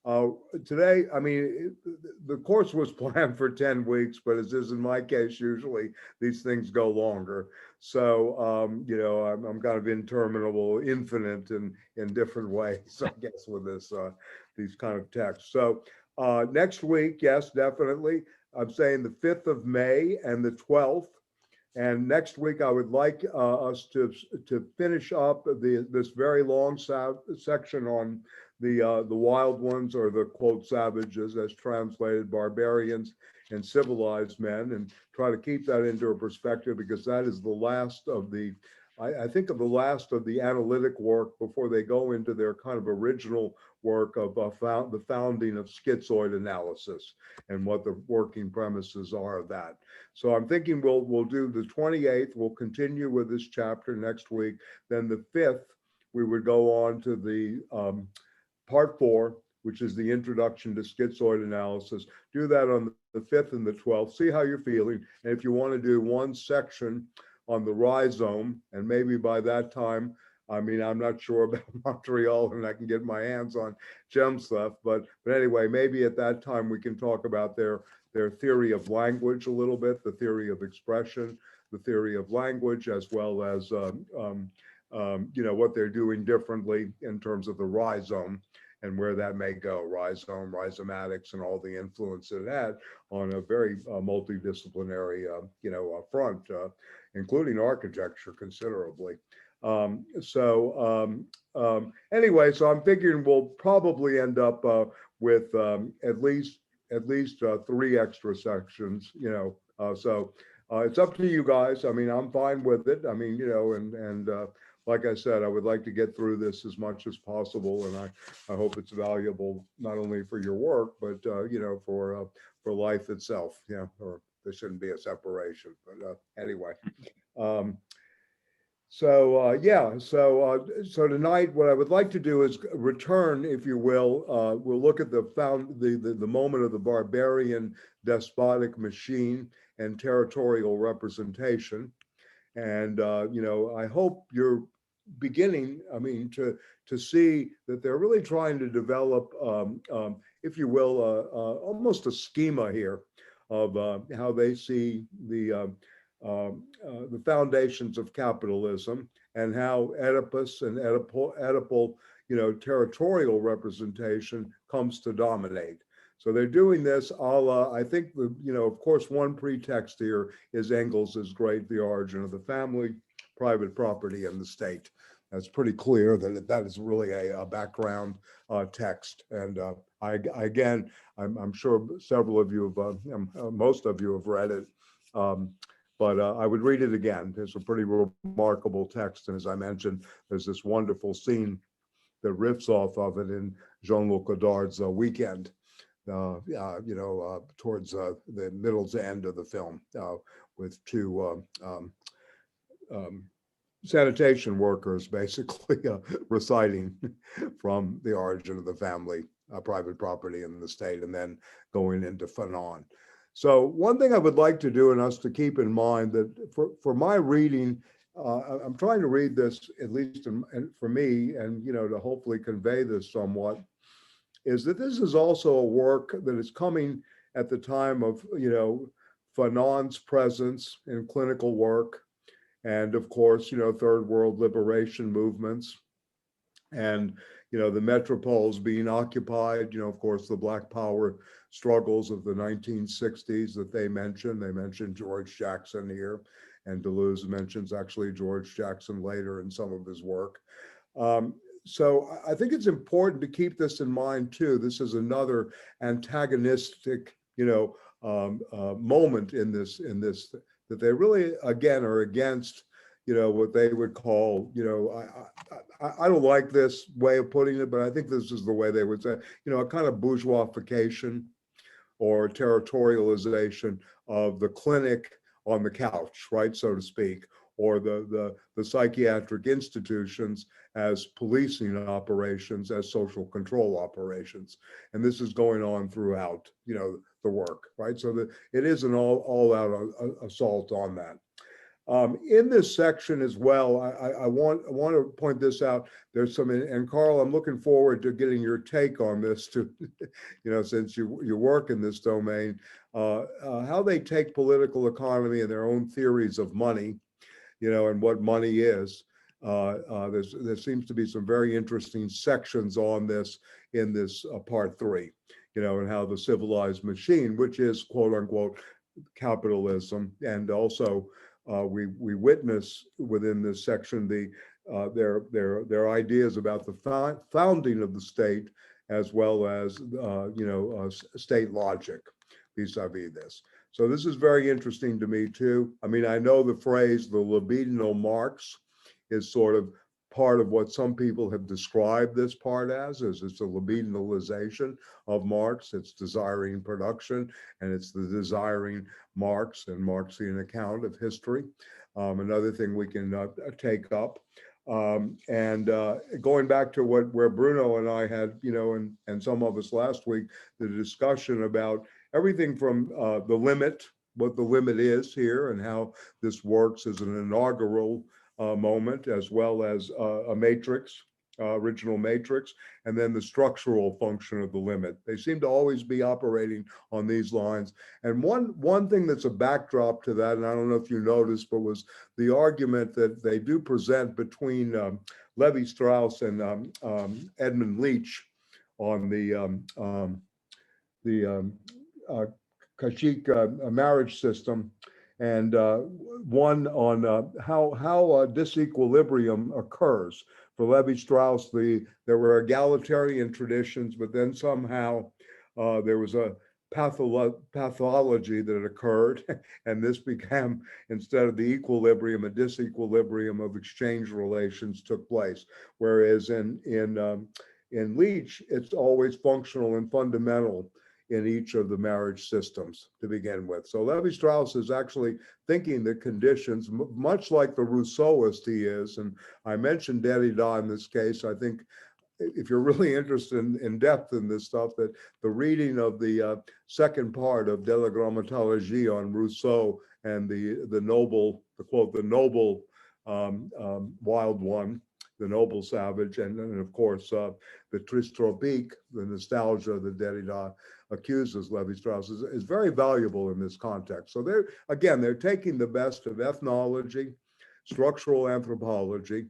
Uh, Today, I mean, the course was planned for 10 weeks, but as is in my case, usually these things go longer. So, I'm kind of interminable, infinite in different ways, I guess, with these kind of texts. So, next week, yes, definitely. I'm saying the 5th of May and the 12th. And next week, I would like us to finish up this very long section on the wild ones, or the quote savages, as translated, barbarians and civilized men, and try to keep that into a perspective, because that is the last of I think of the last of the analytic work before they go into their kind of original work of the founding of schizoid analysis and what the working premises are of that. So I'm thinking we'll do the 28th. We'll continue with this chapter next week. Then the 5th, we would go on to the part 4, which is the introduction to schizoid analysis. Do that on the 5th and the 12th. See how you're feeling. And if you want to do one section on the rhizome, and maybe by that time, I mean, I'm not sure about Montreal and I can get my hands on gem stuff, but anyway, maybe at that time we can talk about their theory of language a little bit, the theory of expression, the theory of language, as well as what they're doing differently in terms of the rhizome and where that may go, rhizome, rhizomatics, and all the influence it had on a very multidisciplinary, front, including architecture considerably. Anyway, so I'm figuring we'll probably end up with at least 3 extra sections, it's up to you guys. I mean, I'm fine with it. I mean, and like I said, I would like to get through this as much as possible, and I hope it's valuable not only for your work, but for life itself. Or there shouldn't be a separation. But anyway, so tonight, what I would like to do is return, if you will. We'll look at the moment of the barbarian despotic machine and territorial representation. And I hope you're beginning, I mean, to see that they're really trying to develop, if you will, almost a schema here of how they see the foundations of capitalism, and how Oedipus and Oedipal, territorial representation comes to dominate. So they're doing this a la, I think, of course, one pretext here is Engels's great The Origin of the Family, Private Property and the State. That's pretty clear that that is really a background text. And I'm sure several of you most of you have read it. But I would read it again. It's a pretty remarkable text. And as I mentioned, there's this wonderful scene that riffs off of it in Jean-Luc Godard's Weekend, towards the middle to end of the film, with 2 sanitation workers basically reciting from The Origin of the Family, Private Property and the State, and then going into Fanon. So one thing I would like to do, and us to keep in mind, that for my reading, I'm trying to read this, at least for me, and to hopefully convey this somewhat, is that this is also a work that is coming at the time of Fanon's presence in clinical work, and of course third world liberation movements, and the metropoles being occupied, of course the Black Power struggles of the 1960s that they mentioned George Jackson here, and Deleuze mentions actually George Jackson later in some of his work. So I think it's important to keep this in mind too. This is another antagonistic moment in this that they really again are against what they would call, I don't like this way of putting it, but I think this is the way they would say, a kind of bourgeoisification or territorialization of the clinic on the couch, right, so to speak, or the psychiatric institutions as policing operations, as social control operations. And this is going on throughout, the work, right? So that it is an all-out assault on that. In this section as well, I want to point this out. There's some, and Carl, I'm looking forward to getting your take on this too, since you work in this domain, how they take political economy and their own theories of money, and what money is. There seems to be some very interesting sections on this in this part 3, and how the civilized machine, which is quote unquote capitalism, and also we witness within this section their ideas about the founding of the state, as well as state logic vis-a-vis this. So this is very interesting to me too. I mean, I know the phrase the libidinal Marx is sort of part of what some people have described this part as it's a libidinalization of Marx. It's desiring production, and it's the desiring Marx and Marxian account of history. Another thing we can take up. And going back to where Bruno and I had, and some of us last week, the discussion about everything from the limit, what the limit is here, and how this works as an inaugural moment, as well as a matrix, original matrix, and then the structural function of the limit. They seem to always be operating on these lines. And one thing that's a backdrop to that, and I don't know if you noticed, but was the argument that they do present between Levi-Strauss and Edmund Leach on the Kashik marriage system, and one on how disequilibrium occurs. For Levi-Strauss, there were egalitarian traditions, but then somehow there was a pathology that occurred, and this became, instead of the equilibrium, a disequilibrium of exchange relations took place. Whereas in Leach, it's always functional and fundamental in each of the marriage systems to begin with. So Levi-Strauss is actually thinking the conditions, much like the Rousseauist he is. And I mentioned Derrida in this case. I think if you're really interested in depth in this stuff, that the reading of the second part of De la Grammatologie on Rousseau and the noble, the quote, the noble wild one, the noble savage, and of course the triste tropique, the nostalgia that Derrida accuses Levi-Strauss is very valuable in this context. So they're taking the best of ethnology, structural anthropology,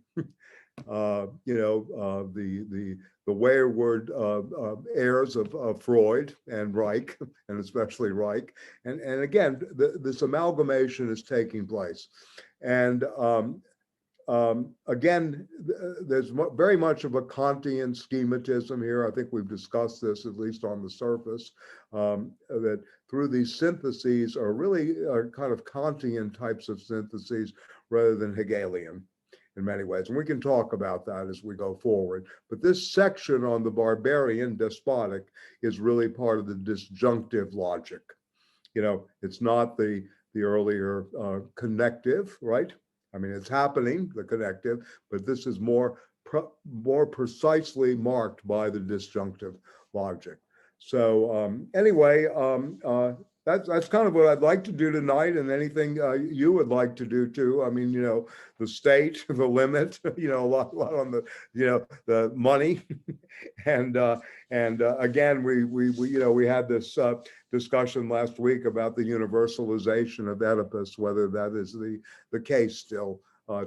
the wayward heirs of Freud and Reich, and especially Reich, and again this amalgamation is taking place, and again, there's very much of a Kantian schematism here. I think we've discussed this, at least on the surface, that through these syntheses are really kind of Kantian types of syntheses rather than Hegelian in many ways. And we can talk about that as we go forward. But this section on the barbarian, despotic, is really part of the disjunctive logic. It's not the earlier connective, right? I mean, it's happening, the connective, but this is more precisely marked by the disjunctive logic. So anyway, that's kind of what I'd like to do tonight, and anything you would like to do too. I mean, the state, the limit, a lot on the, the money, and again, we had this discussion last week about the universalization of Oedipus, whether that is the case still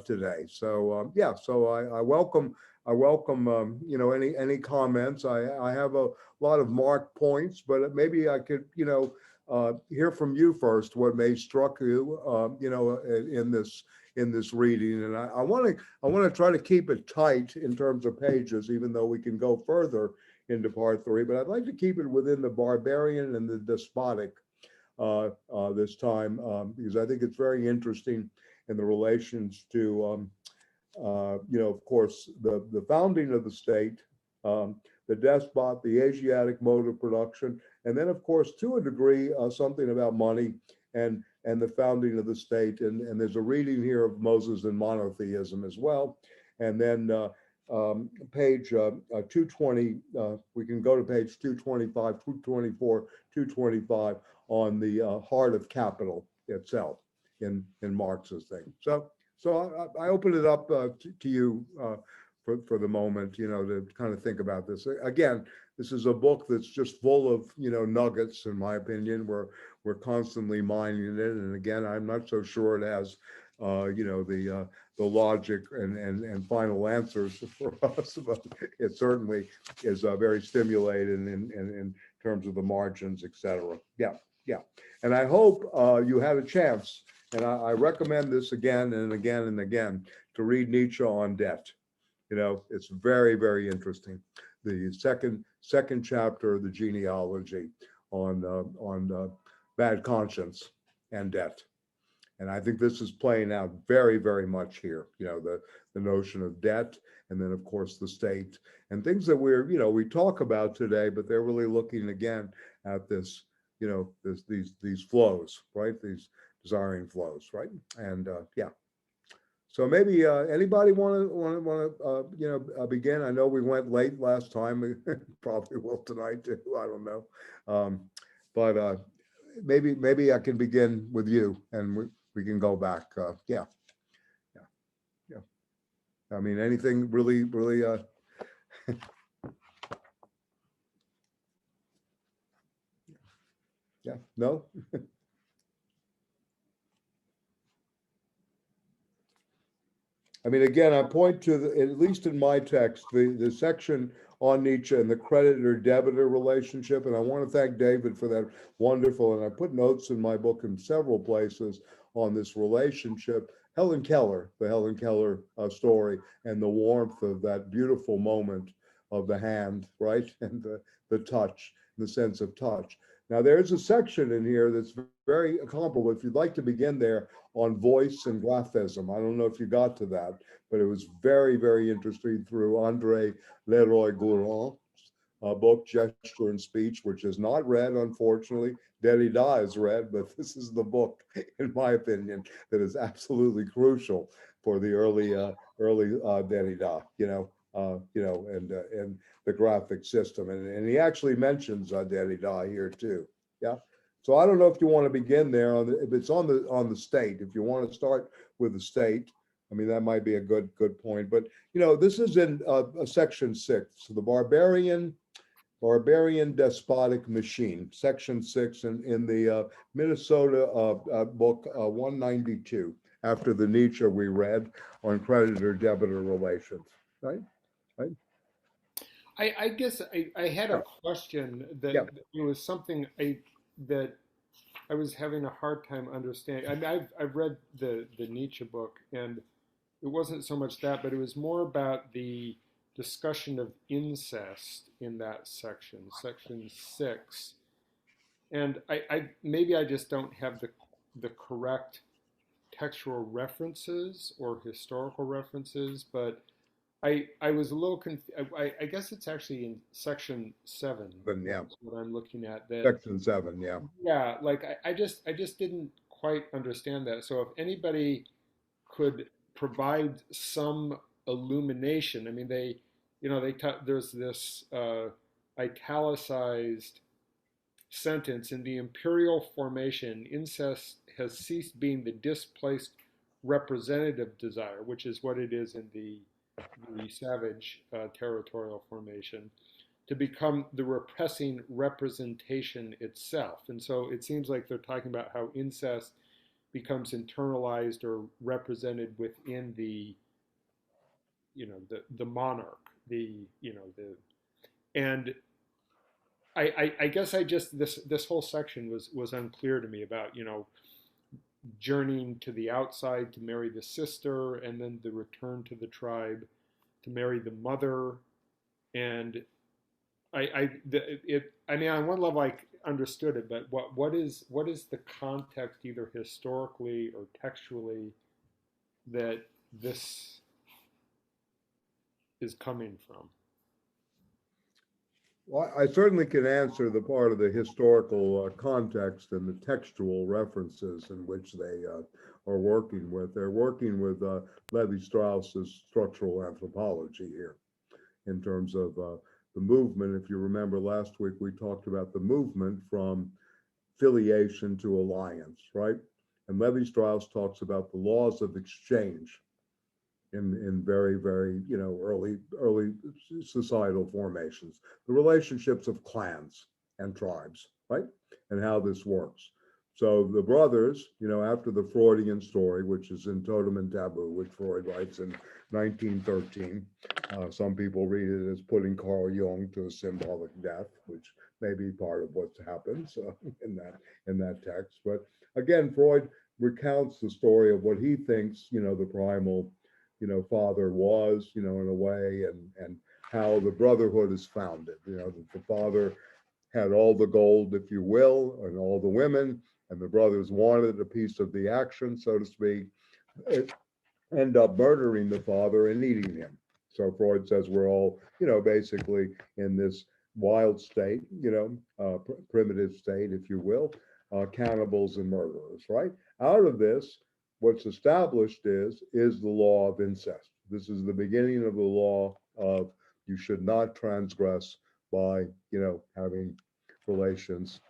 today. So yeah, so I welcome any comments. I have a lot of marked points, but maybe I could hear from you first what may struck you in this reading. And I want to try to keep it tight in terms of pages, even though we can go further into part 3, but I'd like to keep it within the barbarian and the despotic this time, because I think it's very interesting in the relations to of course the founding of the state, the despot, the Asiatic mode of production, and then of course to a degree something about money and the founding of the state, and there's a reading here of Moses and monotheism as well. And then page 220, we can go to page 225, 224, 225 on the heart of capital itself. in Marx's thing. So I open it up to you for the moment, you know, to kind of think about this. Again, this is a book that's just full of, you know, nuggets, in my opinion. We're constantly mining it, and again, I'm not so sure it has, you know, the logic and final answers for us, but it certainly is very stimulating in terms of the margins, etc. Yeah, yeah. And I hope you had a chance, and I recommend this again and again and again, to read Nietzsche on debt. You know, it's very, very interesting. The second chapter of the genealogy on bad conscience and debt. And I think this is playing out very, very much here. You know, the notion of debt, and then of course the state, and things that we're, you know, we talk about today, but they're really looking again at this, you know, these flows, right? These desiring flows, right? And yeah. So maybe anybody want to you know, begin? I know we went late last time. Probably will tonight too. I don't know, but maybe I can begin with you, and we can go back. Yeah, yeah, yeah. I mean, anything really, really. Yeah. No. I mean, again, I point to at least in my text, the section on Nietzsche and the creditor-debitor relationship. And I want to thank David for that wonderful, and I put notes in my book in several places on this relationship. Helen Keller, the Helen Keller story, and the warmth of that beautiful moment of the hand, right? And the touch, the sense of touch. Now, there's a section in here that's very comparable. If you'd like to begin there, on voice and graphism. I don't know if you got to that, but it was very, very interesting through André Leroi-Gourhan's book, Gesture and Speech, which is not read, unfortunately. Derrida is read, but this is the book, in my opinion, that is absolutely crucial for the early Derrida, and the graphic system. And he actually mentions Derrida here too. Yeah. So I don't know if you want to begin there if it's on the state. If you want to start with the state, I mean, that might be a good point. But you know, this is in section 6, so the barbarian despotic machine, section 6, in the Minnesota book 192, after the Nietzsche we read on creditor-debitor relations, right? Right. I guess I had a question that Yeah. it was something that I was having a hard time understanding. I mean, I've read the Nietzsche book, and it wasn't so much that, but it was more about the discussion of incest in that section, section 6. And I maybe I just don't have the correct textual references or historical references, but I was a little confused. I guess it's actually in section 7. But yeah, That's what I'm looking at. That section 7. Yeah. yeah, like I just didn't quite understand that. So if anybody could provide some illumination, I mean there's this italicized sentence: in the imperial formation, incest has ceased being the displaced representative desire, which is what it is in the savage territorial formation, to become the repressing representation itself. And so it seems like they're talking about how incest becomes internalized or represented within the monarch, and I guess I just this whole section was unclear to me about journeying to the outside to marry the sister, and then the return to the tribe to marry the mother. And I mean, on one level I understood it, but what is the context, either historically or textually, that this is coming from? Well, I certainly can answer the part of the historical context and the textual references in which they are working with. They're working with Levi-Strauss's structural anthropology here in terms of the movement. If you remember last week, we talked about the movement from filiation to alliance, right? And Levi-Strauss talks about the laws of exchange in very, very, early societal formations, the relationships of clans and tribes, right? And how this works. So the brothers, after the Freudian story, which is in Totem and Taboo, which Freud writes in 1913, some people read it as putting Carl Jung to a symbolic death, which may be part of what happens in that text. But again, Freud recounts the story of what he thinks, the primal, father was, in a way, and how the brotherhood is founded. That the father had all the gold, if you will, and all the women, and the brothers wanted a piece of the action, so to speak, end up murdering the father and eating him. So Freud says we're all, basically in this wild state, primitive state, if you will, cannibals and murderers, right? Out of this, what's established is the law of incest. This is the beginning of the law of you should not transgress by, having relations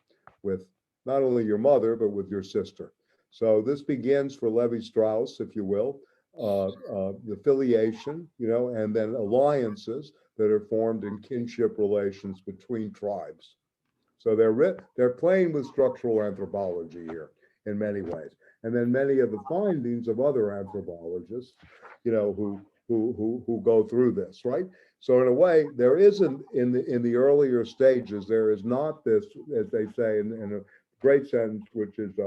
with not only your mother, but with your sister. So this begins for Levi-Strauss, if you will, the filiation, and then alliances that are formed in kinship relations between tribes. So they're playing with structural anthropology here in many ways. And then many of the findings of other anthropologists, who go through this, right? So in a way, there isn't in the earlier stages, there is not this, as they say in a great sentence, which is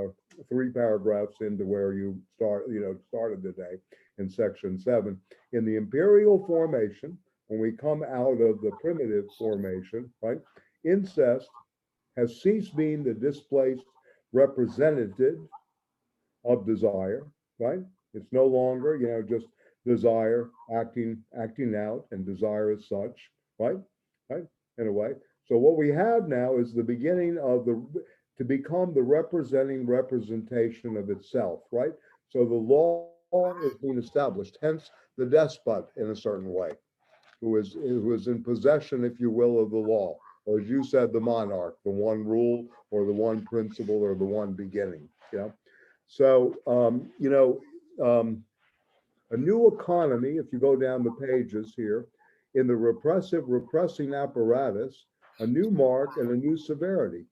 3 paragraphs into where you started today in section 7. In the imperial formation, when we come out of the primitive formation, right, incest has ceased being the displaced representative of desire, right? It's no longer, just desire acting out and desire as such, right? Right? In a way. So what we have now is the beginning of to become the representation of itself, right? So the law is being established, hence the despot in a certain way, who is in possession, if you will, of the law, or as you said, the monarch, the one rule or the one principle or the one beginning. So a new economy, if you go down the pages here, in the repressing apparatus, a new mark and a new severity.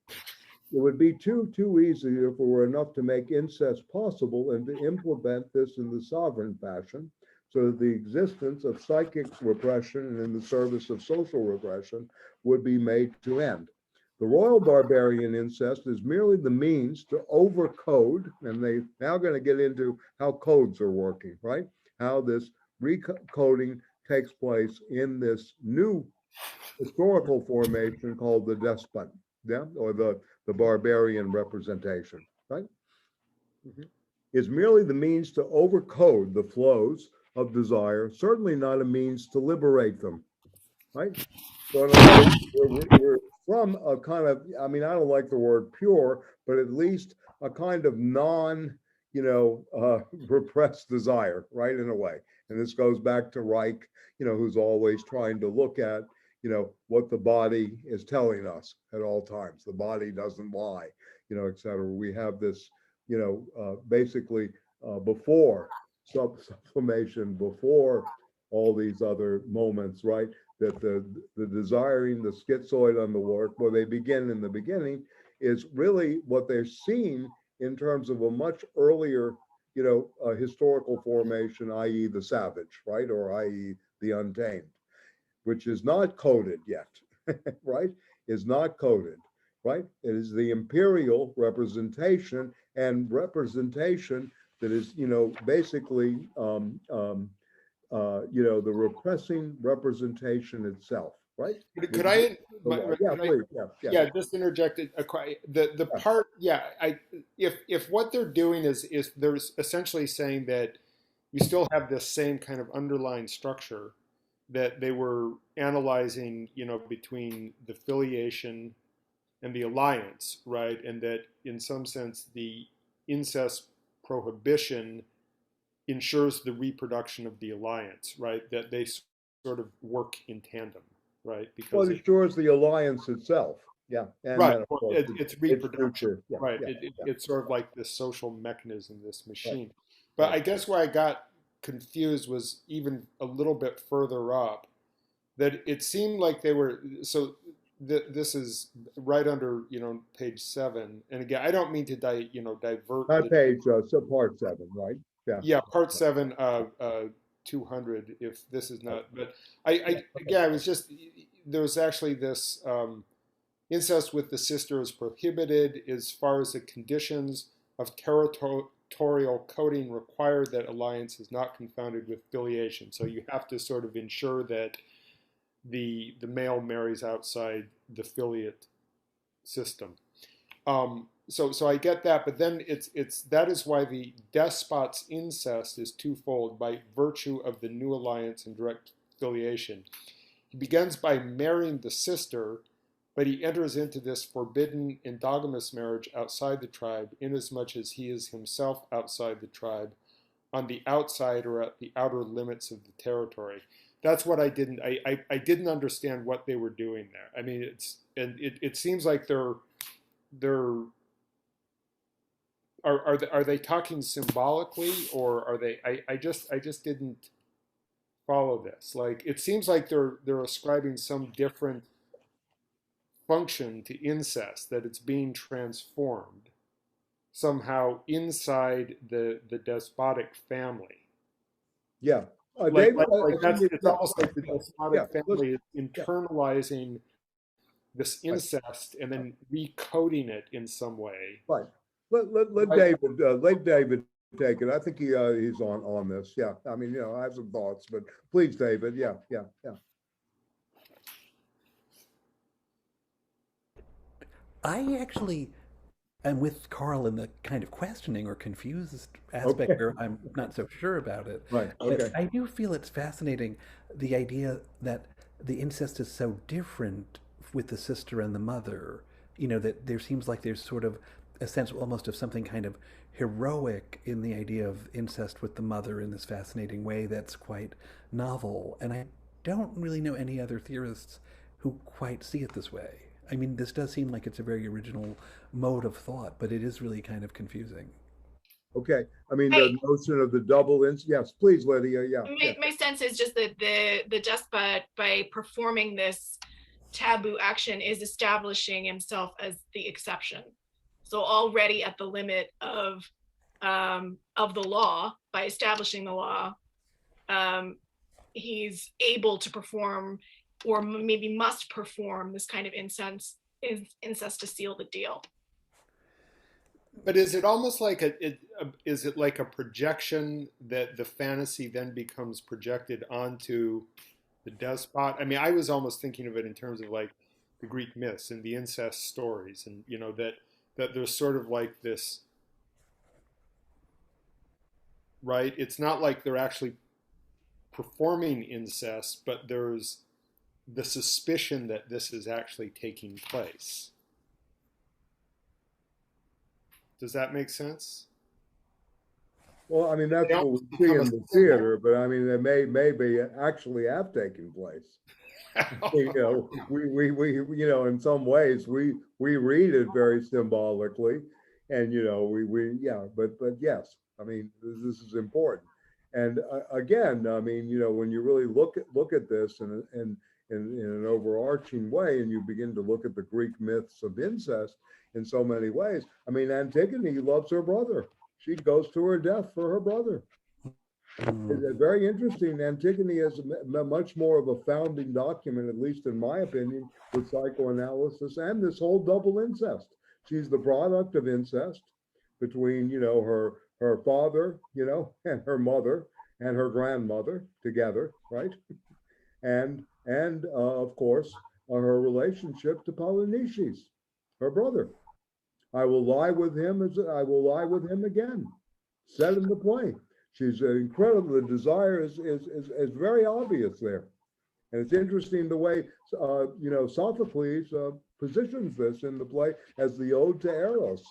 It would be too easy if it were enough to make incest possible and to implement this in the sovereign fashion, so that the existence of psychic repression and in the service of social repression would be made to end. The royal barbarian incest is merely the means to overcode, and they're now going to get into how codes are working, right? How this recoding takes place in this new historical formation called the despot, or the barbarian representation, right? Mm-hmm. Is merely the means to overcode the flows of desire, certainly not a means to liberate them, right? So in a way, we're from a kind of, I don't like the word pure, but at least a kind of repressed desire, right, in a way. And this goes back to Reich, who's always trying to look at, what the body is telling us at all times. The body doesn't lie, et cetera. We have this, basically before sublimation, before all these other moments, right? That the desiring, the schizoid on the work, where they begin in the beginning, is really what they're seeing in terms of a much earlier, historical formation, i.e. the savage, right? Or i.e. the untamed, which is not coded yet, right? Is not coded, right? It is the imperial representation, and representation that is, basically, the repressing representation itself, right? Could I, yeah, please, yeah, just interject the part, yeah, if what they're doing is they're essentially saying that you still have this same kind of underlying structure that they were analyzing, between the filiation and the alliance, right? And that in some sense the incest prohibition ensures the reproduction of the alliance, right? That they sort of work in tandem, right? Well, it ensures the alliance itself. Yeah, and Right. then of Well, course it's it's reproduction. future. Yeah, Right. yeah, yeah. It's sort of like this social mechanism, this Right, machine. But right. I guess where I got confused was even a little bit further up, that it seemed like they were so. This is right under page 7, and again, I don't mean to divert Not the page, so part 7, right? Yeah, yeah, part 7, 200, if this is right. not, but Yeah, okay. again, I was just, there was actually this incest with the sister is prohibited as far as the conditions of territorial coding require that alliance is not confounded with filiation. So you have to sort of ensure that the male marries outside the filiate system. So I get that, but then it's that is why the despot's incest is twofold by virtue of the new alliance and direct filiation. He begins by marrying the sister, but he enters into this forbidden endogamous marriage outside the tribe, inasmuch as he is himself outside the tribe, on the outside or at the outer limits of the territory. That's what I didn't. I didn't understand what they were doing there. I mean, it seems like they're are they talking symbolically, or are they? I just didn't follow this. Like it seems like they're ascribing some different function to incest, that it's being transformed somehow inside the despotic family. Yeah. Like David, like like I think that's it, it's yeah, almost like the yeah, yeah. despotic Let's, family is yeah, internalizing this right, incest and right, then recoding it in some way. right. Let Right. David take it. I think he's on this. Yeah. I mean, I have some thoughts, but please, David. Yeah, yeah, yeah. I actually am with Carl in the kind of questioning or confused aspect Okay. where I'm not so sure about it. Right. But Okay. I do feel it's fascinating the idea that the incest is so different with the sister and the mother. That there seems like there's sort of a sense almost of something kind of heroic in the idea of incest with the mother in this fascinating way that's quite novel. And I don't really know any other theorists who quite see it this way. I mean, this does seem like it's a very original mode of thought, but it is really kind of confusing. Okay. I mean, I, the notion of the double ins. Yes, please, Lydia. Yeah, yeah. my sense is just that the despot, by performing this taboo action, is establishing himself as the exception. So already at the limit of the law, by establishing the law, he's able to perform, or maybe must perform, this kind of incest to seal the deal. But is it almost like is it like a projection that the fantasy then becomes projected onto the despot? I mean, I was almost thinking of it in terms of like the Greek myths and the incest stories, and that there's sort of like this, right? It's not like they're actually performing incest, but there's the suspicion that this is actually taking place. Does that make sense? Well, I mean, that's They what we almost see become a in the symbol. theater, but I mean, they maybe actually have taken place. In some ways, we read it very symbolically, and yeah, but yes, I mean, this is important. And again, I mean, when you really look at this in an overarching way, and you begin to look at the Greek myths of incest in so many ways. I mean, Antigone loves her brother. She goes to her death for her brother. Mm. It's very interesting. Antigone is much more of a founding document, at least in my opinion, with psychoanalysis and this whole double incest. She's the product of incest between, her father, and her mother and her grandmother together, right? And of course, her relationship to Polynices, her brother. I will lie with him as I will lie with him again. Said in the play. She's incredible. The desire is very obvious there. And it's interesting the way, Sophocles positions this in the play as the ode to Eros,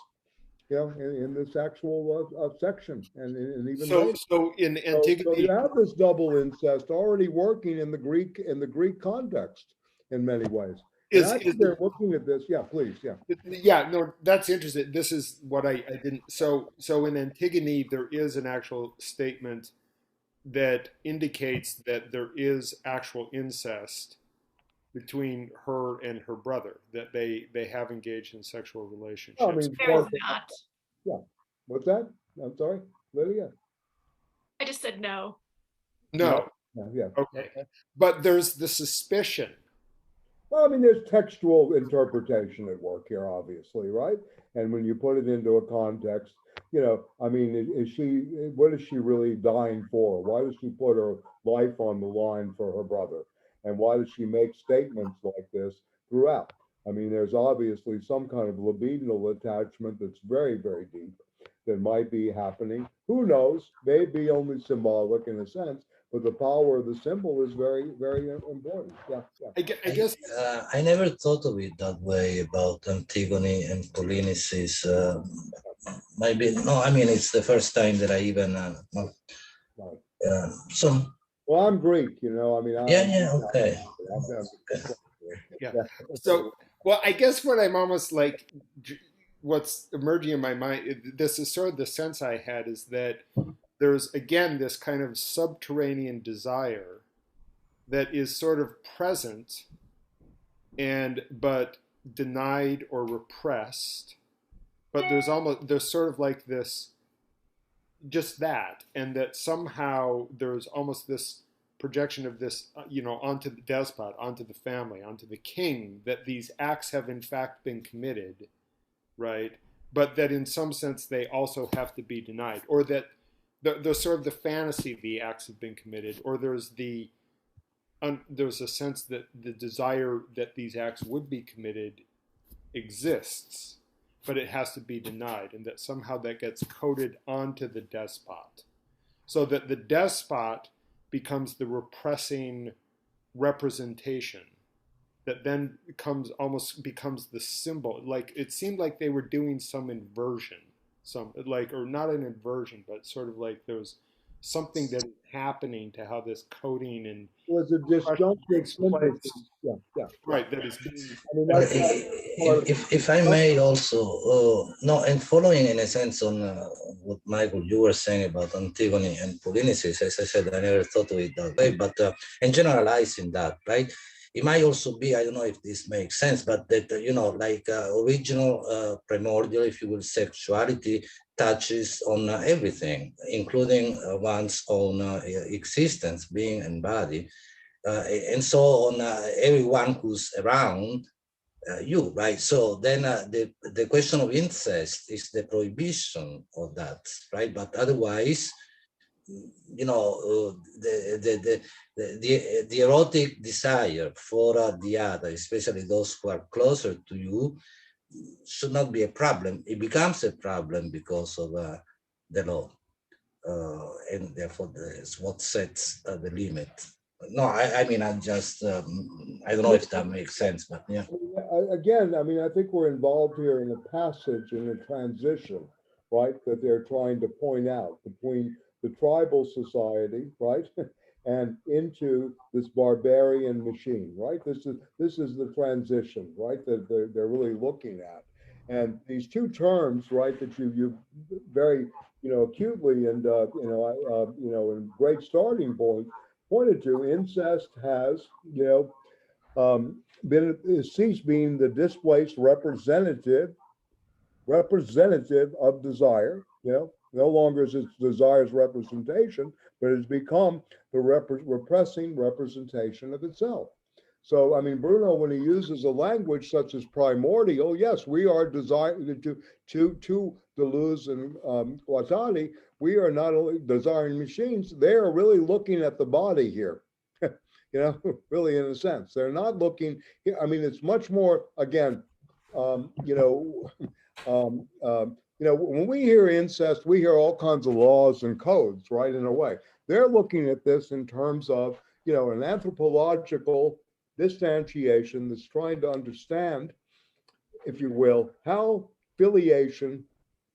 in this actual section and even So, later. so in So you Antigone, have this double incest already working in the Greek context in many ways. And is I think they're looking at this. Yeah, please. Yeah. yeah, no, that's interesting. This is what I didn't. So in Antigone, there is an actual statement that indicates that there is actual incest between her and her brother, that they have engaged in sexual I relationships. mean, There is not. yeah. What's that? I'm sorry, Lydia. I just said no. No. No, No, yeah. okay, but there's the suspicion. Well, I mean, there's textual interpretation at work here, obviously, right? And when you put it into a context, I mean, what is she really dying for? Why does she put her life on the line for her brother? And why does she make statements like this throughout? I mean, there's obviously some kind of libidinal attachment that's very, very deep that might be happening. Who knows? Maybe only symbolic in a sense, but the power of the symbol is very, very important. Yeah, yeah. I guess I never thought of it that way about Antigone and Polynices. Maybe no, I mean it's the first time that I even Right. so Well, I'm Greek, I mean, yeah, okay. yeah. So well, I guess what I'm almost like, what's emerging in my mind, this is sort of the sense I had, is that there's again this kind of subterranean desire that is sort of present but denied or repressed, but there's sort of like this, just that, and that somehow there's almost this projection of this, onto the despot, onto the family, onto the king, that these acts have in fact been committed, right? But that in some sense they also have to be denied, or that there's sort of the fantasy of the acts have been committed, or there's a sense that the desire that these acts would be committed exists, but it has to be denied, and that somehow that gets coded onto the despot, so that the despot becomes the repressing representation that then almost becomes the symbol. Like it seemed like they were doing some inversion, or not an inversion, but sort of like there was something that is happening to how this coding and was a disjunctive synthesis. Yeah, yeah. Right, that is being. I mean, that's If I may also, no, and following in a sense on what Michael, you were saying about Antigone and Polynices, as I said, I never thought of it that way, but and generalizing that, right? It might also be, I don't know if this makes sense, but that, like original primordial, if you will, sexuality touches on everything, including one's own existence, being and body. And so on everyone who's around you, right? So then the question of incest is the prohibition of that, right? But otherwise, the erotic desire for the other, especially those who are closer to you, should not be a problem. It becomes a problem because of the law, and therefore it's what sets the limit. No, I mean, I just, I don't know if that makes sense, but yeah. Again, I mean, I think we're involved here in a passage, in a transition, right, that they're trying to point out between the tribal society, right, and into this barbarian machine, right? This is the transition, right, that they're really looking at. And these two terms, right, that you very, acutely and, in great starting point, pointed to, incest has, ceased being the displaced representative of desire, no longer is its desire's representation, but has become the repressing representation of itself. So, I mean, Bruno, when he uses a language such as primordial, yes, we are desiring to Deleuze and Guattari, we are not only desiring machines, they are really looking at the body here. Really in a sense, they're not looking. I mean, it's much more. Again, when we hear incest, we hear all kinds of laws and codes, right? In a way, they're looking at this in terms of an anthropological distantiation that's trying to understand, if you will, how filiation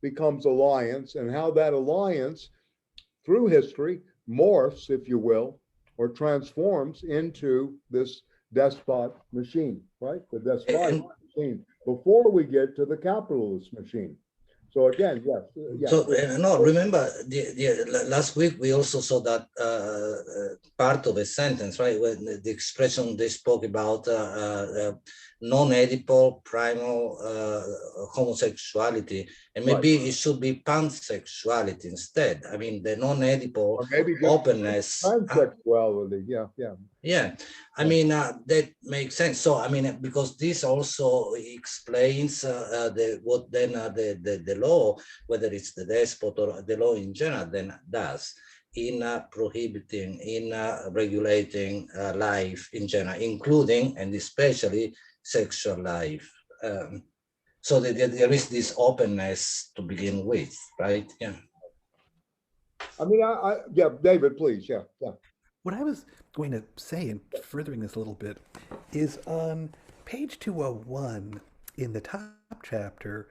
becomes alliance and how that alliance, through history, morphs, if you will, or transforms into this despot machine, right? The despotic And machine before we get to the capitalist machine. So again, yes, yeah. so no, remember last week we also saw that part of a sentence, right? When the expression they spoke about non-Oedipal primal homosexuality, and maybe it should be pansexuality instead. I mean, the non-Oedipal Or maybe just openness. pansexuality. Yeah, yeah. Yeah, I mean, that makes sense. So, I mean, because this also explains what then the law, whether it's the despot or the law in general, then does in prohibiting, in regulating life in general, including and especially sexual life. So there is this openness to begin with, right? Yeah. I mean, yeah, David, please, yeah, yeah. What I was going to say, and furthering this a little bit, is on page 201 in the top chapter,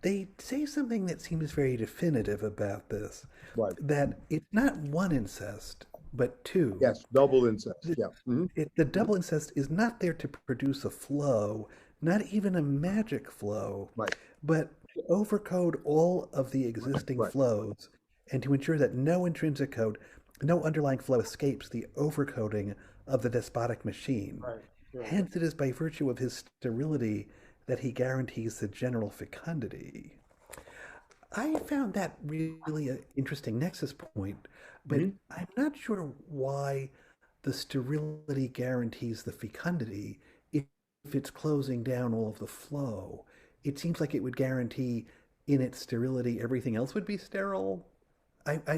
they say something that seems very definitive about this. Right. That it's not one incest, but two. Yes, double incest, yeah. The double incest is not there to produce a flow, not even a magic flow, Right. but to overcode all of the existing Right. flows and to ensure that no intrinsic code, no underlying flow escapes the overcoding of the despotic machine. Right, right. Hence, it is by virtue of his sterility that he guarantees the general fecundity. I found that really an interesting nexus point, but I'm not sure why the sterility guarantees the fecundity if it's closing down all of the flow. It seems like it would guarantee in its sterility everything else would be sterile.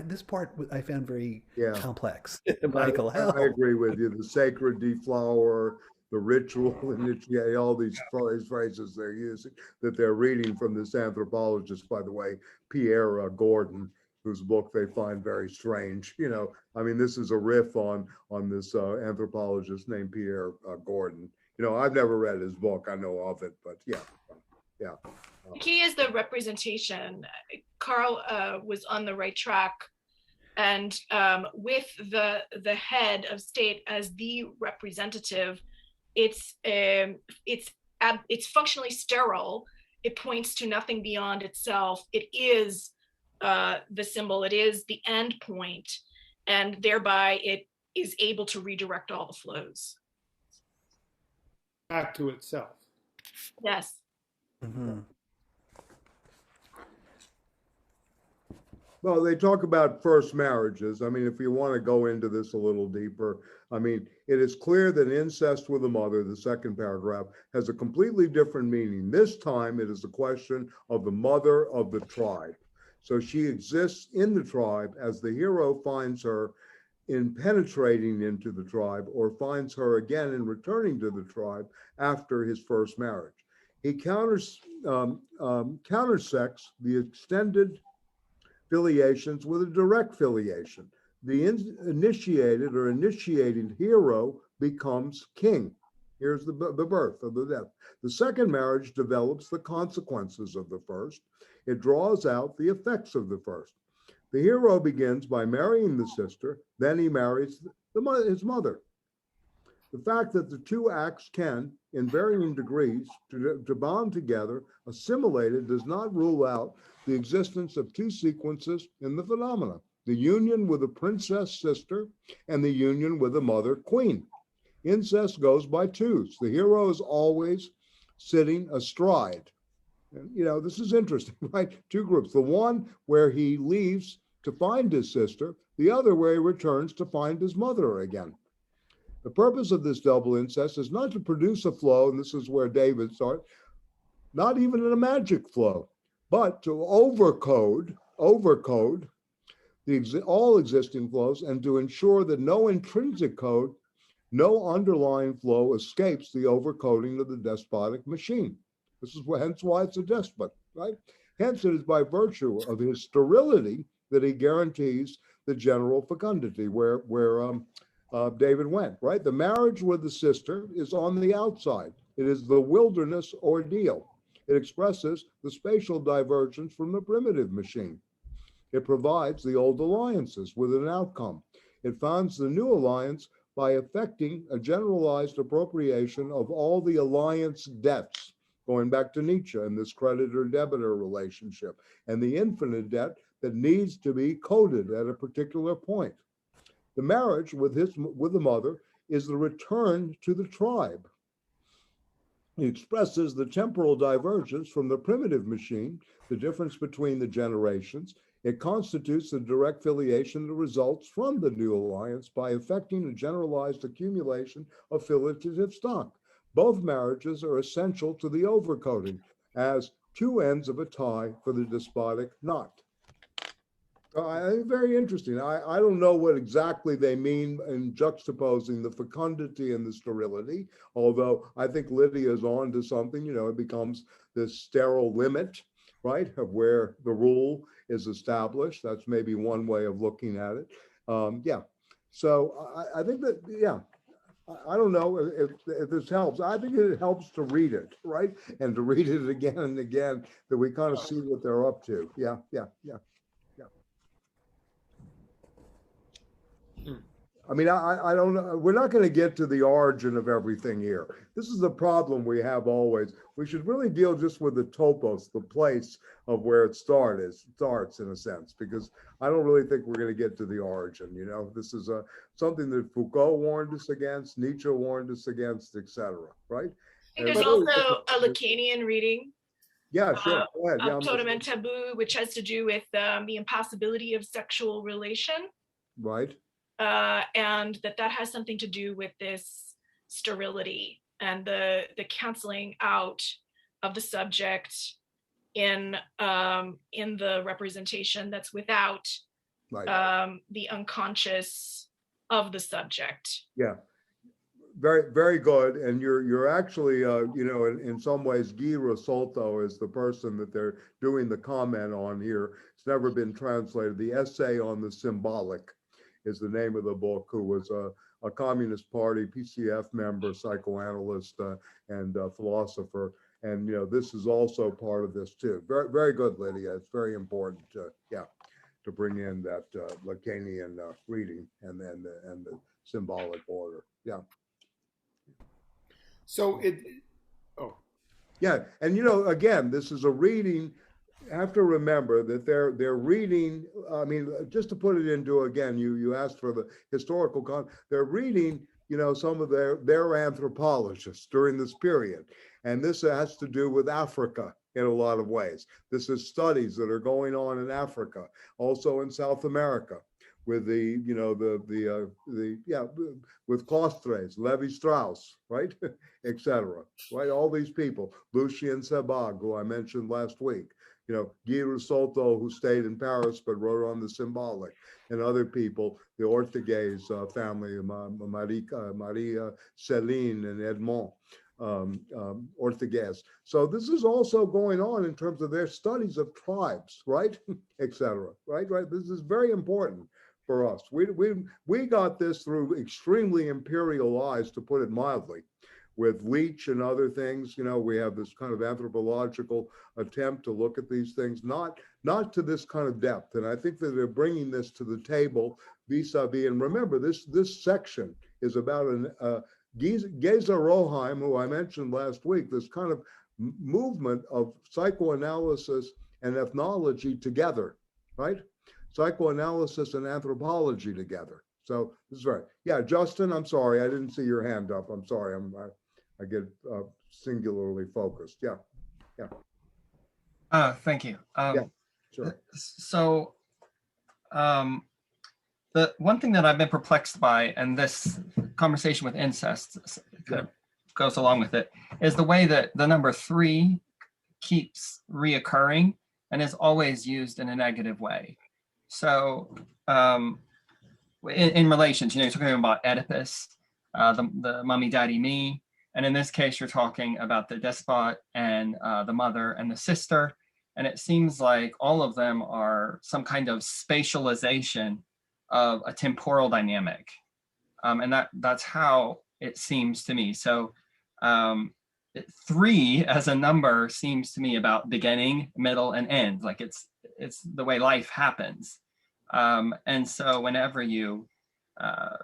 This part I found very complex. Michael, I agree with you. The sacred deflower, the ritual initiate, all these phrases they're using that they're reading from this anthropologist, by the way, Pierre Gordon, whose book they find very strange. You know, I mean, this is a riff on this anthropologist named Pierre Gordon. You know, I've never read his book. I know of it, but yeah. The key is the representation. Carl was on the right track, and with the head of state as the representative, it's functionally sterile. It points to nothing beyond itself. It is the symbol. It is the end point, and thereby it is able to redirect all the flows back to itself. Yes. Mm-hmm. Well, they talk about first marriages. I mean, if you want to go into this a little deeper, I mean, it is clear that incest with a mother, the second paragraph, has a completely different meaning. This time, it is a question of the mother of the tribe. So she exists in the tribe as the hero finds her in penetrating into the tribe, or finds her again in returning to the tribe after his first marriage. He countersects the extended filiations with a direct filiation. The initiated or initiated hero becomes king. Here's the birth of the death. The second marriage develops the consequences of the first. It draws out the effects of the first. The hero begins by marrying the sister, then he marries his mother. The fact that the two acts can, in varying degrees, to bond together, assimilated, does not rule out the existence of two sequences in the phenomena: the union with a princess sister and the union with a mother queen. Incest goes by twos. The hero is always sitting astride. And, you know, this is interesting, right? Two groups. The one where he leaves to find his sister, the other where he returns to find his mother again. The purpose of this double incest is not to produce a flow, and this is where David started, not even in a magic flow, but to overcode all existing flows and to ensure that no intrinsic code, no underlying flow escapes the overcoding of the despotic machine. This is hence why it's a despot, right? Hence it is by virtue of his sterility that he guarantees the general fecundity, where David went, right? The marriage with the sister is on the outside. It is the wilderness ordeal. It expresses the spatial divergence from the primitive machine. It provides the old alliances with an outcome. It founds the new alliance by effecting a generalized appropriation of all the alliance debts, going back to Nietzsche and this creditor-debtor relationship, and the infinite debt that needs to be coded at a particular point. The marriage with the mother is the return to the tribe. He expresses the temporal divergence from the primitive machine, the difference between the generations. It constitutes the direct filiation that results from the new alliance by effecting a generalized accumulation of filiative stock. Both marriages are essential to the overcoding as two ends of a tie for the despotic knot. Very interesting. I don't know what exactly they mean in juxtaposing the fecundity and the sterility, although I think Lydia is on to something. You know, it becomes this sterile limit, right, of where the rule is established. That's maybe one way of looking at it. Yeah. So I think that, yeah, I don't know if this helps. I think it helps to read it, right? And to read it again and again, that we kind of see what they're up to. Yeah, yeah, yeah. I mean, I don't know. We're not going to get to the origin of everything here. This is the problem we have always. We should really deal just with the topos, the place of where it starts in a sense, because I don't really think we're going to get to the origin. You know, this is something that Foucault warned us against, Nietzsche warned us against, etc. Right? I think there's also a Lacanian reading. Yeah, sure. Go ahead. Yeah, Totem and Taboo, which has to do with the impossibility of sexual relation. Right. And that has something to do with this sterility and the canceling out of the subject in the representation that's without the unconscious of the subject. Yeah, very, very good. And you're actually, you know, in some ways, Guy Rosolto is the person that they're doing the comment on here. It's never been translated. The Essay on the Symbolic is the name of the book, who was a Communist Party, PCF member, psychoanalyst, and philosopher. And, you know, this is also part of this too. Very, very good, Lydia. It's very important, to bring in that Lacanian reading and then the symbolic order. Yeah. So yeah, and you know, again, this is a reading. Have to remember that they're reading. I mean, just to put it into, again, you asked for the historical they're reading, you know, some of their anthropologists during this period, and this has to do with Africa in a lot of ways. This is studies that are going on in Africa, also in South America, with the, you know, with Costres, Levi Strauss, right, etc. Right, all these people, Lucien Sebag, who I mentioned last week. You know, Guy Rosolto, who stayed in Paris but wrote on the symbolic, and other people, the Ortegues family, Maria Céline and Edmond Ortegues. So this is also going on in terms of their studies of tribes, right, etc. Right. This is very important for us. We got this through extremely imperial eyes, to put it mildly. With Leach and other things, you know, we have this kind of anthropological attempt to look at these things, not to this kind of depth. And I think that they're bringing this to the table vis-a-vis. And remember, this section is about Geza Roheim, who I mentioned last week, this kind of movement of psychoanalysis and ethnology together, right? Psychoanalysis and anthropology together. So this is right. Yeah, Justin, I'm sorry, I didn't see your hand up. I'm sorry. I get singularly focused. Yeah. Thank you. Yeah, sure. So the one thing that I've been perplexed by, and this conversation with incest kind of goes along with it, is the way that the number 3 keeps reoccurring and is always used in a negative way. So in relations, you know, you're talking about Oedipus, the mummy, daddy, me. And in this case, you're talking about the despot and the mother and the sister. And it seems like all of them are some kind of spatialization of a temporal dynamic. And that's how it seems to me. So 3 as a number seems to me about beginning, middle, and end. Like it's the way life happens. And so whenever you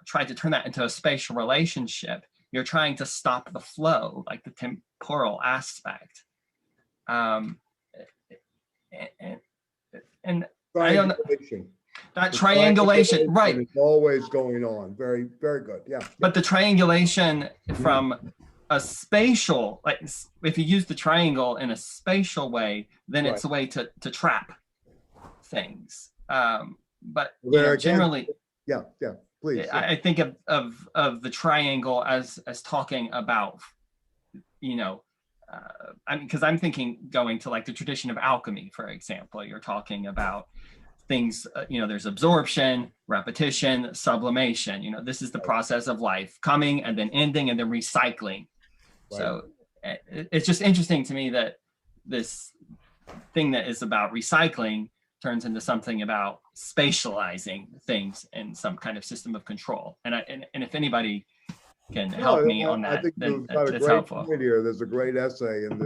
try to turn that into a spatial relationship, you're trying to stop the flow, like the temporal aspect. And I don't know, that triangulation, right? It's always going on. Very, very good. Yeah. But the triangulation from a spatial, like if you use the triangle in a spatial way, then it's a way to trap things. But generally, please. I think of the triangle as talking about, because I'm thinking going to like the tradition of alchemy, for example. You're talking about things, there's absorption, repetition, sublimation. This is the process of life, coming and then ending and then recycling. Right. So it's just interesting to me that this thing that is about recycling turns into something about spatializing things in some kind of system of control. And if anybody can help me on that, I think then got a that's great helpful. Point here. There's a great essay in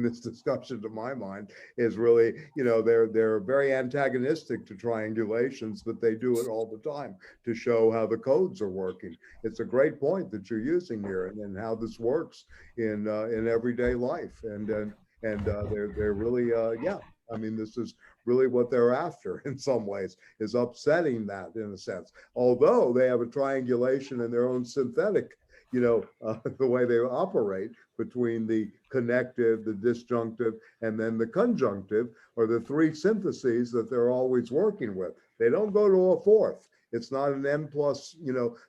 this discussion, to my mind, is really, they're very antagonistic to triangulations, but they do it all the time to show how the codes are working. It's a great point that you're using here, and how this works in everyday life, and they're really I mean, this is really what they're after in some ways, is upsetting that in a sense. Although they have a triangulation in their own synthetic, the way they operate between the connective, the disjunctive, and then the conjunctive, or the three syntheses that they're always working with. They don't go to a fourth. It's not an N plus,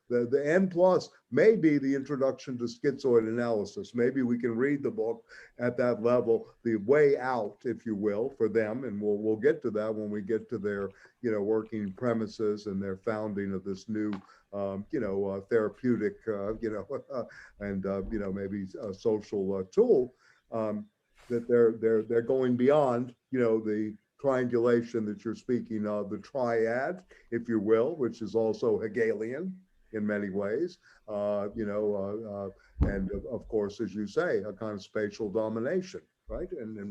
the N plus may be the introduction to schizoid analysis. Maybe we can read the book at that level, the way out, if you will, for them. And we'll get to that when we get to their, working premises and their founding of this new, therapeutic, and, maybe a social tool, that they're going beyond, the triangulation that you're speaking of, the triad, if you will, which is also Hegelian in many ways, and of course, as you say, a kind of spatial domination, right? And in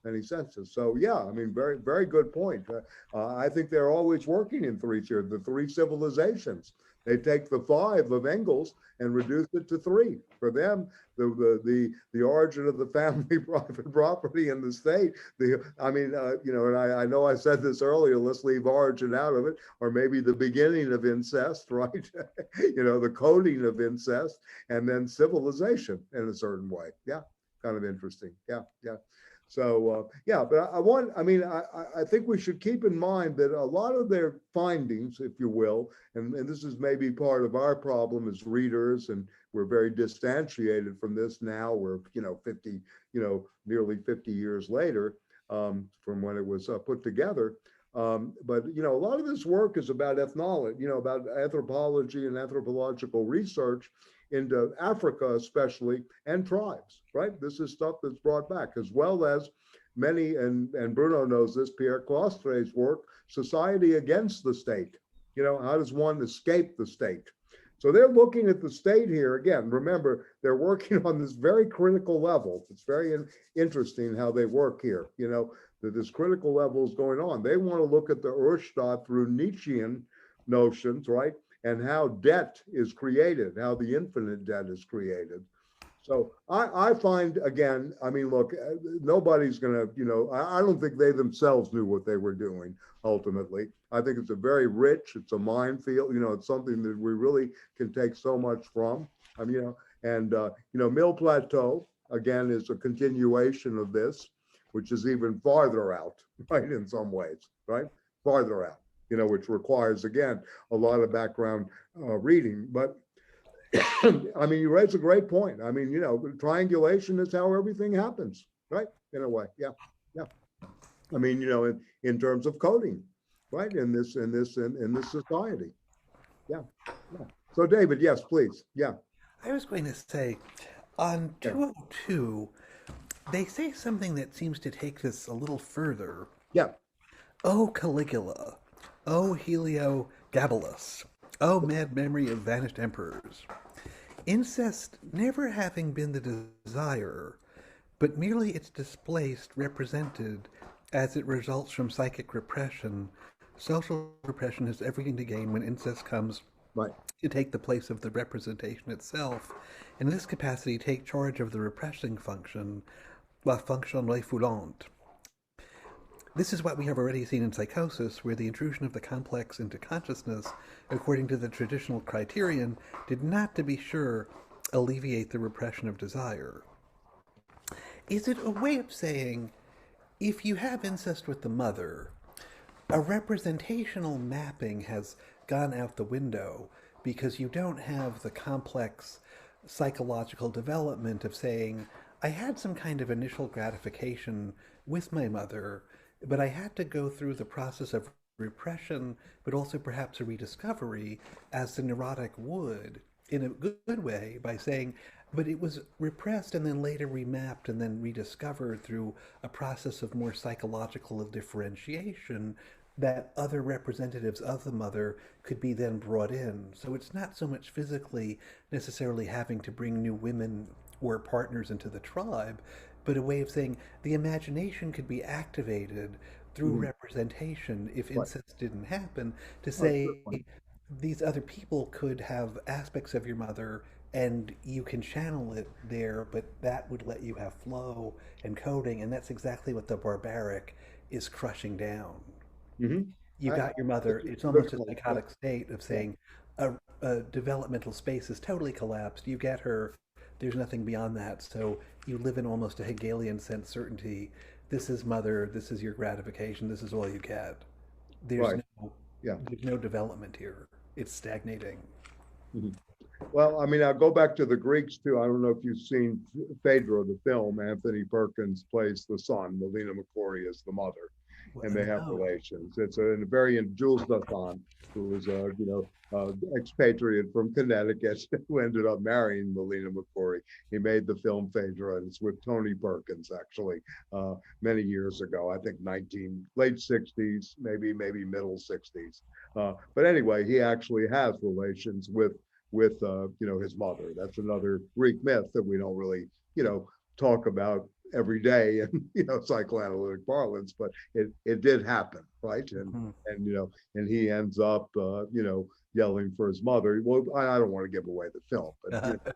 many senses. So yeah, I mean, very, very good point. I think they're always working in three here, the three civilizations. They take the five of Engels and reduce it to three. For them, the origin of the family, private property, and the state. And I know I said this earlier. Let's leave origin out of it, or maybe the beginning of incest, right? The coding of incest, and then civilization in a certain way. Yeah, kind of interesting. Yeah. So but I think we should keep in mind that a lot of their findings, if you will, and this is maybe part of our problem as readers, and we're very distantiated from this now. We're 50, nearly 50 years later from when it was put together. But a lot of this work is about ethnology, about anthropology and anthropological research into Africa especially, and tribes, right? This is stuff that's brought back, as well as many, and Bruno knows this, Pierre Clostre's work, Society Against the State. How does one escape the state? So they're looking at the state here. Again, remember, they're working on this very critical level. It's very interesting how they work here, that this critical level is going on. They want to look at the Urstadt through Nietzschean notions, right? And how debt is created, how the infinite debt is created. So I find, again, I mean, look, nobody's going to, I don't think they themselves knew what they were doing ultimately. I think it's a very rich, it's a minefield, it's something that we really can take so much from. Mill Plateau, again, is a continuation of this, which is even farther out, right, in some ways, right? Farther out. Which requires, again, a lot of background reading. But I mean, you raise a great point. I mean, triangulation is how everything happens, right? In a way, yeah. I mean, in terms of coding, right? In this society, yeah. So, David, yes, please, yeah. I was going to say, on 202, they say something that seems to take this a little further. Yeah. Oh, Caligula. Oh, Heliogabalus. Oh, mad memory of vanished emperors. Incest never having been the desire, but merely its displaced, represented, as it results from psychic repression, social repression has everything to gain when incest comes Right. to take the place of the representation itself, and in this capacity take charge of the repressing function, la fonction refoulant. This is what we have already seen in psychosis, where the intrusion of the complex into consciousness, according to the traditional criterion, did not, to be sure, alleviate the repression of desire. Is it a way of saying, if you have incest with the mother, a representational mapping has gone out the window because you don't have the complex psychological development of saying, I had some kind of initial gratification with my mother, but I had to go through the process of repression, but also perhaps a rediscovery, as the neurotic would, in a good way, by saying, but it was repressed and then later remapped and then rediscovered through a process of more psychological differentiation that other representatives of the mother could be then brought in. So it's not so much physically necessarily having to bring new women or partners into the tribe, but a way of saying the imagination could be activated through representation if incest didn't happen, to say these other people could have aspects of your mother and you can channel it there, but that would let you have flow and coding, and that's exactly what the barbaric is crushing down. Mm-hmm. You got your mother, it's almost a psychotic state of saying a developmental space is totally collapsed. You get her, there's nothing beyond that. So you live in almost a Hegelian sense certainty. This is mother, this is your gratification, this is all you get. There's there's no development here. It's stagnating. Mm-hmm. Well, I mean, I'll go back to the Greeks too. I don't know if you've seen Phaedra, the film. Anthony Perkins plays the son. Melina McCrory is the mother, and they have relations. It's a very Jules Dassin, who was a expatriate from Connecticut, who ended up marrying Melina McCrory. He made the film Phaedra, and it's with Tony Perkins actually many years ago. I think late 60s, maybe middle 60s. But anyway, he actually has relations with his mother. That's another Greek myth that we don't really talk about every day in psychoanalytic parlance, but it did happen, right? And he ends up yelling for his mother. Well, I don't want to give away the film, but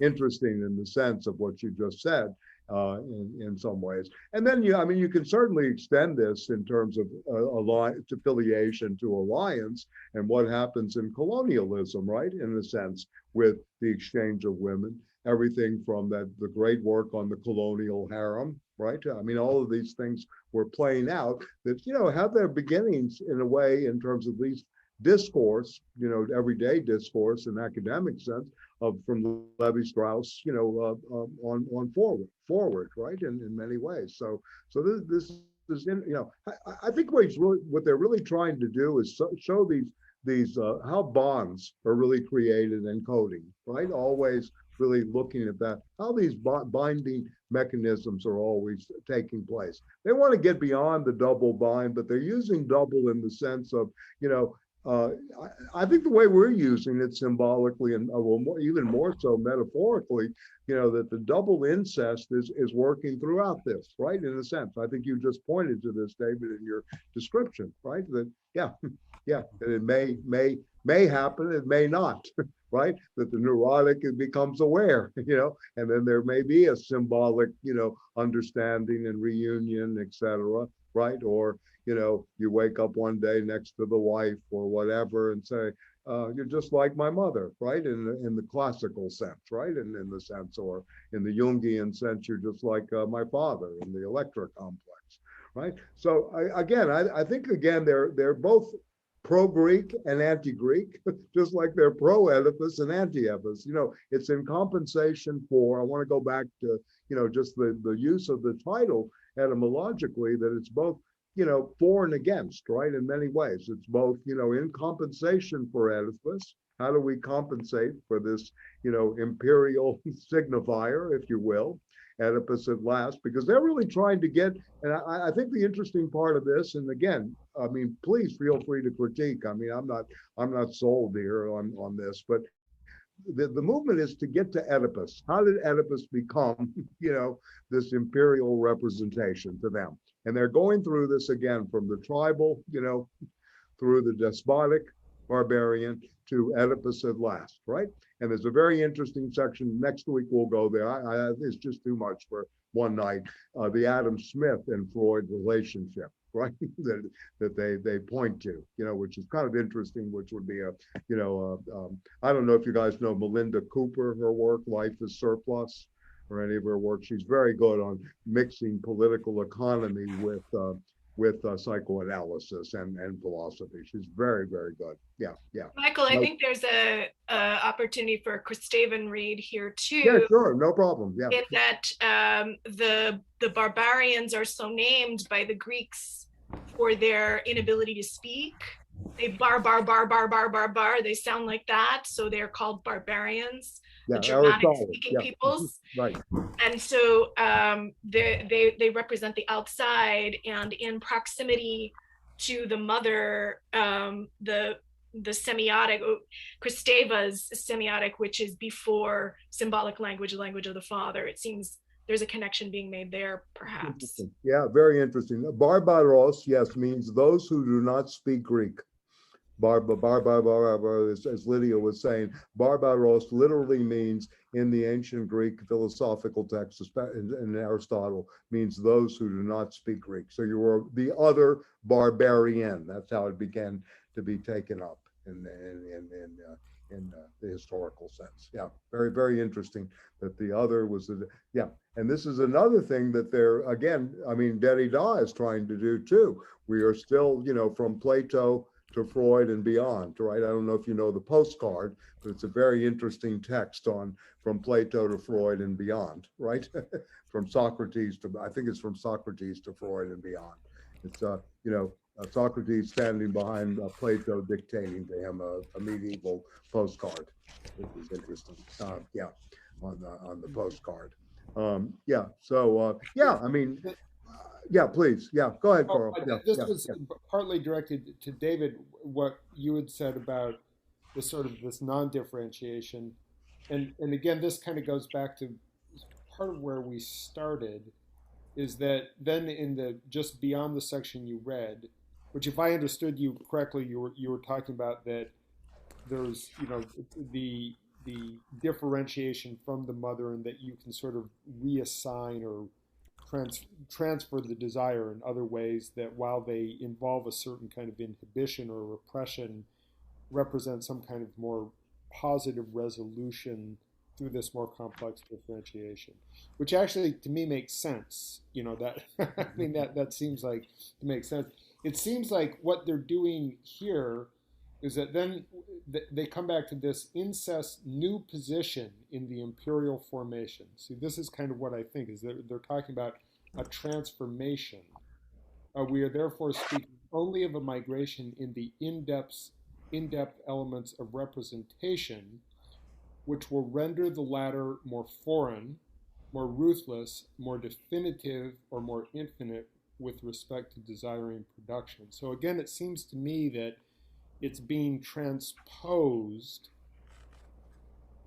interesting in the sense of what you just said. In some ways, and then you can certainly extend this in terms of affiliation to alliance and what happens in colonialism, right? In a sense, with the exchange of women, everything from the great work on the colonial harem, right? I mean, all of these things were playing out that have their beginnings in a way in terms of these discourse, everyday discourse in academic sense from Levi-Strauss, on forward, right? In many ways. So this is, I think what they're really trying to do is show these how bonds are really created and coding, right? Always really looking at that, how these binding mechanisms are always taking place. They want to get beyond the double bind, but they're using double in the sense of, I think the way we're using it symbolically and even more so metaphorically, that the double incest is working throughout this, right? In a sense, I think you just pointed to this, David, in your description, right? That that it may happen, it may not, right? That the neurotic becomes aware, and then there may be a symbolic, understanding and reunion, etc., right? Or you wake up one day next to the wife or whatever and say, you're just like my mother, right? In the classical sense, right? And in the sense, or in the Jungian sense, you're just like my father in the Electra complex, right? So I think they're both pro-Greek and anti-Greek, just like they're pro-Oedipus and anti-Oedipus. It's in compensation for, I want to go back to, just the use of the title etymologically, that it's both for and against, right? In many ways, it's both, in compensation for Oedipus. How do we compensate for this, imperial signifier, if you will, Oedipus at last? Because they're really trying to get, and I think the interesting part of this, and again, I mean, please feel free to critique. I mean, I'm not sold here on this, but the movement is to get to Oedipus. How did Oedipus become, this imperial representation to them? And they're going through this again from the tribal, through the despotic barbarian to Oedipus at last, right? And there's a very interesting section. Next week we'll go there. It's just too much for one night. The Adam Smith and Freud relationship, right? that they point to, which is kind of interesting. Which would be I don't know if you guys know Melinda Cooper, her work Life is Surplus, or any of her work. She's very good on mixing political economy with psychoanalysis and philosophy. She's very, very good. Yeah. Michael, I think there's a opportunity for Gustavan read here too. Yeah, sure, no problem. Yeah. In that the barbarians are so named by the Greeks for their inability to speak. They bar. They sound like that, so they're called barbarians. Yeah, the Germanic-speaking peoples. Right. And so they represent the outside, and in proximity to the mother, the semiotic, Kristeva's semiotic, which is before symbolic language, the language of the father. It seems there's a connection being made there, perhaps. Yeah, very interesting. Barbaros, yes, means those who do not speak Greek. As Lydia was saying, barbaros literally means, in the ancient Greek philosophical texts, in Aristotle, means those who do not speak Greek. So you were the other barbarian. That's how it began to be taken up in the historical sense. Yeah, very, very interesting that the other was and this is another thing that they're, again, Derrida is trying to do too. We are still, from Plato to Freud and beyond, right? I don't know if you know the postcard, but it's a very interesting text on from Plato to Freud and beyond, right? From Socrates to, I think it's from Socrates to Freud and beyond. It's, Socrates standing behind Plato dictating to him a medieval postcard, which is interesting. On the postcard. Please. Yeah, go ahead, Carl. This was partly directed to David, what you had said about the sort of this non-differentiation. And again, this kind of goes back to part of where we started, is that then in the just beyond the section you read, which, if I understood you correctly, you were talking about that there's the differentiation from the mother, and that you can sort of reassign or transfer the desire in other ways that, while they involve a certain kind of inhibition or repression, represent some kind of more positive resolution through this more complex differentiation, which actually to me makes sense. That seems like to make sense. It seems like what they're doing here is that then they come back to this incest new position in the imperial formation. See, this is kind of what I think is that they're talking about a transformation. We are therefore speaking only of a migration in the in-depth elements of representation, which will render the latter more foreign, more ruthless, more definitive, or more infinite with respect to desiring production. So again, it seems to me that it's being transposed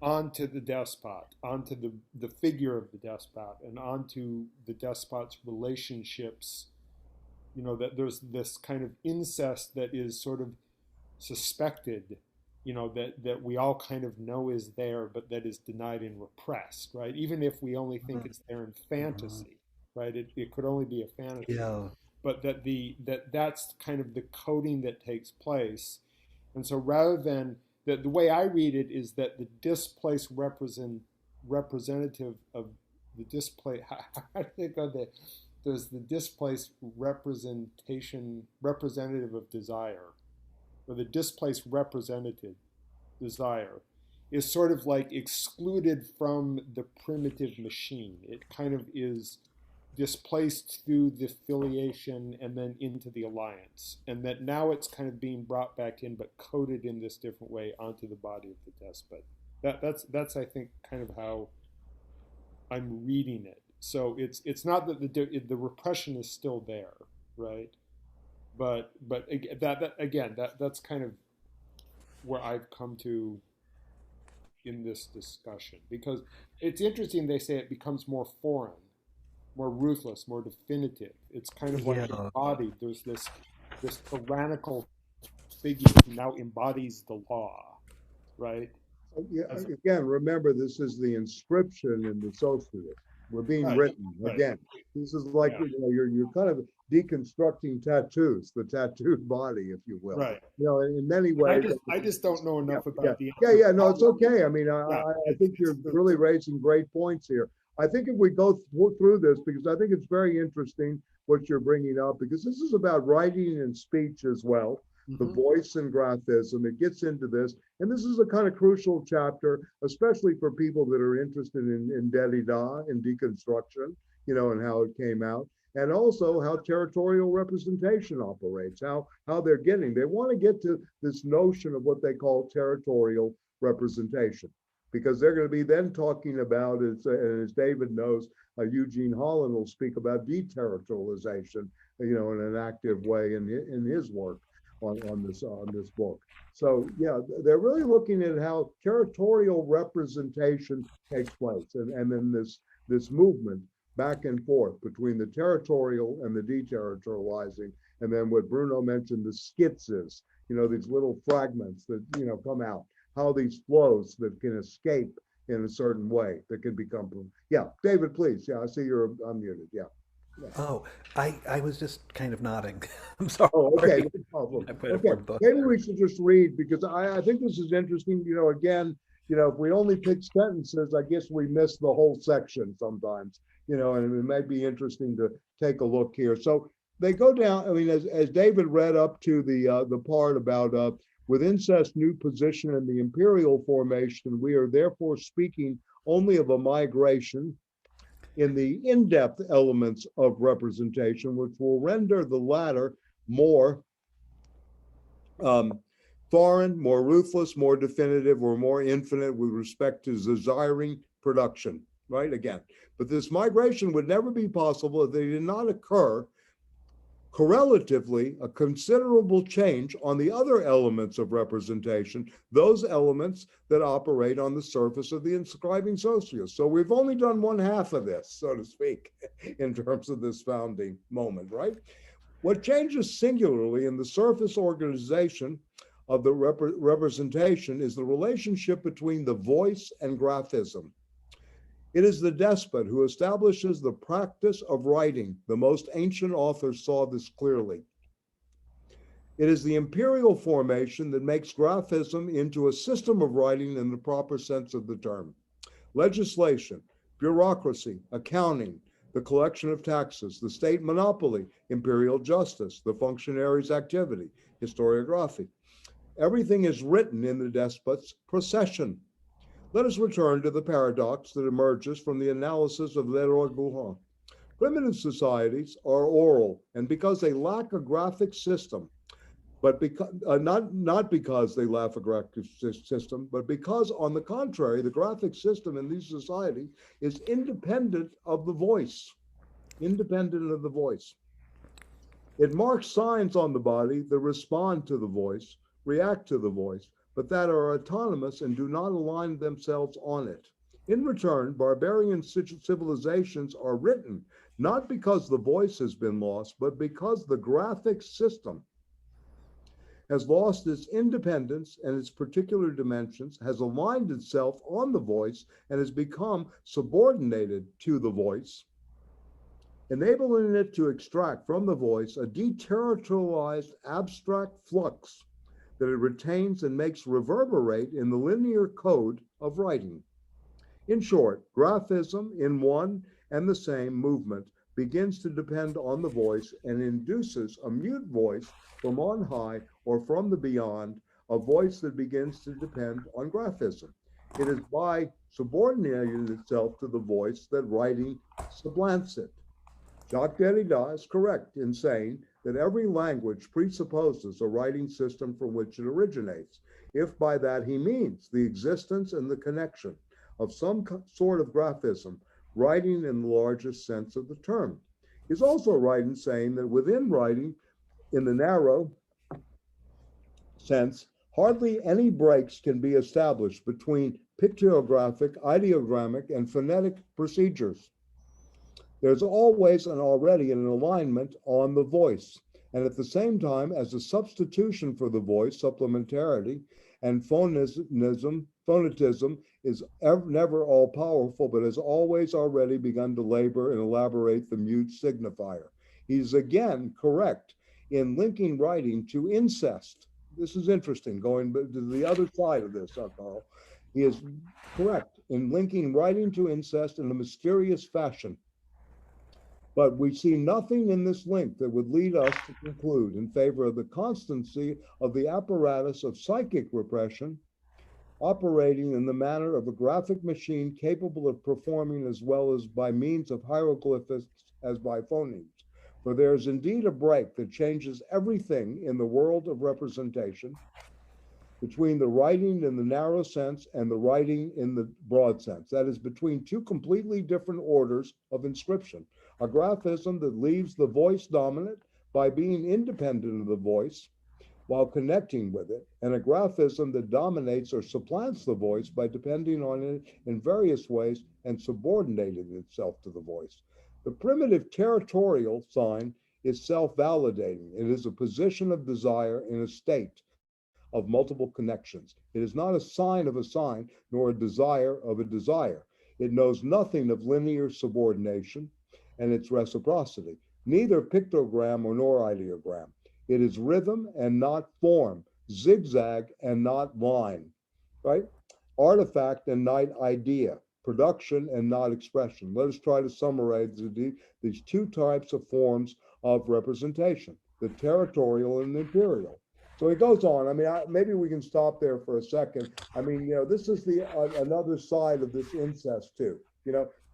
onto the despot, onto the figure of the despot, and onto the despot's relationships. That there's this kind of incest that is sort of suspected, that we all kind of know is there, but that is denied and repressed, right? Even if we only think it's there in fantasy, right? It could only be a fantasy. Yeah. But that's kind of the coding that takes place. And so rather than, the way I read it is that the displaced representative of the displaced, how do they go there? There's the displaced representative of desire, or the displaced representative desire is sort of like excluded from the primitive machine. It kind of is displaced through the filiation and then into the alliance. And that now it's kind of being brought back in, but coded in this different way onto the body of the despot. That's I think kind of how I'm reading it. So it's not that the repression is still there, right? But that's kind of where I've come to in this discussion? Because it's interesting, they say it becomes more foreign, more ruthless, more definitive. It's kind of like embodied. There's this tyrannical figure who now embodies the law, right? Yeah, again, remember, this is the inscription in the socialist. We're being written again. This is like, you're kind of deconstructing tattoos, the tattooed body, if you will. Right. In many ways. I just don't know enough about the. No, it's okay. I mean, I think you're really raising great points here. I think if we go through this, because I think it's very interesting what you're bringing up, because this is about writing and speech as well. The voice and graphism, it gets into this. And this is a kind of crucial chapter, especially for people that are interested in Derrida, in deconstruction, and how it came out. And also how territorial representation operates, how they want to get to this notion of what they call territorial representation, because they're going to be then talking about, as David knows, Eugene Holland will speak about deterritorialization, in an active way in his work on this book. So they're really looking at how territorial representation takes place, and then this movement back and forth between the territorial and the deterritorializing, and then what Bruno mentioned, the schizzes, these little fragments that come out, how these flows that can escape in a certain way that can become. David, please. I see you're unmuted. Oh, I was just kind of nodding. I'm sorry. Oh, okay, no problem. Okay, maybe we should just read, because I think this is interesting. Again, if we only pick sentences, I guess we miss the whole section sometimes. And it might be interesting to take a look here. So they go down. I mean, as David read up to the part about with incest, new position in the imperial formation, we are therefore speaking only of a migration in the in-depth elements of representation, which will render the latter more foreign, more ruthless, more definitive, or more infinite with respect to desiring production, right? Again, but this migration would never be possible if they did not occur correlatively a considerable change on the other elements of representation, those elements that operate on the surface of the inscribing socius. So we've only done one half of this, so to speak, in terms of this founding moment, right? What changes singularly in the surface organization of the representation is the relationship between the voice and graphism. It is the despot who establishes the practice of writing. The most ancient authors saw this clearly. It is the imperial formation that makes graphism into a system of writing in the proper sense of the term. Legislation, bureaucracy, accounting, the collection of taxes, the state monopoly, imperial justice, the functionary's activity, historiography. Everything is written in the despot's procession. Let us return to the paradox that emerges from the analysis of Leroy-Bouhon. Primitive societies are oral, and because they lack a graphic system, but not because they lack a graphic system, but because, on the contrary, the graphic system in these societies is independent of the voice. Independent of the voice. It marks signs on the body that respond to the voice, react to the voice, but that are autonomous and do not align themselves on it. In return, barbarian civilizations are written not because the voice has been lost, but because the graphic system has lost its independence and its particular dimensions, has aligned itself on the voice, and has become subordinated to the voice, enabling it to extract from the voice a deterritorialized abstract flux that it retains and makes reverberate in the linear code of writing. In short, graphism in one and the same movement begins to depend on the voice and induces a mute voice from on high or from the beyond, a voice that begins to depend on graphism. It is by subordinating itself to the voice that writing supplants it. Jacques Derrida is correct in saying that every language presupposes a writing system from which it originates, if by that he means the existence and the connection of some sort of graphism, writing in the largest sense of the term. He's also right in saying that within writing, in the narrow sense, Hardly any breaks can be established between pictographic, ideogrammic, and phonetic procedures. There's always and already an alignment on the voice, and at the same time, as a substitution for the voice, supplementarity, and phonetism is never all powerful, but has always already begun to labor and elaborate the mute signifier. He's again correct in linking writing to incest. This is interesting, going to the other side of this, Carl. He is correct in linking writing to incest in a mysterious fashion. But we see nothing in this link that would lead us to conclude in favor of the constancy of the apparatus of psychic repression operating in the manner of a graphic machine capable of performing as well as by means of hieroglyphics as by phonemes. For there is indeed a break that changes everything in the world of representation between the writing in the narrow sense and the writing in the broad sense. That is, between two completely different orders of inscription. A graphism that leaves the voice dominant by being independent of the voice while connecting with it, and a graphism that dominates or supplants the voice by depending on it in various ways and subordinating itself to the voice. The primitive territorial sign is self-validating. It is a position of desire in a state of multiple connections. It is not a sign of a sign, nor a desire of a desire. It knows nothing of linear subordination and its reciprocity, neither pictogram nor ideogram. It is rhythm and not form, zigzag and not line, right? Artifact and not idea, production and not expression. Let us try to summarize these two types of forms of representation, the territorial and the imperial. So he goes on. I mean, maybe we can stop there for a second. I mean, this is the another side of this incest too.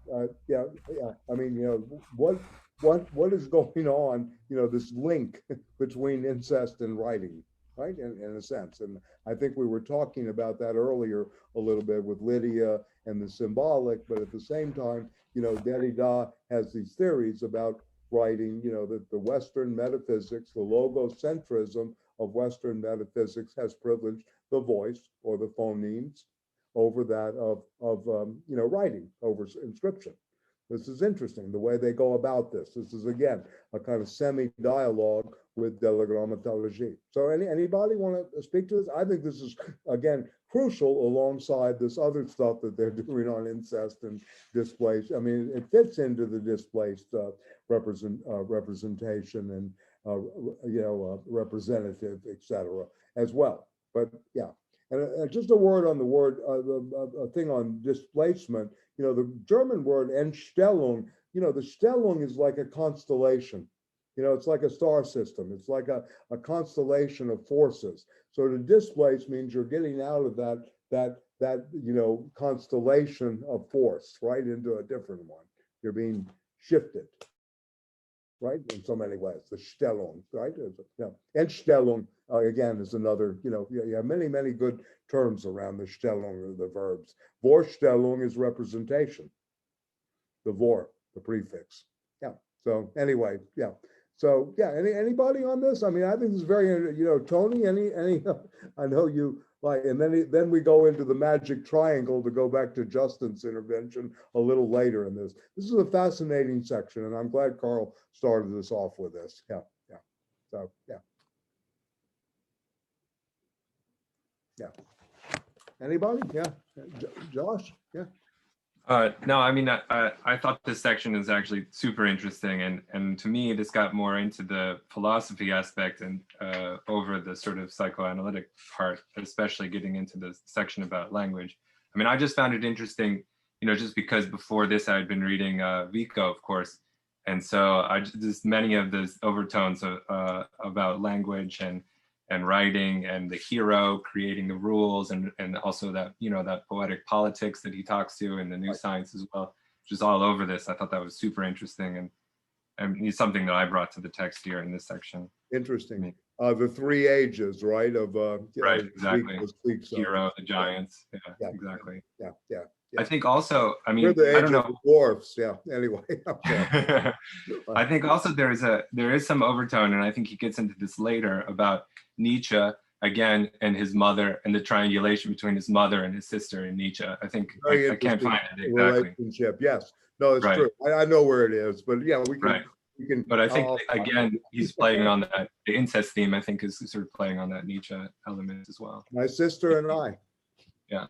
I mean, what is going on? This link between incest and writing, right? In a sense, and I think we were talking about that earlier a little bit with Lydia and the symbolic, but at the same time, Derrida has these theories about writing. That the Western metaphysics, the logocentrism of Western metaphysics has privileged the voice or the phonemes over that of writing, over inscription. This is interesting, the way they go about this. This is, again, a kind of semi-dialogue with de la grammatologie. So anybody want to speak to this? I think this is, again, crucial alongside this other stuff that they're doing on incest and displaced. I mean, it fits into the displaced representation and representative, etc., as well. But yeah, and just a word on the word, a thing on displacement. The German word Entstellung. The Stellung is like a constellation. It's like a star system. It's like a constellation of forces. So to displace means you're getting out of that constellation of force, right, into a different one. You're being shifted, right, in so many ways. The Stellung, right? Entstellung, again, is another, you have many good terms around the Stellung or the verbs. Vorstellung is representation. The vor, the prefix. Yeah. So anyway, yeah. So yeah, anybody on this? I mean, I think this is very, Tony, any, I know you like, and then we go into the magic triangle to go back to Justin's intervention a little later in this. This is a fascinating section, and I'm glad Carl started this off with this. Yeah. So yeah. Anybody? Yeah. Josh? Yeah. No, I mean, I thought this section is actually super interesting, and to me, this got more into the philosophy aspect and over the sort of psychoanalytic part, especially getting into the section about language. I mean, I just found it interesting, just because before this I had been reading Vico, of course, and so just many of those overtones about language and writing and the hero creating the rules and also that that poetic politics that he talks to in the new science as well, which is all over this. I thought that was super interesting and it's something that I brought to the text here in this section. Interesting. The three ages, right? Of right, exactly. Hero, the giants. Yeah, exactly. Yeah. I think also, I mean, we're the age I don't know. Of dwarfs. Yeah. Anyway. I think also there is some overtone, and I think he gets into this later about Nietzsche again, and his mother, and the triangulation between his mother and his sister in Nietzsche. I think I can't find it exactly. Relationship, yes. No, it's Right. true. I know where it is, but yeah, we can. Right. We can. But I think again, he's playing on that. The incest theme, I think, is sort of playing on that Nietzsche element as well. My sister and I. Yeah.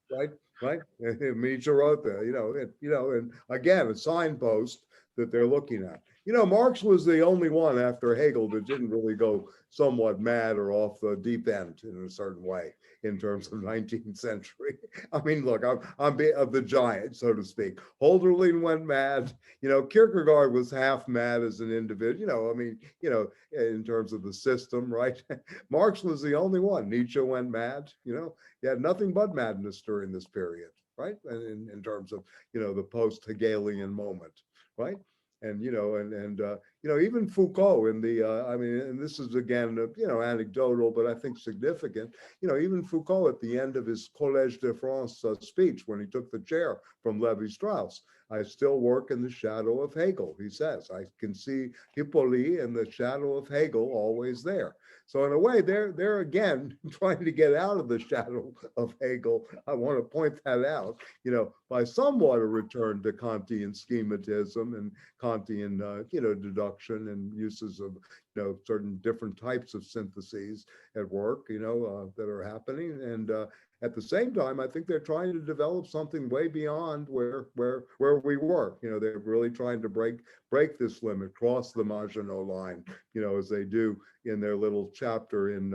Right. Nietzsche wrote that. And again, a signpost that they're looking at. Marx was the only one after Hegel that didn't really go somewhat mad or off the deep end in a certain way in terms of 19th century. I mean, look, I'm of the giant, so to speak. Hölderlin went mad. Kierkegaard was half mad as an individual. In terms of the system, right? Marx was the only one. Nietzsche went mad. He had nothing but madness during this period, right? And in terms of the post-Hegelian moment, right? And even Foucault in the and this is again anecdotal, but I think significant. Even Foucault at the end of his Collège de France speech when he took the chair from Lévi-Strauss, I still work in the shadow of Hegel. He says I can see Hippolyte in the shadow of Hegel always there. So in a way, they're again trying to get out of the shadow of Hegel. I want to point that out, by somewhat a return to Kantian schematism and Kantian, deduction and uses of, certain different types of syntheses at work, that are happening. And at the same time, I think they're trying to develop something way beyond where we were. They're really trying to break this limit, cross the Maginot line, as they do in their little chapter in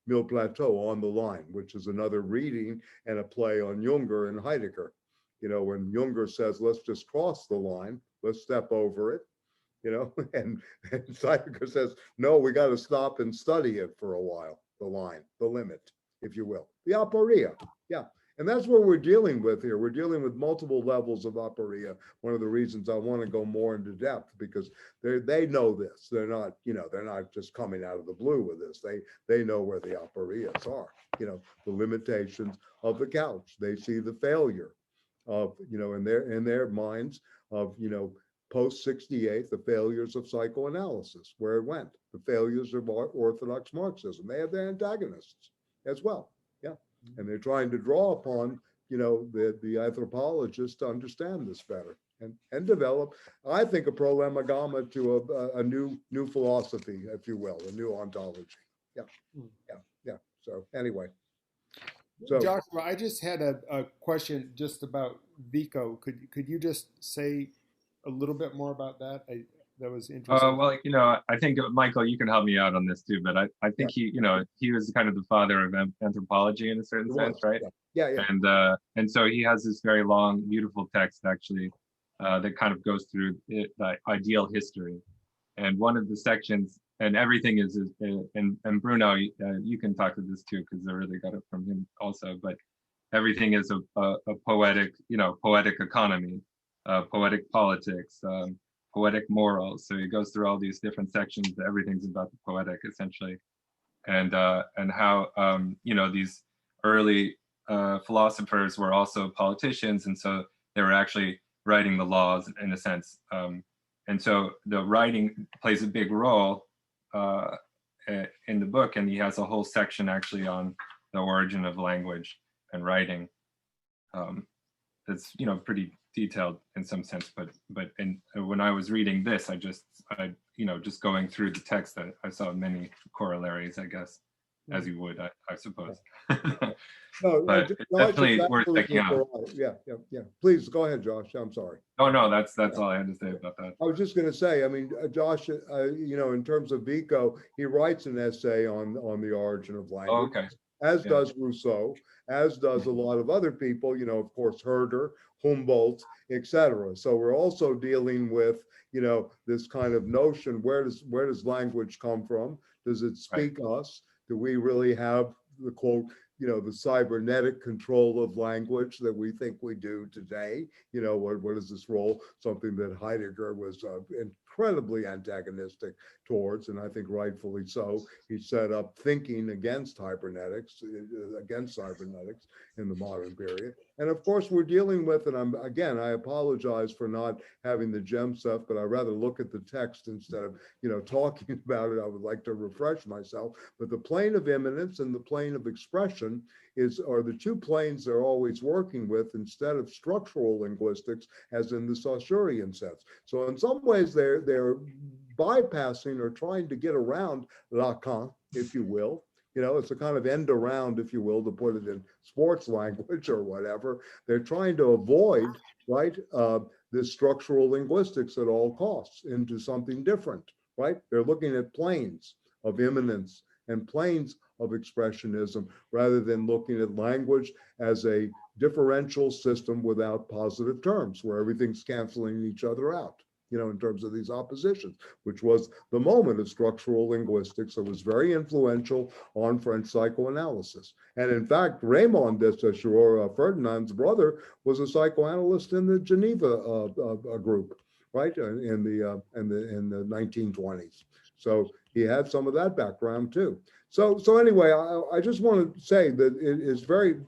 Mille Plateaux, On the Line, which is another reading and a play on Junger and Heidegger. When Junger says, let's just cross the line, let's step over it, and Heidegger says, no, we got to stop and study it for a while, the line, the limit, if you will, the aporia. Yeah. And that's what we're dealing with here. We're dealing with multiple levels of aporia. One of the reasons I want to go more into depth, because they know this. They're not, they're not just coming out of the blue with this. They know where the aporias are, the limitations of the couch. They see the failure of, in their minds of, post 68, the failures of psychoanalysis, where it went, the failures of orthodox Marxism. They have their antagonists as well. Yeah. And they're trying to draw upon, the anthropologists to understand this better and develop, I think, a prolegomena to a new philosophy, if you will, a new ontology. Yeah. So anyway. So Joshua, I just had a question just about Vico. Could you just say a little bit more about that? That was interesting. Well, I think Michael, you can help me out on this too, but I think he was kind of the father of anthropology in a certain sense, right? Yeah. And so he has this very long, beautiful text actually that kind of goes through the ideal history, and one of the sections, and everything is and Bruno, you can talk to this too because I really got it from him also, but everything is a poetic, poetic economy, poetic politics. Poetic morals. So he goes through all these different sections. Everything's about the poetic, essentially, and how these early philosophers were also politicians, and so they were actually writing the laws in a sense. And so the writing plays a big role in the book, and he has a whole section actually on the origin of language and writing. That's pretty detailed in some sense, but when I was reading this, I just going through the text, I saw many corollaries, I guess, as you would, I suppose. No, but it's definitely worth checking out. Yeah. Please go ahead, Josh. I'm sorry. Oh no, that's all I had to say about that. I was just going to say, Josh, in terms of Vico, he writes an essay on the origin of language. Oh, okay. As does Rousseau, as does a lot of other people, of course, Herder, Humboldt, etc. So we're also dealing with, this kind of notion, where does language come from? Does it speak us? Do we really have the quote, the cybernetic control of language that we think we do today? What is this role? Something that Heidegger was incredibly antagonistic towards, and I think rightfully so. He set up thinking against cybernetics in the modern period. And of course, we're dealing with, and I apologize for not having the gem stuff, but I'd rather look at the text instead of, talking about it. I would like to refresh myself. But the plane of immanence and the plane of expression are the two planes they're always working with instead of structural linguistics, as in the Saussurean sense. So in some ways, they're bypassing or trying to get around Lacan, if you will. It's a kind of end around, if you will, to put it in sports language or whatever. They're trying to avoid, right, this structural linguistics at all costs into something different, right? They're looking at planes of immanence and planes of expressionism rather than looking at language as a differential system without positive terms where everything's canceling each other out, in terms of these oppositions, which was the moment of structural linguistics that was very influential on French psychoanalysis. And in fact, Raymond de Saussure, Ferdinand's brother, was a psychoanalyst in the Geneva group, right, in the 1920s. So he had some of that background too. So anyway, I just want to say that it is very,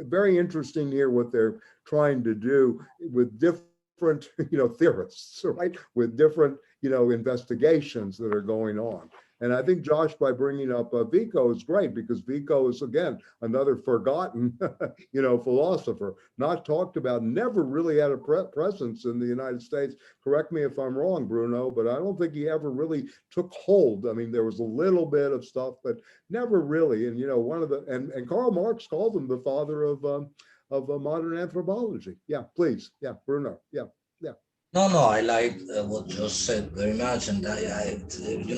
very interesting here what they're trying to do with different, theorists, right? With different, investigations that are going on. And I think Josh, by bringing up Vico, is great because Vico is, again, another forgotten, philosopher, not talked about, never really had a presence in the United States. Correct me if I'm wrong, Bruno, but I don't think he ever really took hold. I mean, there was a little bit of stuff, but never really. And, and Karl Marx called him the father of modern anthropology. Yeah, please. Yeah, Bruno. Yeah. No, I like what you said very much, and I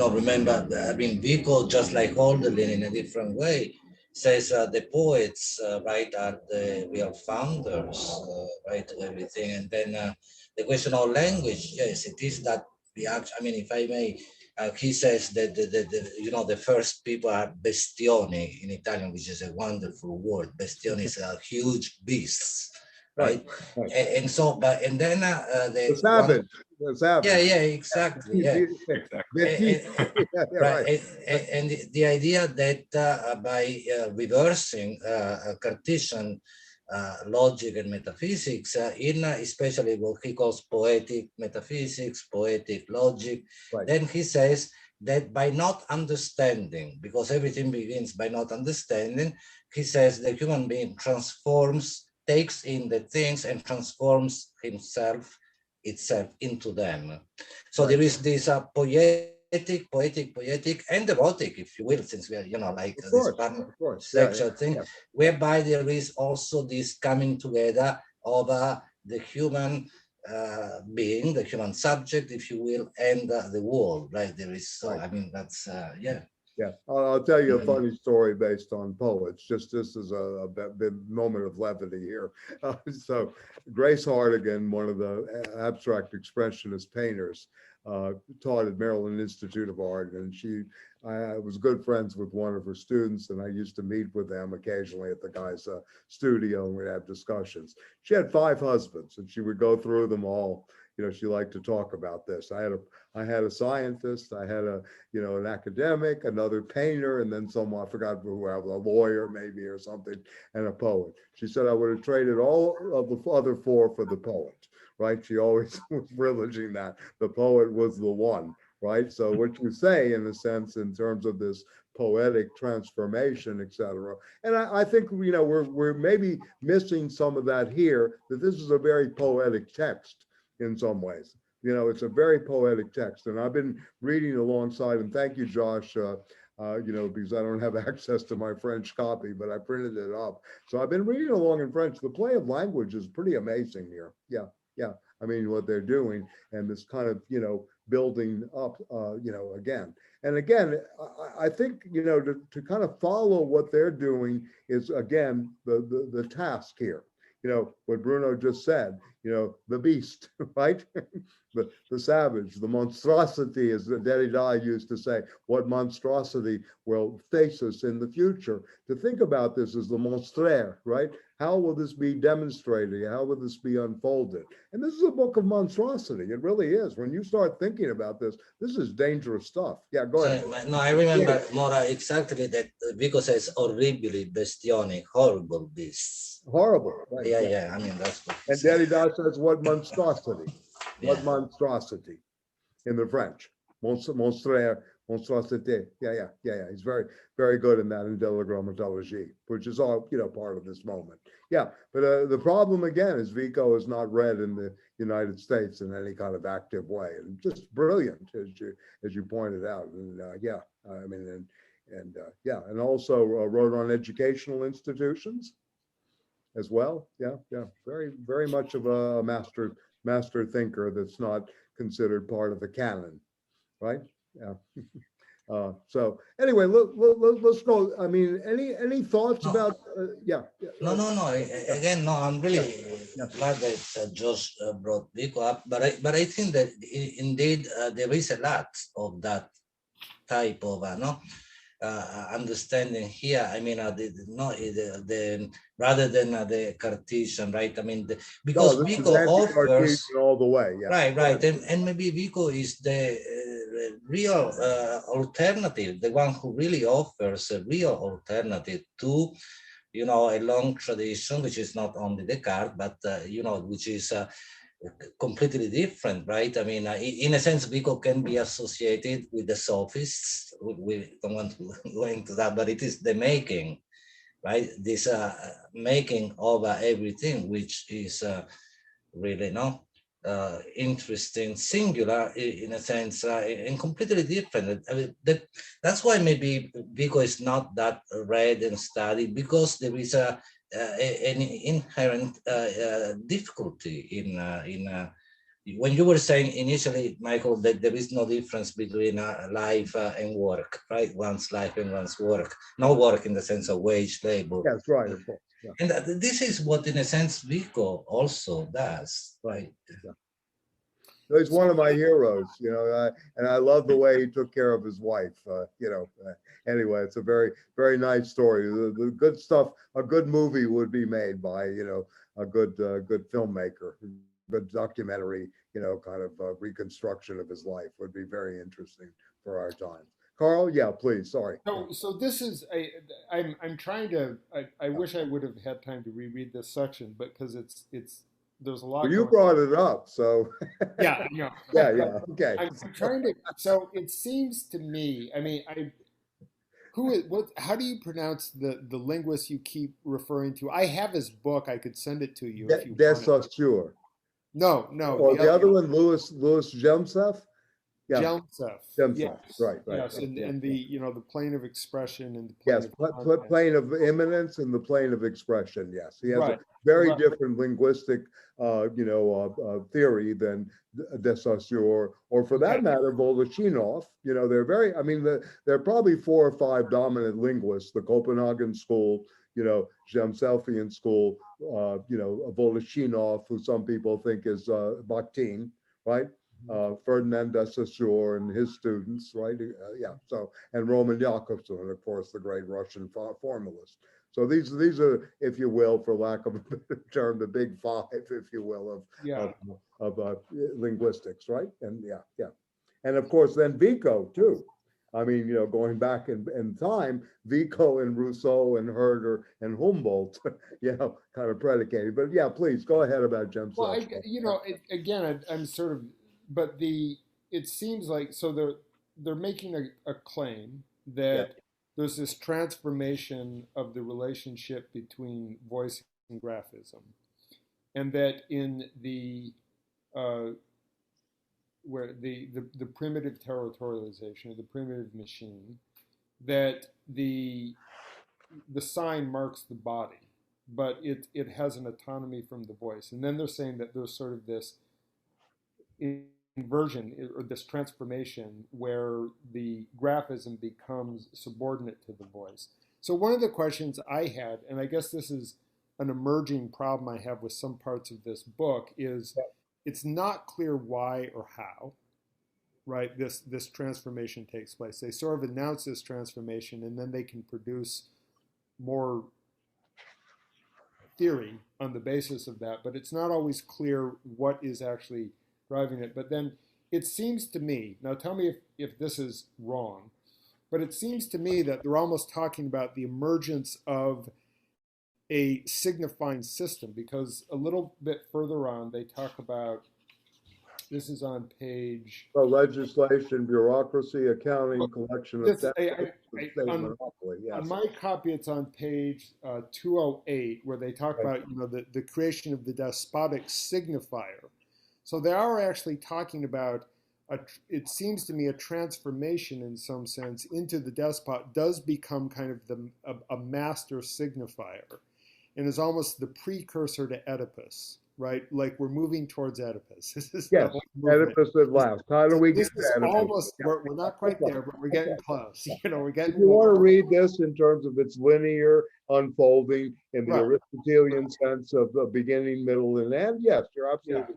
remember. I mean, Vico, just like Holderlin in a different way, says the poets, right, are the real founders, right, of everything. And then the question of language, yes, it is that reaction. I mean, if I may, he says that the first people are bestioni in Italian, which is a wonderful word. Bestioni is huge beasts. Right. And so, and then the savage. Yeah, exactly. Yeah. Right. And the idea that by reversing Cartesian logic and metaphysics, in especially what he calls poetic metaphysics, poetic logic, then he says that by not understanding, because everything begins by not understanding, he says the human being takes in the things and transforms itself into them. So there is this poetic, and erotic, if you will, since we are, like this sexual thing, whereby there is also this coming together of the human being, the human subject, if you will, and the world, right? There is, I mean, that's, Yeah, I'll tell you a funny story based on poets, just as a moment of levity here. So Grace Hartigan, one of the abstract expressionist painters, taught at Maryland Institute of Art, and I was good friends with one of her students, and I used to meet with them occasionally at the guy's studio, and we'd have discussions. She had 5 husbands, and she would go through them all. She liked to talk about this. I had a scientist, I had an academic, another painter, and then someone, I forgot who, a lawyer maybe or something, and a poet. She said I would have traded all of the other 4 for the poet, right? She always was privileging that. The poet was the one, right? So what you say, in a sense, in terms of this poetic transformation, etc. And I think, we're maybe missing some of that here, that this is a very poetic text. In some ways, it's a very poetic text, and I've been reading alongside. And thank you, Josh. Because I don't have access to my French copy, but I printed it up. So I've been reading along in French. The play of language is pretty amazing here. Yeah. I mean, what they're doing, and this kind of building up, again and again. I think to kind of follow what they're doing is, again, the task here. What Bruno just said, the beast, right? the savage, the monstrosity, as Derrida used to say, what monstrosity will face us in the future. To think about this as the monstre, right? How will this be demonstrated? How will this be unfolded? And this is a book of monstrosity. It really is. When you start thinking about this is dangerous stuff. Yeah, go ahead. So, no, I remember more exactly that Vico says horribly bestionic, horrible beasts. Horrible. Right, Yeah. I mean, that's what. And Derrida says, what monstrosity? What Yeah. monstrosity in the French? Monstrère, monstrosité. Yeah. He's very, very good in that in De la Grammatologie, which is all, part of this moment. Yeah, but the problem again is Vico is not read in the United States in any kind of active way, and just brilliant as you pointed out. And and also wrote on educational institutions as well. Yeah, very, very much of a master thinker that's not considered part of the canon, right? Yeah. So anyway, let's go. I mean, any thoughts about? No. Again, no. I'm really glad that Josh brought Vico up, but I think that indeed there is a lot of that type of understanding here. I mean, the rather than the Cartesian, right? I mean, because Vico offers all the way, yeah. Right, and maybe Vico is the real alternative, the one who really offers a real alternative to, a long tradition, which is not only Descartes, but which is completely different, right? I mean, in a sense, Vico can be associated with the sophists. We don't want to go into that, but it is the making, right? This making of everything, which is really interesting, singular in a sense, and completely different. I mean, that's why maybe Vico is not that read and studied, because there is an inherent difficulty in when you were saying initially, Michael, that there is no difference between life and work, right? One's life and one's work. No work in the sense of wage labor. That's right, of course. Yeah. And this is what, in a sense, Vico also does, right? Yeah. He's one of my heroes, and I love the way he took care of his wife. Anyway, it's a very, very nice story. The good stuff, a good movie would be made by, a good filmmaker, good documentary, kind of reconstruction of his life would be very interesting for our times. Carl, yeah, please. Sorry. So this is I'm trying to. I wish I would have had time to reread this section, but because it's there's a lot. Well, you brought it up, so yeah. Yeah. Okay. I'm trying to. So it seems to me. I mean, how do you pronounce the linguist you keep referring to? I have his book. I could send it to you if you want it. Sure. No. Or the other one, Louis Jemsef. Yeah. Jemsef. Yes. Right. Yes, and the plane of expression and the plane of immanence and the plane of expression. Yes, he has a very different linguistic, theory than de Saussure, or for that matter, Voloshinov. They're very. I mean, there are probably 4 or 5 dominant linguists: the Copenhagen school, Jemsefian school, Voloshinov, who some people think is Bakhtin, right? Ferdinand de Saussure and his students, right? So, and Roman Jakobson, of course, the great Russian formalist. So these are, if you will, for lack of a better term, the big 5, if you will, of linguistics, right? And and of course then Vico too. I mean, going back in time, Vico and Rousseau and Herder and Humboldt, kind of predicated. But yeah, please go ahead about Jemsef. Well, again, I'm sort of. But it seems like, so they're making a claim that there's this transformation of the relationship between voice and graphism, and that in where the primitive territorialization, or the primitive machine, that the sign marks the body, but it has an autonomy from the voice, and then they're saying that there's sort of this inversion or this transformation where the graphism becomes subordinate to the voice. So one of the questions I had, and I guess this is an emerging problem I have with some parts of this book, is it's not clear why or how, right, this transformation takes place. They sort of announce this transformation, and then they can produce more theory on the basis of that, but it's not always clear what is actually driving it. But then it seems to me, now tell me if this is wrong, but it seems to me that they're almost talking about the emergence of a signifying system, because a little bit further on they talk about, this is on page. So legislation, bureaucracy, accounting, collection of debt, state monopoly. Yes. On my copy, it's on page 208, where they talk about the creation of the despotic signifier. So they are actually talking about, it seems to me, a transformation in some sense into the despot does become kind of a master signifier, and is almost the precursor to Oedipus. Right, like we're moving towards Oedipus. This is yes, Oedipus at last. How do we get to Oedipus? Almost, we're not quite there, but we're getting close. We're getting. If you want to read this in terms of its linear unfolding in the Aristotelian sense of the beginning, middle, and end, yes, you're absolutely.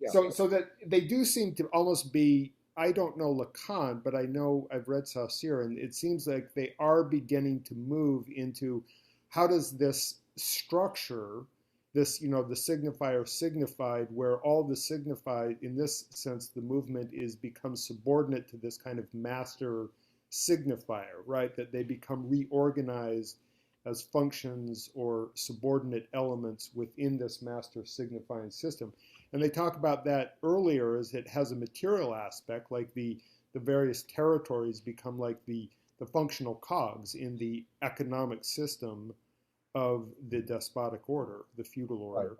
Yeah. So that they do seem to almost be. I don't know Lacan, but I know I've read Saussure, and it seems like they are beginning to move into how does this structure. This, the signifier signified, where all the signified, in this sense, the movement becomes subordinate to this kind of master signifier, right? That they become reorganized as functions or subordinate elements within this master signifying system. And they talk about that earlier as it has a material aspect, like the various territories become like the functional cogs in the economic system of the despotic order, the feudal order,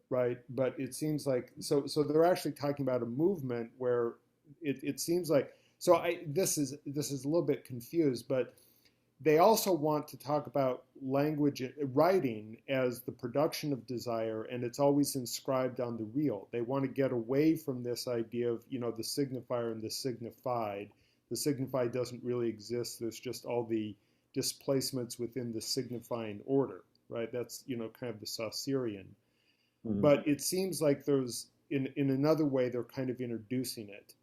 right? But it seems like, so they're actually talking about a movement where it seems like, this is a little bit confused, but they also want to talk about language, writing as the production of desire, and it's always inscribed on the real. They want to get away from this idea of, the signifier and the signified. The signified doesn't really exist. There's just all the displacements within the signifying order, right? That's, kind of the Saussurian. Mm-hmm. But it seems like there's, in another way, they're kind of introducing it.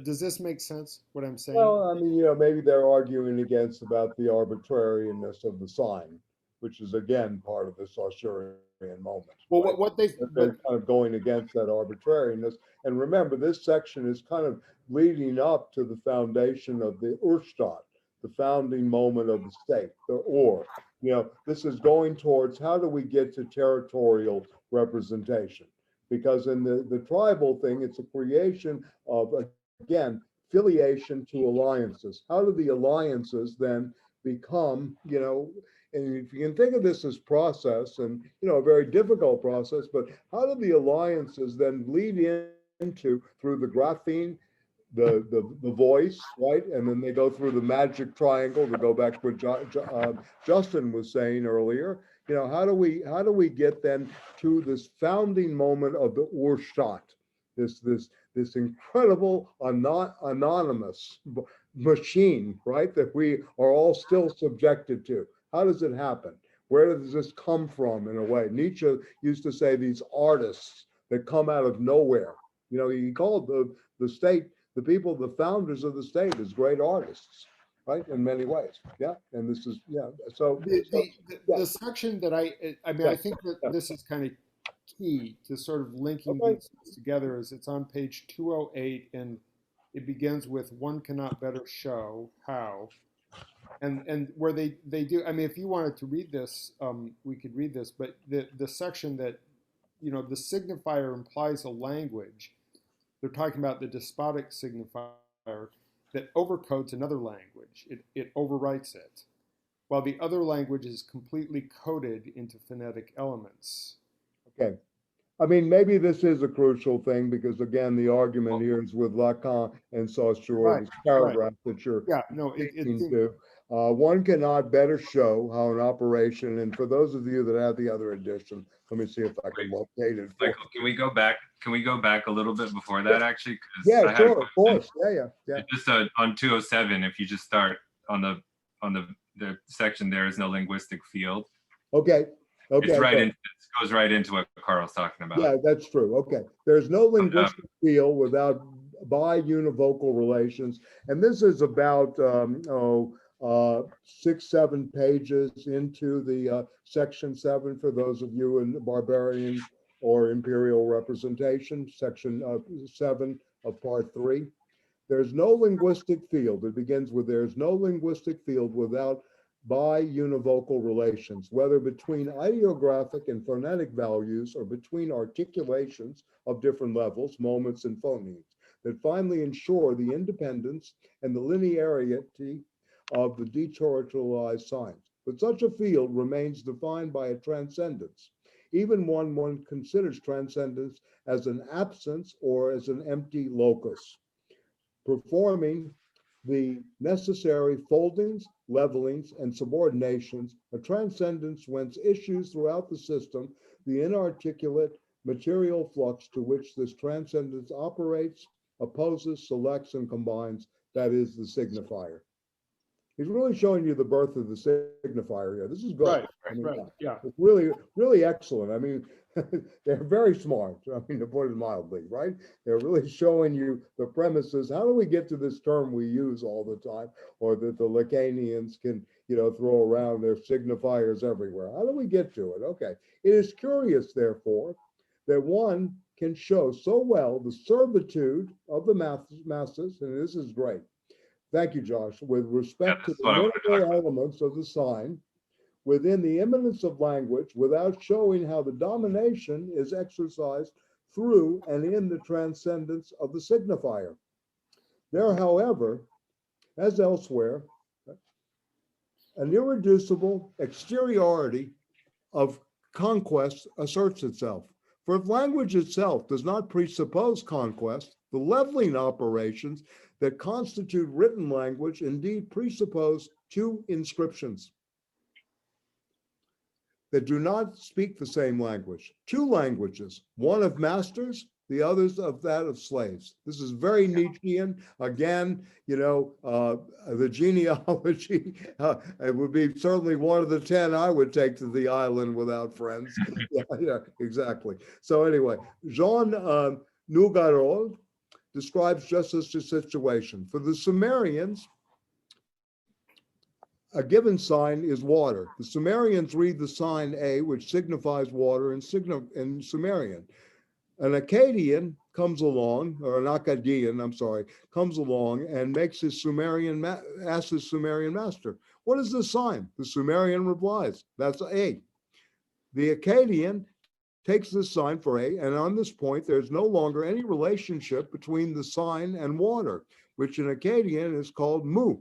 Does this make sense, what I'm saying? Well, I mean, maybe they're arguing against about the arbitrariness of the sign, which is, again, part of the Saussurian moment. Well, right? They're kind of going against that arbitrariness. And remember, this section is kind of leading up to the foundation of the Urstaat, the founding moment of the state, this is going towards how do we get to territorial representation? Because in the tribal thing, it's a creation of, again, filiation to alliances. How do the alliances then become, and if you can think of this as process and, a very difficult process, but how do the alliances then lead into, through the grapheme, the voice, right? And then they go through the magic triangle to go back to what Justin was saying earlier. How do we get then to this founding moment of the Urstaat, this incredible anonymous machine, right? That we are all still subjected to. How does it happen? Where does this come from in a way? Nietzsche used to say these artists that come out of nowhere. He called the state, the people, the founders of the state, as great artists, right? In many ways, yeah. And this is, yeah. So the section that I think that this is kind of key to sort of linking these together. Is it's on page 208, and it begins with "one cannot better show how," and where they do. I mean, if you wanted to read this, we could read this, but the section that the signifier implies a language. They're talking about the despotic signifier that overcodes another language. It overwrites it, while the other language is completely coded into phonetic elements. Okay. I mean, maybe this is a crucial thing because, again, the argument here is with Lacan and Saussure, this paragraph that you're speaking to. One cannot better show how an operation, and for those of you that have the other edition, let me see if I can locate it. Michael, can we go back? Can we go back a little bit before that, actually? Yeah, sure, of course. Yeah. Just on 207, if you just start on the section, there is no linguistic field. Okay. It's right into, it goes right into what Carl's talking about. Yeah, that's true. Okay. There's no linguistic field without bi-univocal relations. And this is about, 6, 7 pages into the section 7 for those of you in Barbarian or Imperial Representation, section 7 of part 3. There's no linguistic field. It begins with there's no linguistic field without bi-univocal relations, whether between ideographic and phonetic values or between articulations of different levels, moments and phonemes, that finally ensure the independence and the linearity of the deterritorialized signs. But such a field remains defined by a transcendence, even when one considers transcendence as an absence or as an empty locus, performing the necessary foldings, levelings, and subordinations, a transcendence whence issues throughout the system the inarticulate material flux to which this transcendence operates, opposes, selects, and combines, that is the signifier. He's really showing you the birth of the signifier here. This is good. Right, I mean, right, yeah. it's really, really excellent. I mean, they're very smart. I mean, to put it mildly, right? They're really showing you the premises. How do we get to this term we use all the time, or that the Lacanians can, throw around their signifiers everywhere? How do we get to it? Okay. It is curious, therefore, that one can show so well the servitude of the masses, and this is great. Thank you, Josh. With respect to the minimal elements of the sign within the immanence of language, without showing how the domination is exercised through and in the transcendence of the signifier. There, however, as elsewhere, an irreducible exteriority of conquest asserts itself. For if language itself does not presuppose conquest, the leveling operations that constitute written language indeed presuppose two inscriptions that do not speak the same language, two languages, one of masters, the others of that of slaves. This is very Nietzschean. Again, the genealogy, it would be certainly one of the 10 I would take to the island without friends. Yeah, exactly. So anyway, Jean Nougarold describes just such a situation. For the Sumerians, a given sign is water. The Sumerians read the sign A, which signifies water in Sumerian. An Akkadian comes along, or an Akkadian, comes along and makes his asks his Sumerian master, what is this sign? The Sumerian replies, that's A. The Akkadian takes this sign for A, and on this point, there's no longer any relationship between the sign and water, which in Akkadian is called mu.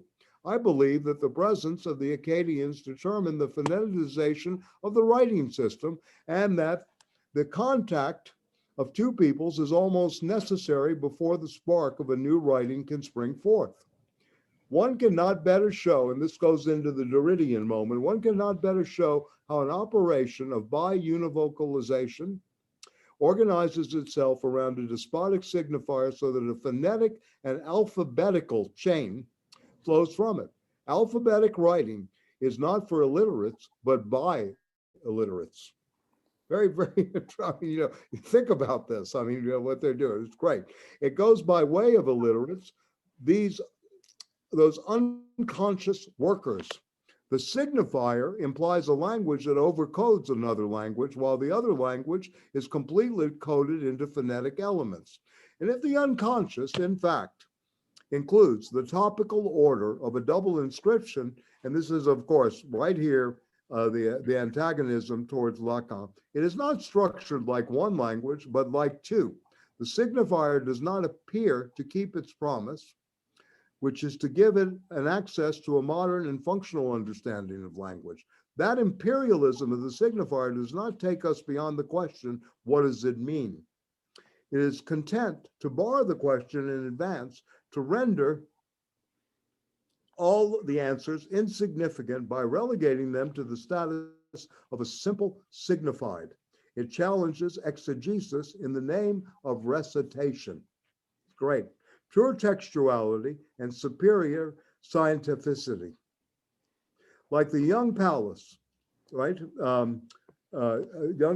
I believe that the presence of the Akkadians determined the phoneticization of the writing system, and that the contact of two peoples is almost necessary before the spark of a new writing can spring forth. One cannot better show, and this goes into the Derridian moment, one cannot better show how an operation of bi-univocalization organizes itself around a despotic signifier so that a phonetic and alphabetical chain flows from it. Alphabetic writing is not for illiterates, but by illiterates. Very, very, you think about this. I mean, what they're doing, it's great. It goes by way of illiterates, those unconscious workers. The signifier implies a language that overcodes another language, while the other language is completely coded into phonetic elements. And if the unconscious, in fact, includes the topical order of a double inscription, and this is, of course, right here, the antagonism towards Lacan, it is not structured like one language, but like two. The signifier does not appear to keep its promise, which is to give it an access to a modern and functional understanding of language. That imperialism of the signifier does not take us beyond the question, what does it mean? It is content to bar the question in advance, to render all the answers insignificant by relegating them to the status of a simple signified. It challenges exegesis in the name of recitation. Great. Pure textuality and superior scientificity. Like the young Pallas, right? Young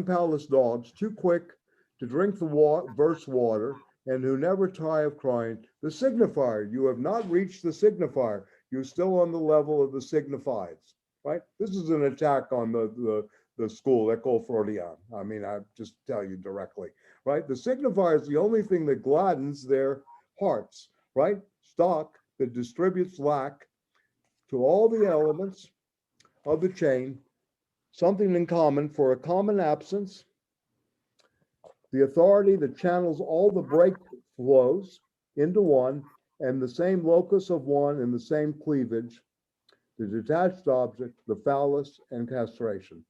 Pallas dogs, too quick to drink the verse water and who never tire of crying, the signifier, you have not reached the signifier. you're still on the level of the signifieds, right? This is an attack on the school, École Freudienne. I mean, I just tell you directly, right? The signifier is the only thing that gladdens their hearts, right? Stock that distributes lack to all the elements of the chain, something in common for a common absence, the authority that channels all the break flows into one, and the same locus of one and the same cleavage, the detached object, the phallus, and castration.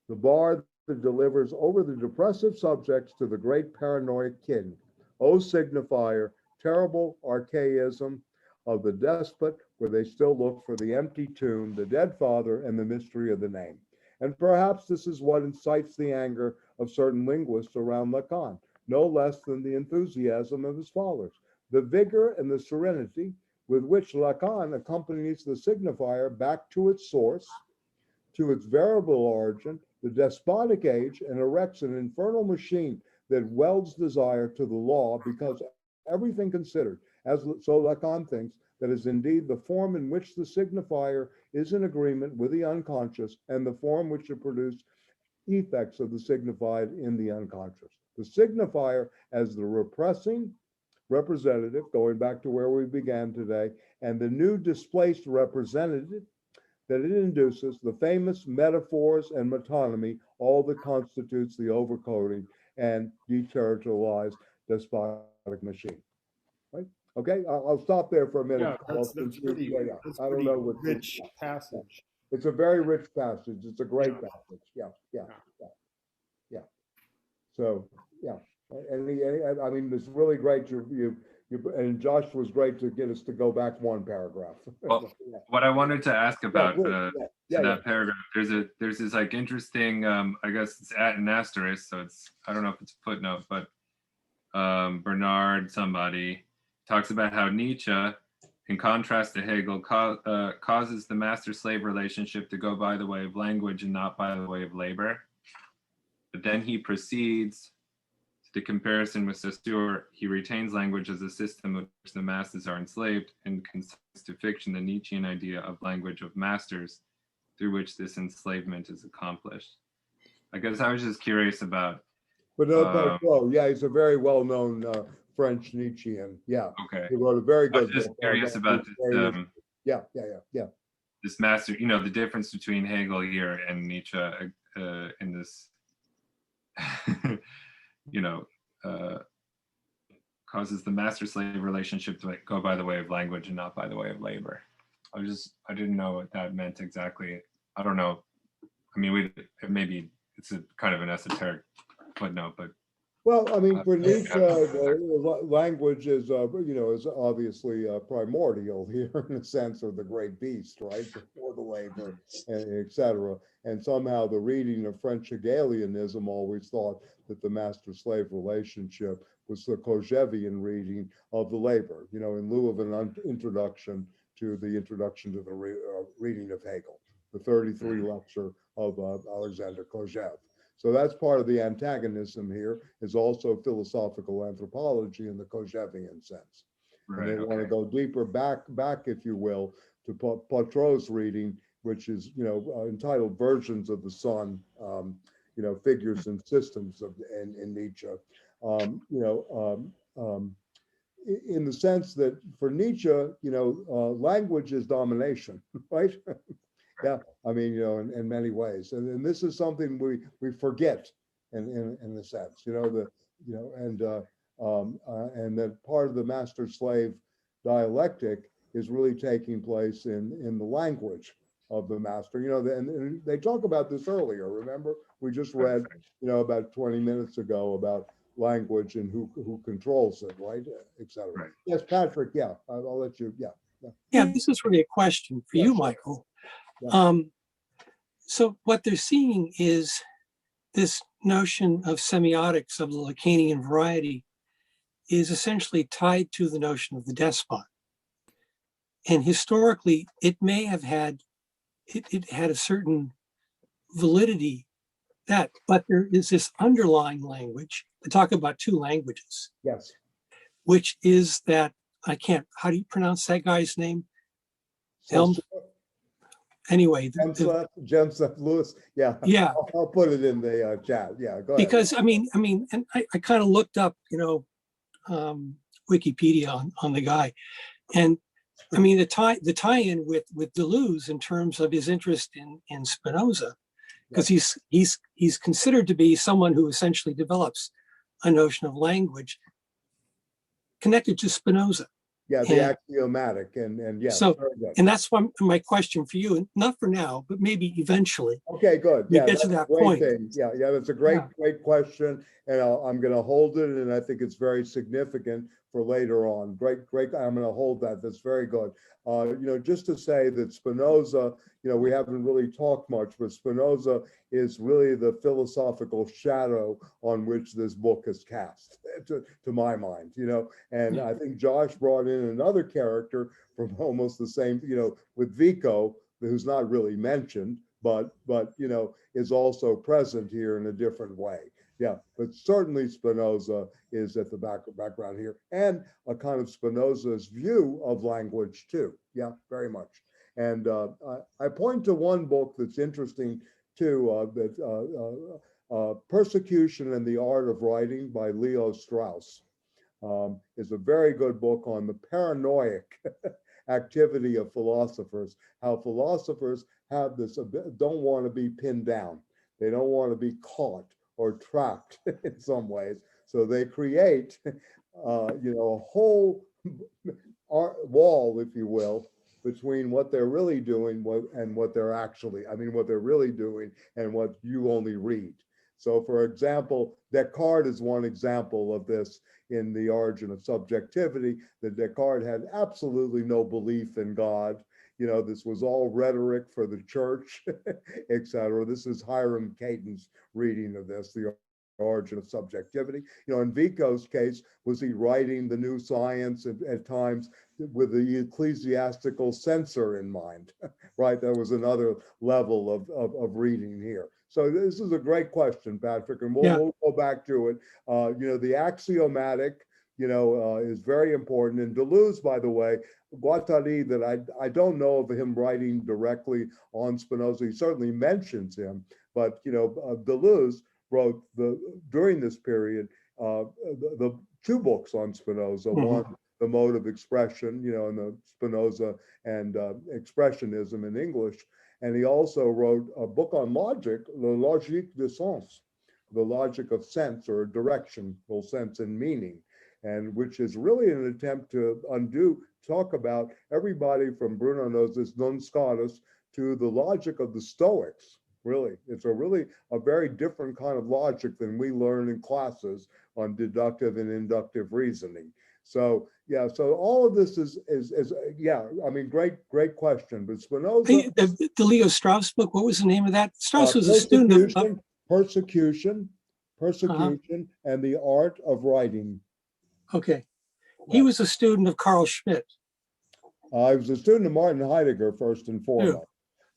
The bar that delivers over the depressive subjects to the great paranoid king. O signifier, terrible archaism of the despot, where they still look for the empty tomb, the dead father, and the mystery of the name. And perhaps this is what incites the anger of certain linguists around Lacan, no less than the enthusiasm of his followers. The vigor and the serenity with which Lacan accompanies the signifier back to its source, to its variable origin, the despotic age, and erects an infernal machine that welds desire to the law, because everything considered, as so Lacan thinks, that is indeed the form in which the signifier is in agreement with the unconscious, and the form which should produce effects of the signified in the unconscious. The signifier as the repressing representative, going back to where we began today, and the new displaced representative that it induces, the famous metaphors and metonymy, all that constitutes the overcoding and deterritorialized despotic machine. Right? Okay, I'll stop there for a minute. Yeah, that's pretty, that's I don't pretty know what rich passage. It's a very rich passage. It's a great passage. Yeah. So, yeah. I mean, it's really great. You and Josh was great to get us to go back one paragraph. Well, what I wanted to ask about that paragraph, there's this like interesting, I guess it's at an asterisk, so it's, I don't know if it's a footnote, but Bernard somebody talks about how Nietzsche, in contrast to Hegel, causes the master-slave relationship to go by the way of language and not by the way of labor. But then he proceeds to the comparison with Saussure. He retains language as a system in which the masses are enslaved, and consigns to fiction the Nietzschean idea of language of masters, through which this enslavement is accomplished. I guess I was just curious about. But yeah, he's a very well-known French Nietzschean. Yeah. Okay. He wrote a very good book. I was just curious about this. Yeah. This master, the difference between Hegel here and Nietzsche in this, causes the master-slave relationship to go by the way of language and not by the way of labor. I didn't know what that meant exactly. I don't know. I mean, maybe it's a kind of an esoteric footnote, but. Well, I mean, for Nietzsche, language is obviously primordial here in the sense of the great beast, right? Before the labor, and et cetera. And somehow the reading of French Hegelianism always thought that the master-slave relationship was the Kojevian reading of the labor, in lieu of an introduction to the reading of Hegel, the 33 lecture of Alexander Kojev. So that's part of the antagonism here, is also philosophical anthropology in the Kojevian sense. Right, and they want to go deeper back, if you will, to Poitrot's reading, which is, entitled Versions of the Sun, Figures and Systems in Nietzsche. In the sense that for Nietzsche, language is domination, right? Yeah, I mean, in many ways, and this is something we forget, in the sense, and that part of the master-slave dialectic is really taking place in the language of the master. And they talk about this earlier. Remember, we just read, about 20 minutes ago about language and who controls it, right, etc. Right. Yes, Patrick. Yeah, I'll let you. Yeah, this is really a question for you, Michael. Yeah. So what they're seeing is this notion of semiotics of the Lacanian variety is essentially tied to the notion of the despot. And historically, it may have had, it had a certain validity but there is this underlying language. They talk about two languages. Yes. Which is that, how do you pronounce that guy's name? Helm. Anyway, James F. Lewis. Yeah. yeah, I'll put it in the chat. Yeah, go ahead. because I mean, and I kind of looked up, Wikipedia on the guy, and I mean the tie-in with Deleuze in terms of his interest in Spinoza, because he's considered to be someone who essentially develops a notion of language connected to Spinoza. Yeah, the axiomatic and yeah. So, and that's why my question for you, and not for now, but maybe eventually. Okay, good. We get to that point. Thing. Yeah, that's a great question, and I'm going to hold it, and I think it's very significant for later on. Great. I'm going to hold that. That's very good. Just to say that Spinoza, we haven't really talked much, but Spinoza is really the philosophical shadow on which this book is cast, to my mind, and I think Josh brought in another character from almost the same, with Vico, who's not really mentioned, but is also present here in a different way. Yeah, but certainly Spinoza is at the background here, and a kind of Spinoza's view of language too. Yeah, very much. And I point to one book that's interesting too, Persecution and the Art of Writing by Leo Strauss. Is a very good book on the paranoid activity of philosophers, how philosophers have this, don't want to be pinned down. They don't want to be caught or trapped in some ways. So they create, a whole wall, if you will, between what they're really doing and what they're actually, what they're really doing and what you only read. So for example, Descartes is one example of this in The Origin of Subjectivity, that Descartes had absolutely no belief in God. This was all rhetoric for the church, etc. This is Hiram Caton's reading of this, The Origin of Subjectivity. In Vico's case, was he writing the new science at times with the ecclesiastical censor in mind, right? That was another level of reading here. So this is a great question, Patrick, and we'll go back to it. The axiomatic, is very important. And Deleuze, by the way, Guattari, that I don't know of him writing directly on Spinoza. He certainly mentions him, but Deleuze wrote during this period the two books on Spinoza. Mm-hmm. One, The Mode of Expression, and the Spinoza and Expressionism in English. And he also wrote a book on logic, La Logique du Sens, the logic of sense or directional sense and meaning, and which is really an attempt to talk about everybody from Bruno Nose's Non Scotus to the logic of the Stoics. Really, it's a very different kind of logic than we learn in classes on deductive and inductive reasoning. So so all of this is great question. But Spinoza, the Leo Strauss book, what was the name of that? Strauss was a student of Persecution, and the Art of Writing. Okay, he was a student of Carl Schmitt. I was a student of Martin Heidegger first and foremost.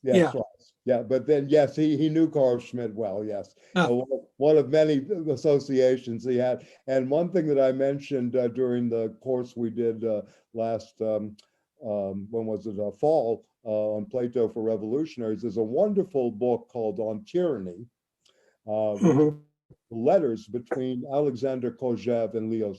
Yes, yeah. Yeah, but then yes, he knew Carl Schmitt well. Yes, one of many associations he had. And one thing that I mentioned during the course we did last when was it? Fall on Plato for Revolutionaries. There's a wonderful book called On Tyranny, letters between Alexander Kojève and Leo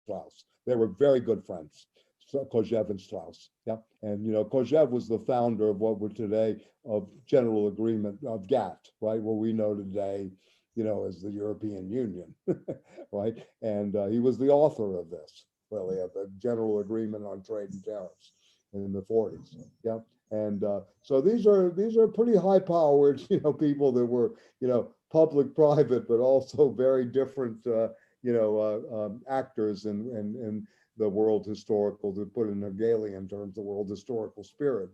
Strauss. They were very good friends. Kojève and Strauss, and Kojève was the founder of what we're today of General Agreement of GATT, right? What we know today, as the European Union, right? And he was the author of this, really, of the General Agreement on Trade and Tariffs in the 40s, And so these are pretty high-powered, people that were, public-private, but also very different, actors and the world historical, to put in Hegelian terms, the world historical spirit.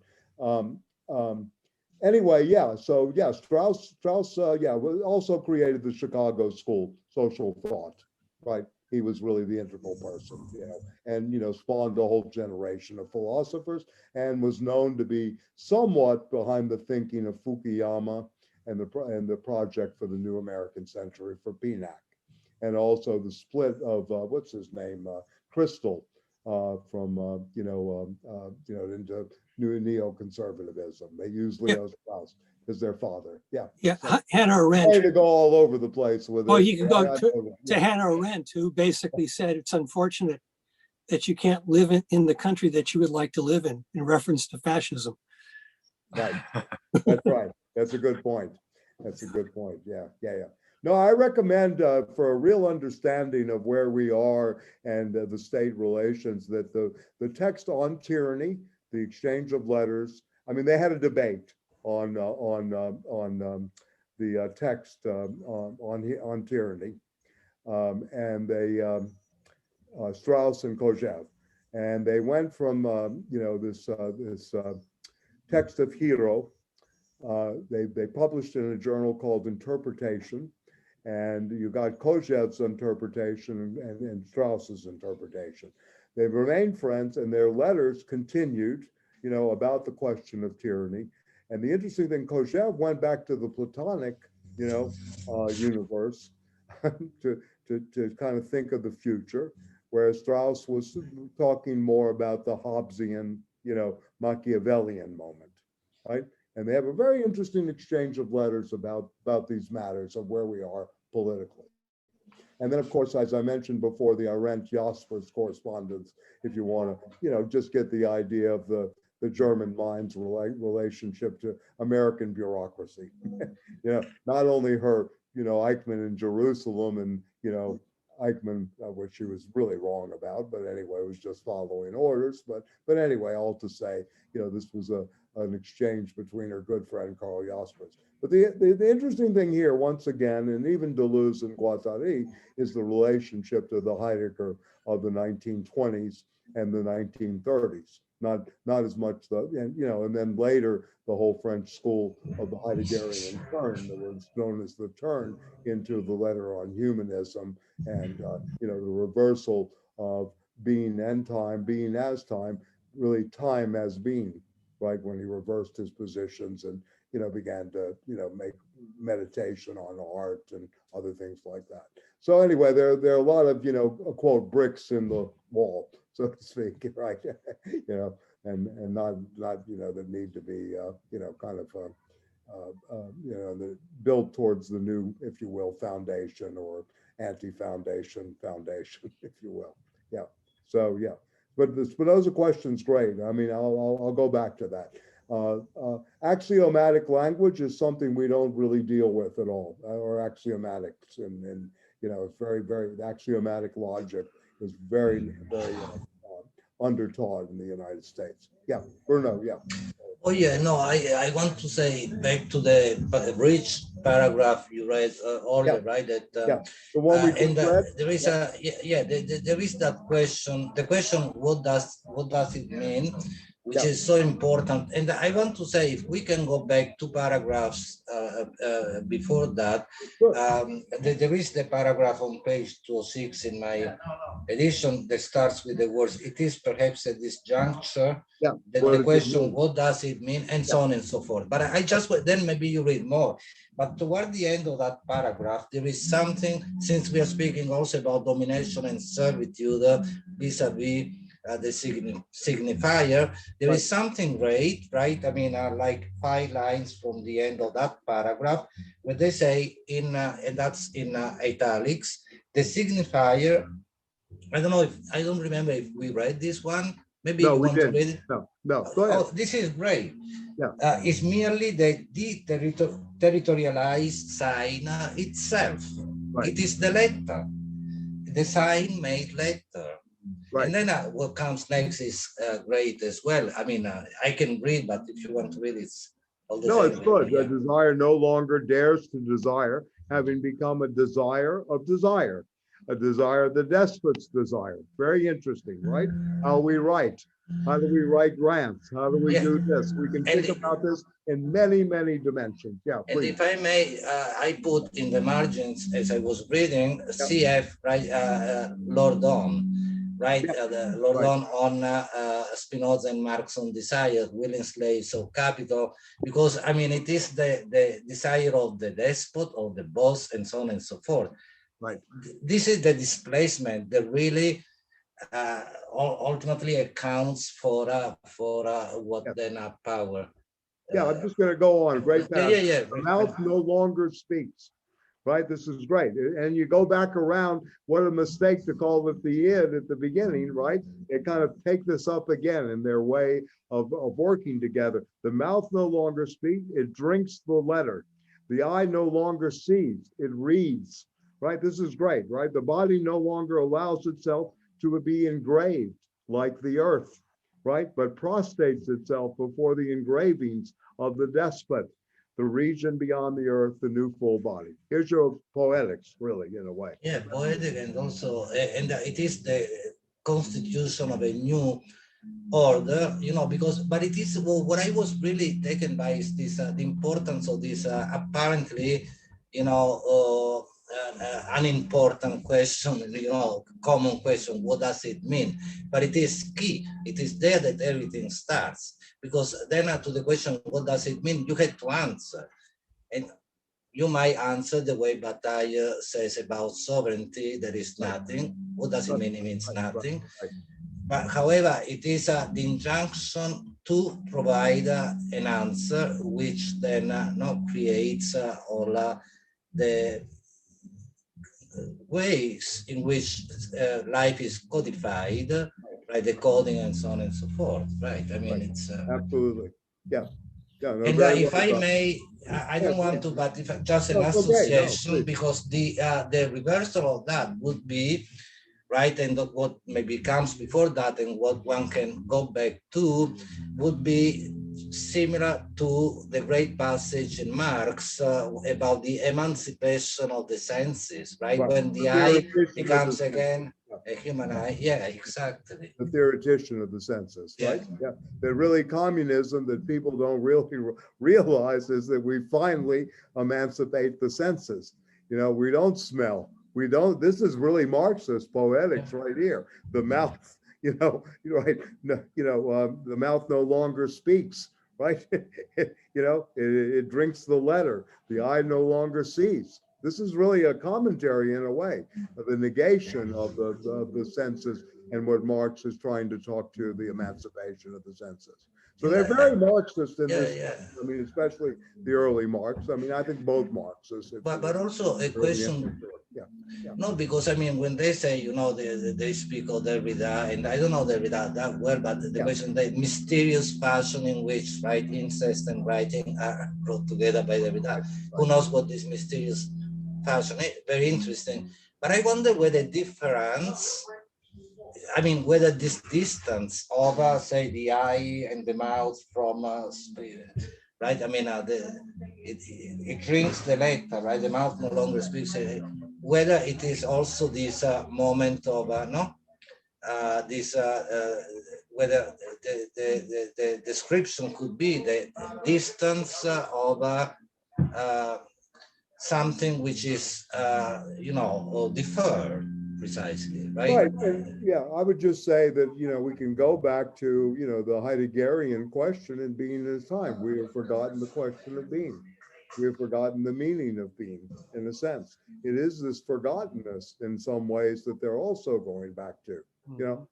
Anyway, Strauss, also created the Chicago School, social thought, right? He was really the integral person, and spawned a whole generation of philosophers, and was known to be somewhat behind the thinking of Fukuyama and the project for the New American Century for PNAC, and also the split of what's his name, Crystal, into new neoconservatism. They use Leo Strauss as their father. Yeah. Yeah, So, Hannah Arendt. way to go all over the place with it. Well, you can go Yeah. to Hannah Arendt, who basically said it's unfortunate that you can't live in the country that you would like to live in reference to fascism. Right. That's right. That's a good point. That's a good point. Yeah. No, I recommend for a real understanding of where we are and the state relations that the text on tyranny, the exchange of letters. I mean, they had a debate on the text on tyranny, and they Strauss and Kojève, and they went from this text of Hero. They published in a journal called Interpretation, and you got Kojève's interpretation and Strauss's interpretation. They've remained friends, and their letters continued, about the question of tyranny. And the interesting thing, Kojève went back to the Platonic, universe to kind of think of the future, whereas Strauss was talking more about the Hobbesian, Machiavellian moment, right? And they have a very interesting exchange of letters about these matters of where we are politically. And then, of course, as I mentioned before, the Arendt-Jaspers correspondence, if you want to, just get the idea of the German mind's relationship to American bureaucracy. Not only her, Eichmann in Jerusalem and, Eichmann, which she was really wrong about, but anyway, was just following orders. But anyway, all to say, this was an exchange between her good friend Karl Jaspers. But the interesting thing here, once again, and even Deleuze and Guattari, is the relationship to the Heidegger of the 1920s and the 1930s. Not as much and then later the whole French school of the Heideggerian turn, that was known as the turn into the letter on humanism, and the reversal of being and time, being as time, really time as being, right? When he reversed his positions and began to make meditation on art and other things like that. So anyway, there are a lot of quote bricks in the wall, so to speak, right? And not that need to be kind of built towards the new, if you will, foundation or anti-foundation foundation, if you will. Yeah. So yeah, but the Spinoza question's great. I mean, I'll go back to that. Axiomatic language is something we don't really deal with at all, or axiomatics, and it's very, very, the axiomatic logic is very, very undertaught in the United States. Yeah, Bruno, yeah. Oh yeah, no, I want to say back to the rich paragraph you read earlier, right? That The one we and read? there is there is that question. The question, what does it mean? Which is so important. And I want to say, if we can go back 2 paragraphs before that, there is the paragraph on page 206 in my edition that starts with the words, it is perhaps at this juncture, the question, what does it mean, and so on and so forth. But I just, then maybe you read more. But toward the end of that paragraph, there is something, since we are speaking also about domination and servitude vis-a-vis the signifier, there is something great, right? I mean, like 5 lines from the end of that paragraph, where they say, and that's in italics, the signifier, I don't know if, I don't remember if we read this one. Maybe you want to read it? No, go ahead. Oh, this is great. Yeah. It's merely the deterritorialized sign itself. Right. It is the letter, the sign made letter. Right. And then what comes next is great as well. I mean, I can read, but if you want to read, it's all the same. No, it's good. The desire no longer dares to desire, having become a desire of desire, a desire, the despot's desire. Very interesting, right? How we write. How do we write grants? How do we do this? We can think about this in many, many dimensions. Yeah, please. And if I may, I put in the margins, as I was reading, CF, right, Lordon. Right, Lordon on Spinoza and Marx on desire, willing slaves of capital, because I mean it is the desire of the despot, of the boss, and so on and so forth. Right. This is the displacement that really ultimately accounts for what Yes. then power. Yeah, I'm just going to go on. Great passage. Yeah. The mouth no longer speaks. Right, this is great. And you go back around, what a mistake to call it the id at the beginning, right? They kind of take this up again in their way of working together. The mouth no longer speaks, it drinks the letter. The eye no longer sees, it reads, right? This is great, right? The body no longer allows itself to be engraved like the earth, right? But prostrates itself before the engravings of the despot, the region beyond the earth, the new full body. Here's your poetics, really, in a way. Yeah, poetic, and also, and it is the constitution of a new order, because, but it is, well, what I was really taken by is this, the importance of this apparently, unimportant question, common question, what does it mean? But it is key. It is there that everything starts. Because then to the question, what does it mean? You had to answer. And you might answer the way Bataille says about sovereignty, there is nothing. What does it mean? It means nothing. But however, it is the injunction to provide an answer, which then creates all the ways in which life is codified, right? The coding and so on and so forth, right? I mean, it's absolutely, yeah. No, and if I may, I don't want to, but if just an association, because the reversal of that would be, right, and what maybe comes before that and what one can go back to would be similar to the great passage in Marx about the emancipation of the senses, right? When the eye becomes again a human eye. Yeah, exactly. The theoretician of the senses, right? Yeah. That really communism that people don't really realize is that we finally emancipate the senses. We don't smell. We don't, this is really Marxist poetics right here. The mouth, right? The mouth no longer speaks, right? It drinks the letter. The eye no longer sees. This is really a commentary in a way of the negation of the senses and what Marx is trying to talk to, the emancipation of the senses. So they're very Marxist in this. I mean, especially the early Marx. I mean, I think both Marxists. But also a question. No, because I mean, when they say, they speak of Derrida, and I don't know Derrida that well, but the question, the mysterious fashion in which, right, incest and writing are brought together by Derrida. Who knows what this mysterious fashion is? Very interesting. But I wonder whether difference, I mean, whether this distance over, say, the eye and the mouth from right? I mean, it drinks the nectar, right? The mouth no longer speaks. Whether it is also this moment of whether the description could be the distance of something which is deferred, precisely, right? Right. And yeah, I would just say that, we can go back to, the Heideggerian question in being in time. We have forgotten the question of being. We have forgotten the meaning of being, in a sense. It is this forgottenness in some ways that they're also going back to.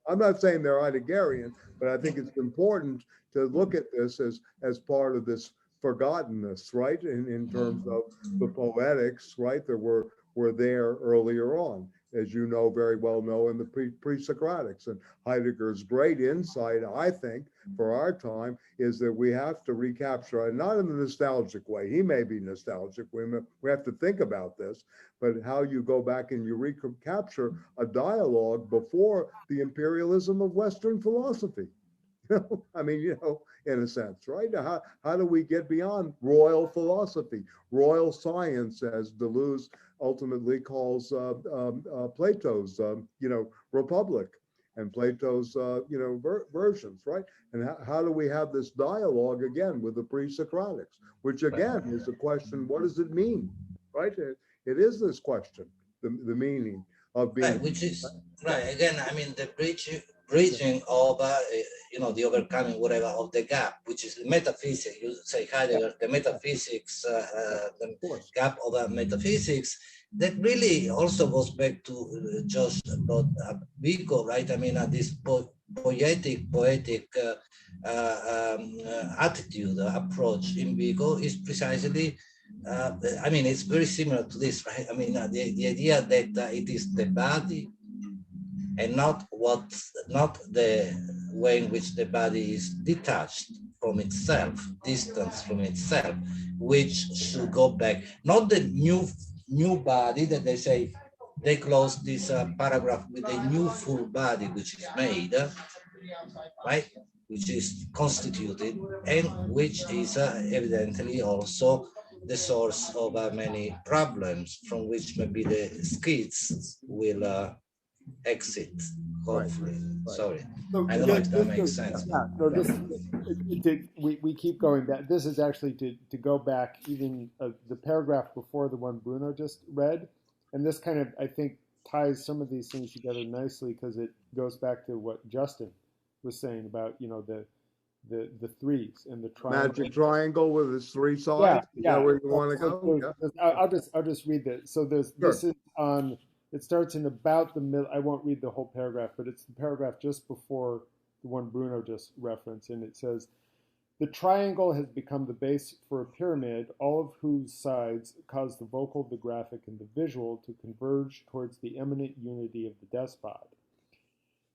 I'm not saying they're Heideggerian, but I think it's important to look at this as part of this forgottenness, right? In terms of the poetics, right, that were there earlier on, as you very well know, in the pre-Socratics. And Heidegger's great insight, I think, for our time, is that we have to recapture, and not in the nostalgic way. He may be nostalgic. We have to think about this, but how you go back and you recapture a dialogue before the imperialism of Western philosophy. I mean, in a sense, right? How do we get beyond royal philosophy, royal science, as Deleuze ultimately calls Plato's, Republic and Plato's, versions, right? And how do we have this dialogue again with the pre-Socratics, which again is the question, what does it mean, right? It is this question, the meaning of being. Right, which is, right, again, I mean, the bridge bridging of, the overcoming, whatever, of the gap, which is metaphysics. You say Heidegger, the metaphysics, the gap of metaphysics. That really also goes back to just about Vico, right? I mean, this poetic attitude, approach in Vico is precisely, it's very similar to this, right? I mean, the idea that it is the body and not the way in which the body is detached from itself, distanced from itself, which should go back, not the new body that they say. They close this paragraph with a new full body which is made, right, which is constituted, and which is evidently also the source of many problems from which maybe the schiz will exit, hopefully. Right. Sorry, so I don't know if that makes sense. Yeah, no, we keep going back. This is actually to go back even the paragraph before the one Bruno just read. And this kind of, I think, ties some of these things together nicely because it goes back to what Justin was saying about, the threes and the triangle. Magic triangle with its three sides. Yeah. Where you want to go? I'll just read this. So this is on. It starts in about the middle. I won't read the whole paragraph, but it's the paragraph just before the one Bruno just referenced, and it says, "The triangle has become the base for a pyramid, all of whose sides cause the vocal, the graphic, and the visual to converge towards the eminent unity of the despot.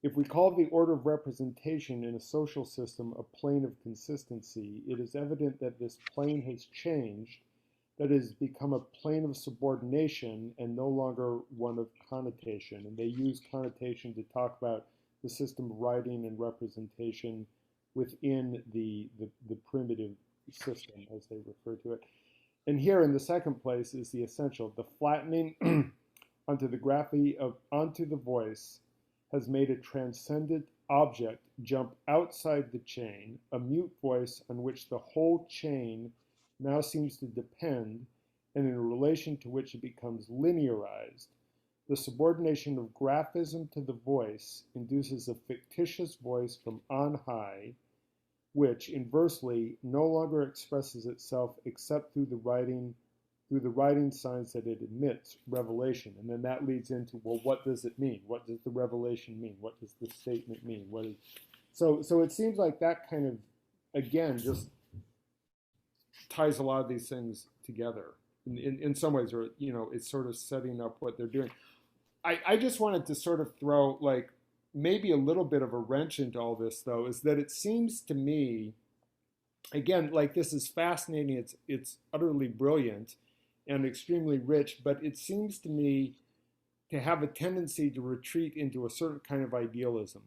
If we call the order of representation in a social system a plane of consistency, it is evident that this plane has changed, that it has become a plane of subordination and no longer one of connotation." And they use connotation to talk about the system of writing and representation within the primitive system, as they refer to it. And here in the second place is the essential. The flattening onto the graphy onto the voice has made a transcendent object jump outside the chain, a mute voice on which the whole chain now seems to depend, and in relation to which it becomes linearized. The subordination of graphism to the voice induces a fictitious voice from on high, which inversely no longer expresses itself except through the writing signs that it emits, revelation. And then that leads into, well, what does it mean? What does the revelation mean? What does the statement mean? So it seems like that kind of, again, just ties a lot of these things together in some ways, or it's sort of setting up what they're doing. I just wanted to sort of throw maybe a little bit of a wrench into all this, though, is that it seems to me, again, this is fascinating, it's utterly brilliant and extremely rich, but it seems to me to have a tendency to retreat into a certain kind of idealism.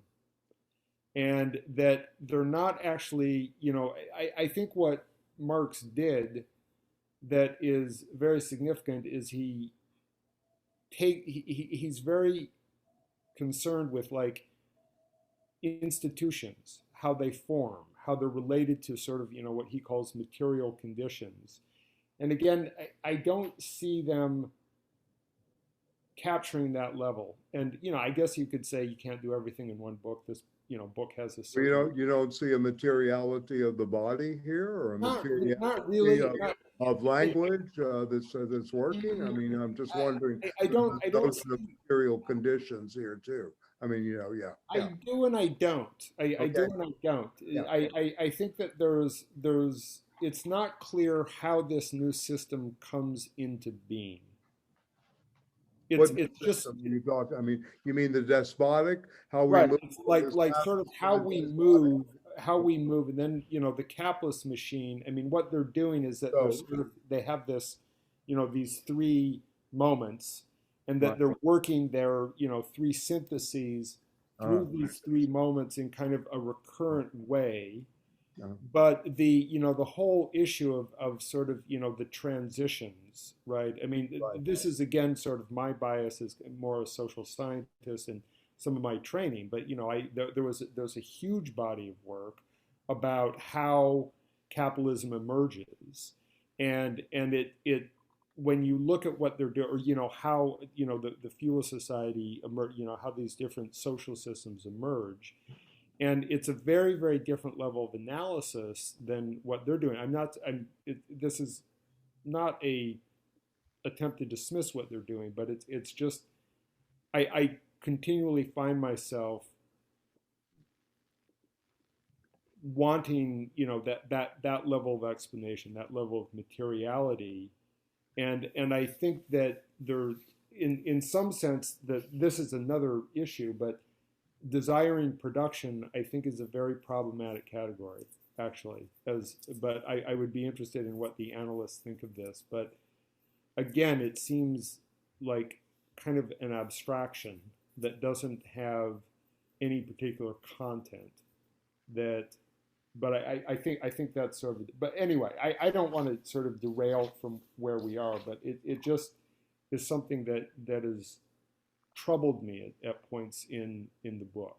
And that they're not actually, I think what Marx did that is very significant is he's very concerned with institutions, how they form, how they're related to sort of, what he calls material conditions. And again, I don't see them capturing that level. And, I guess you could say you can't do everything in one book. This, book has a certain... You don't see a materiality of the body here, or a materiality not really, of language that's working? I mean, I'm just wondering. I don't those are the material conditions here too. I mean, yeah. I do and I don't. I do and I don't. Yeah. I think that there's it's not clear how this new system comes into being. It's just you talk. I mean, you mean the despotic? How we right? move It's like sort of how we move, and then the capitalist machine. I mean, what they're doing is that they have this, these three moments, and that they're working their three syntheses through these three moments in kind of a recurrent way. But the whole issue of sort of the transitions, right? I mean, this is again sort of my bias as more a social scientist and some of my training. But there was a huge body of work about how capitalism emerges, and it when you look at what they're doing, or how the feudal society emerge, how these different social systems emerge, and it's a very, very different level of analysis than what they're doing. This is not a attempt to dismiss what they're doing, but it's just I continually find myself wanting that level of explanation, that level of materiality, and I think that there, in some sense, that this is another issue, but desiring production, I think, is a very problematic category, actually. But I would be interested in what the analysts think of this. But again, it seems like kind of an abstraction that doesn't have any particular content. But I think that's sort of. But anyway, I don't want to sort of derail from where we are. But it just is something that has troubled me at points in the book.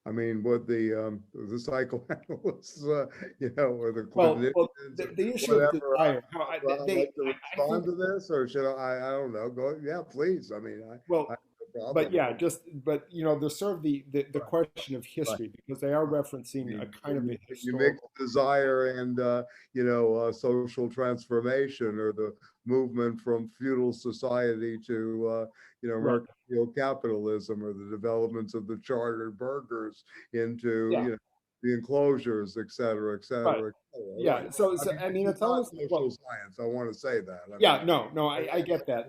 I mean, what the psychoanalysts, or the clinicians, the issue of desire. I'd like to respond to this, or should I don't know. Go, yeah, please. I mean, I have no problem. But yeah, there's sort of the question of history, because they are referencing a kind of a historical. You mix desire and social transformation, or the movement from feudal society to mercantile capitalism, or the developments of the chartered burghers into the enclosures, et cetera, et cetera, right. et cetera. Yeah. Right. So I mean, it's almost social science. I want to say that. I get that.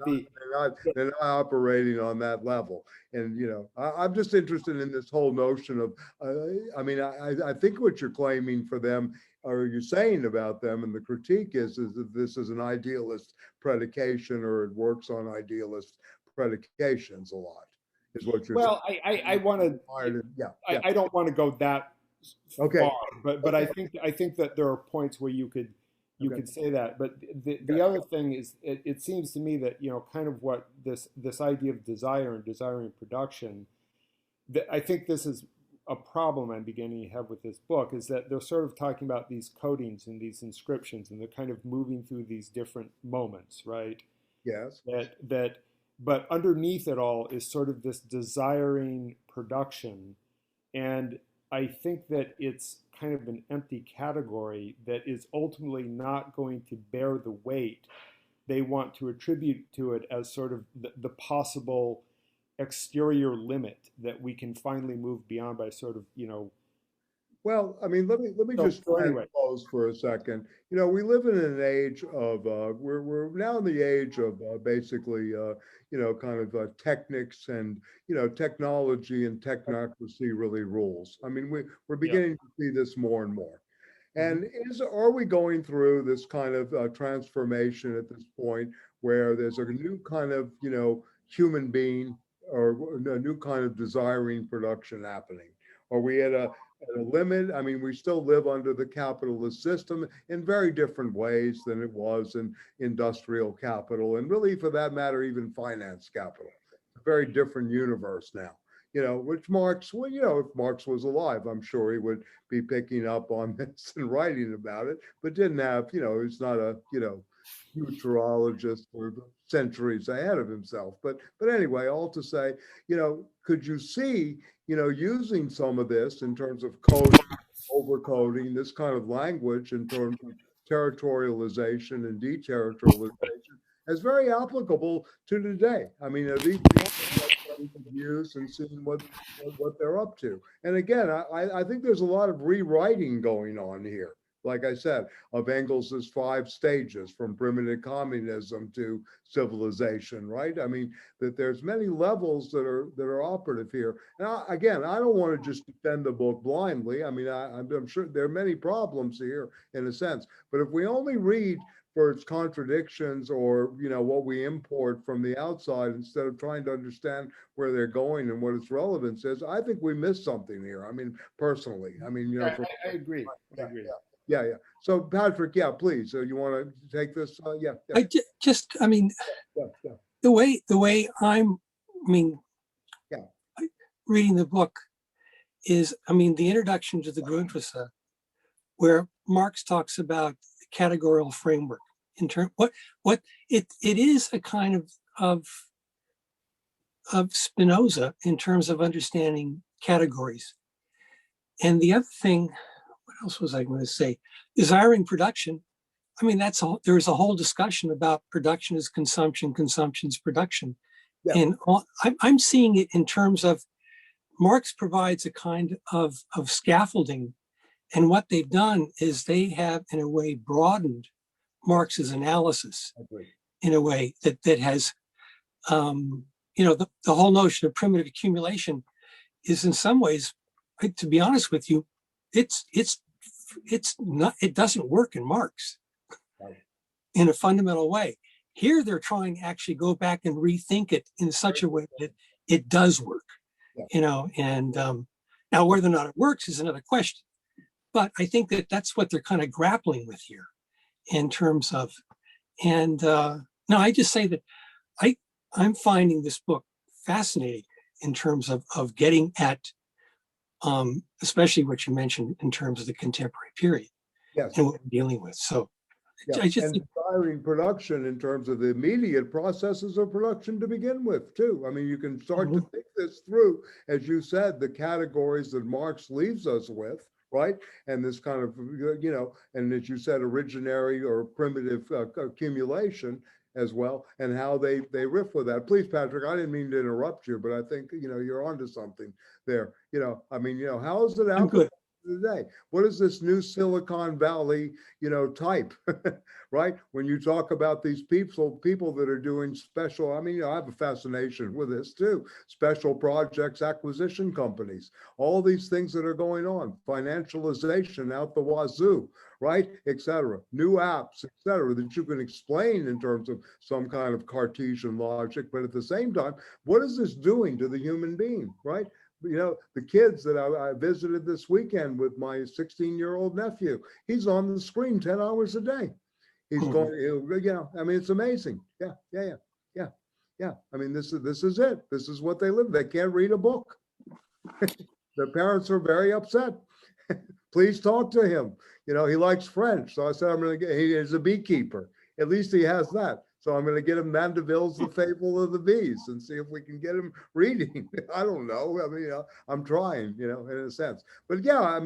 They're not operating on that level, and I'm just interested in this whole notion of. I think what you're claiming for them, or you're saying about them, and the critique is that this is an idealist predication, or it works on idealist predications a lot. Is what you're. Well, saying. I want to. I don't want to go that. Okay. Far, but I think that there are points where you could say that. But the other thing is, it seems to me that kind of what this idea of desire and desiring production, that I think this is a problem I'm beginning to have with this book, is that they're sort of talking about these codings and these inscriptions, and they're kind of moving through these different moments, right? Yes. But underneath it all is sort of this desiring production, and I think that it's kind of an empty category that is ultimately not going to bear the weight they want to attribute to it as sort of the possible exterior limit that we can finally move beyond by sort of, Well, I mean, let me just close for a second. We live in an age of we're now in the age of basically kind of technics, and technology and technocracy really rules. I mean, we're beginning to see this more and more. And are we going through this kind of transformation at this point, where there's a new kind of human being, or a new kind of desiring production happening? Are we at a limit? I mean, we still live under the capitalist system in very different ways than it was in industrial capital, and really, for that matter, even finance capital. A very different universe now, which Marx, if Marx was alive, I'm sure he would be picking up on this and writing about it, but didn't have, he's not a, futurologist for centuries ahead of himself. But anyway, all to say, could you see, using some of this in terms of coding, overcoding, this kind of language in terms of territorialization and deterritorialization as very applicable to today? I mean, these use and seeing what they're up to. And again, I think there's a lot of rewriting going on here. Like I said, of Engels's 5 stages, from primitive communism to civilization, right? I mean, that there's many levels that are operative here. Now, again, I don't want to just defend the book blindly. I mean, I'm sure there are many problems here in a sense, but if we only read for its contradictions, or what we import from the outside, instead of trying to understand where they're going and what its relevance is, I think we missed something here. I mean, personally, I mean, I agree. I agree. Yeah. So Patrick, please. So you want to take this? Yeah. I mean, the way I'm reading the book is, the introduction to the Grundrisse, where Marx talks about the categorical framework. in term what it is a kind of Spinoza in terms of understanding categories. And the other thing, what else was I going to say? Desiring production. I mean, there's a whole discussion about production is consumption, consumption's production. Yeah. And I'm seeing it in terms of Marx provides a kind of scaffolding. And what they've done is they have, in a way, broadened Marx's analysis in a way that has, the whole notion of primitive accumulation is in some ways, to be honest with you, it's not, it doesn't work in Marx in a fundamental way. Here, they're trying to actually go back and rethink it in such a way that it does work, and now whether or not it works is another question. But I think that's what they're kind of grappling with here in terms of, and no, I just say that I'm finding this book fascinating in terms of getting at, especially what you mentioned in terms of the contemporary period and what we're dealing with. So I just and desiring production in terms of the immediate processes of production to begin with, too. I mean, you can start to think this through, as you said, the categories that Marx leaves us with, right? And this kind of, and as you said, originary or primitive accumulation as well, and how they riff with that. Please, Patrick, I didn't mean to interrupt you, but I think, you're onto something there. How is it out today? What is this new Silicon Valley, type, right? When you talk about these people that are doing special, I have a fascination with this too, special projects, acquisition companies, all these things that are going on, financialization out the wazoo, right, et cetera, new apps, et cetera, that you can explain in terms of some kind of Cartesian logic, but at the same time, what is this doing to the human being, right? The kids that I visited this weekend with my 16-year-old nephew, he's on the screen 10 hours a day. He's going, it's amazing. Yeah. I mean, this is it. This is what they live. They can't read a book. Their parents are very upset. Please talk to him. He likes French. So I said, he is a beekeeper. At least he has that. So I'm going to get him Mandeville's The Fable of the Bees and see if we can get him reading. I don't know. I'm trying, in a sense. But yeah,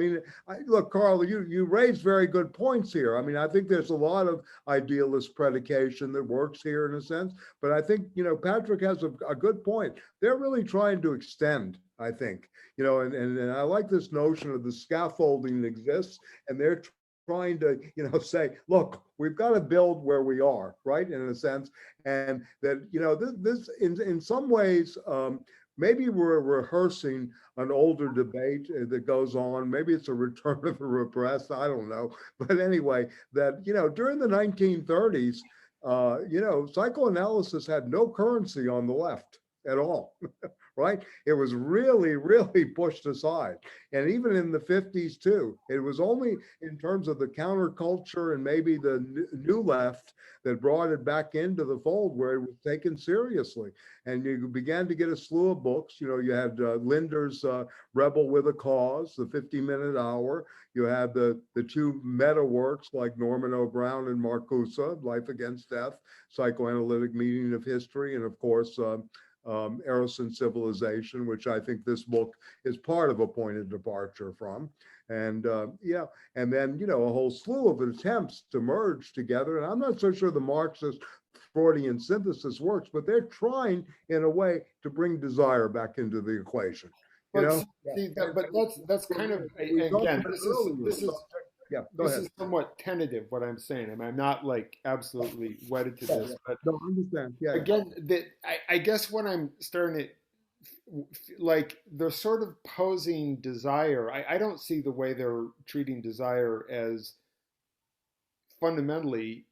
look, Carl, you raised very good points here. I think there's a lot of idealist predication that works here in a sense. But I think, Patrick has a good point. They're really trying to extend, I think, and I like this notion of the scaffolding that exists, and they're trying to, say, look, we've got to build where we are, right, in a sense, and that, this in some ways, maybe we're rehearsing an older debate that goes on. Maybe it's a return of the repressed, I don't know. But anyway, that, during the 1930s, psychoanalysis had no currency on the left at all. Right? It was really, really pushed aside. And even in the 50s too, it was only in terms of the counterculture and maybe the new left that brought it back into the fold where it was taken seriously. And you began to get a slew of books. You had Linder's Rebel with a Cause, The 50-Minute Hour. You had the two meta works like Norman O. Brown and Marcuse, Life Against Death, Psychoanalytic Meaning of History, and of course, Eros and Civilization, which I think this book is part of a point of departure from. And and then, a whole slew of attempts to merge together. And I'm not so sure the Marxist Freudian synthesis works, but they're trying in a way to bring desire back into the equation. But that's kind of, again, this is Yeah, this is somewhat tentative what I'm saying. I'm not like absolutely wedded to this, but don't understand. Yeah. Again, I guess what I'm starting to like, they're sort of posing desire. I don't see the way they're treating desire as fundamentally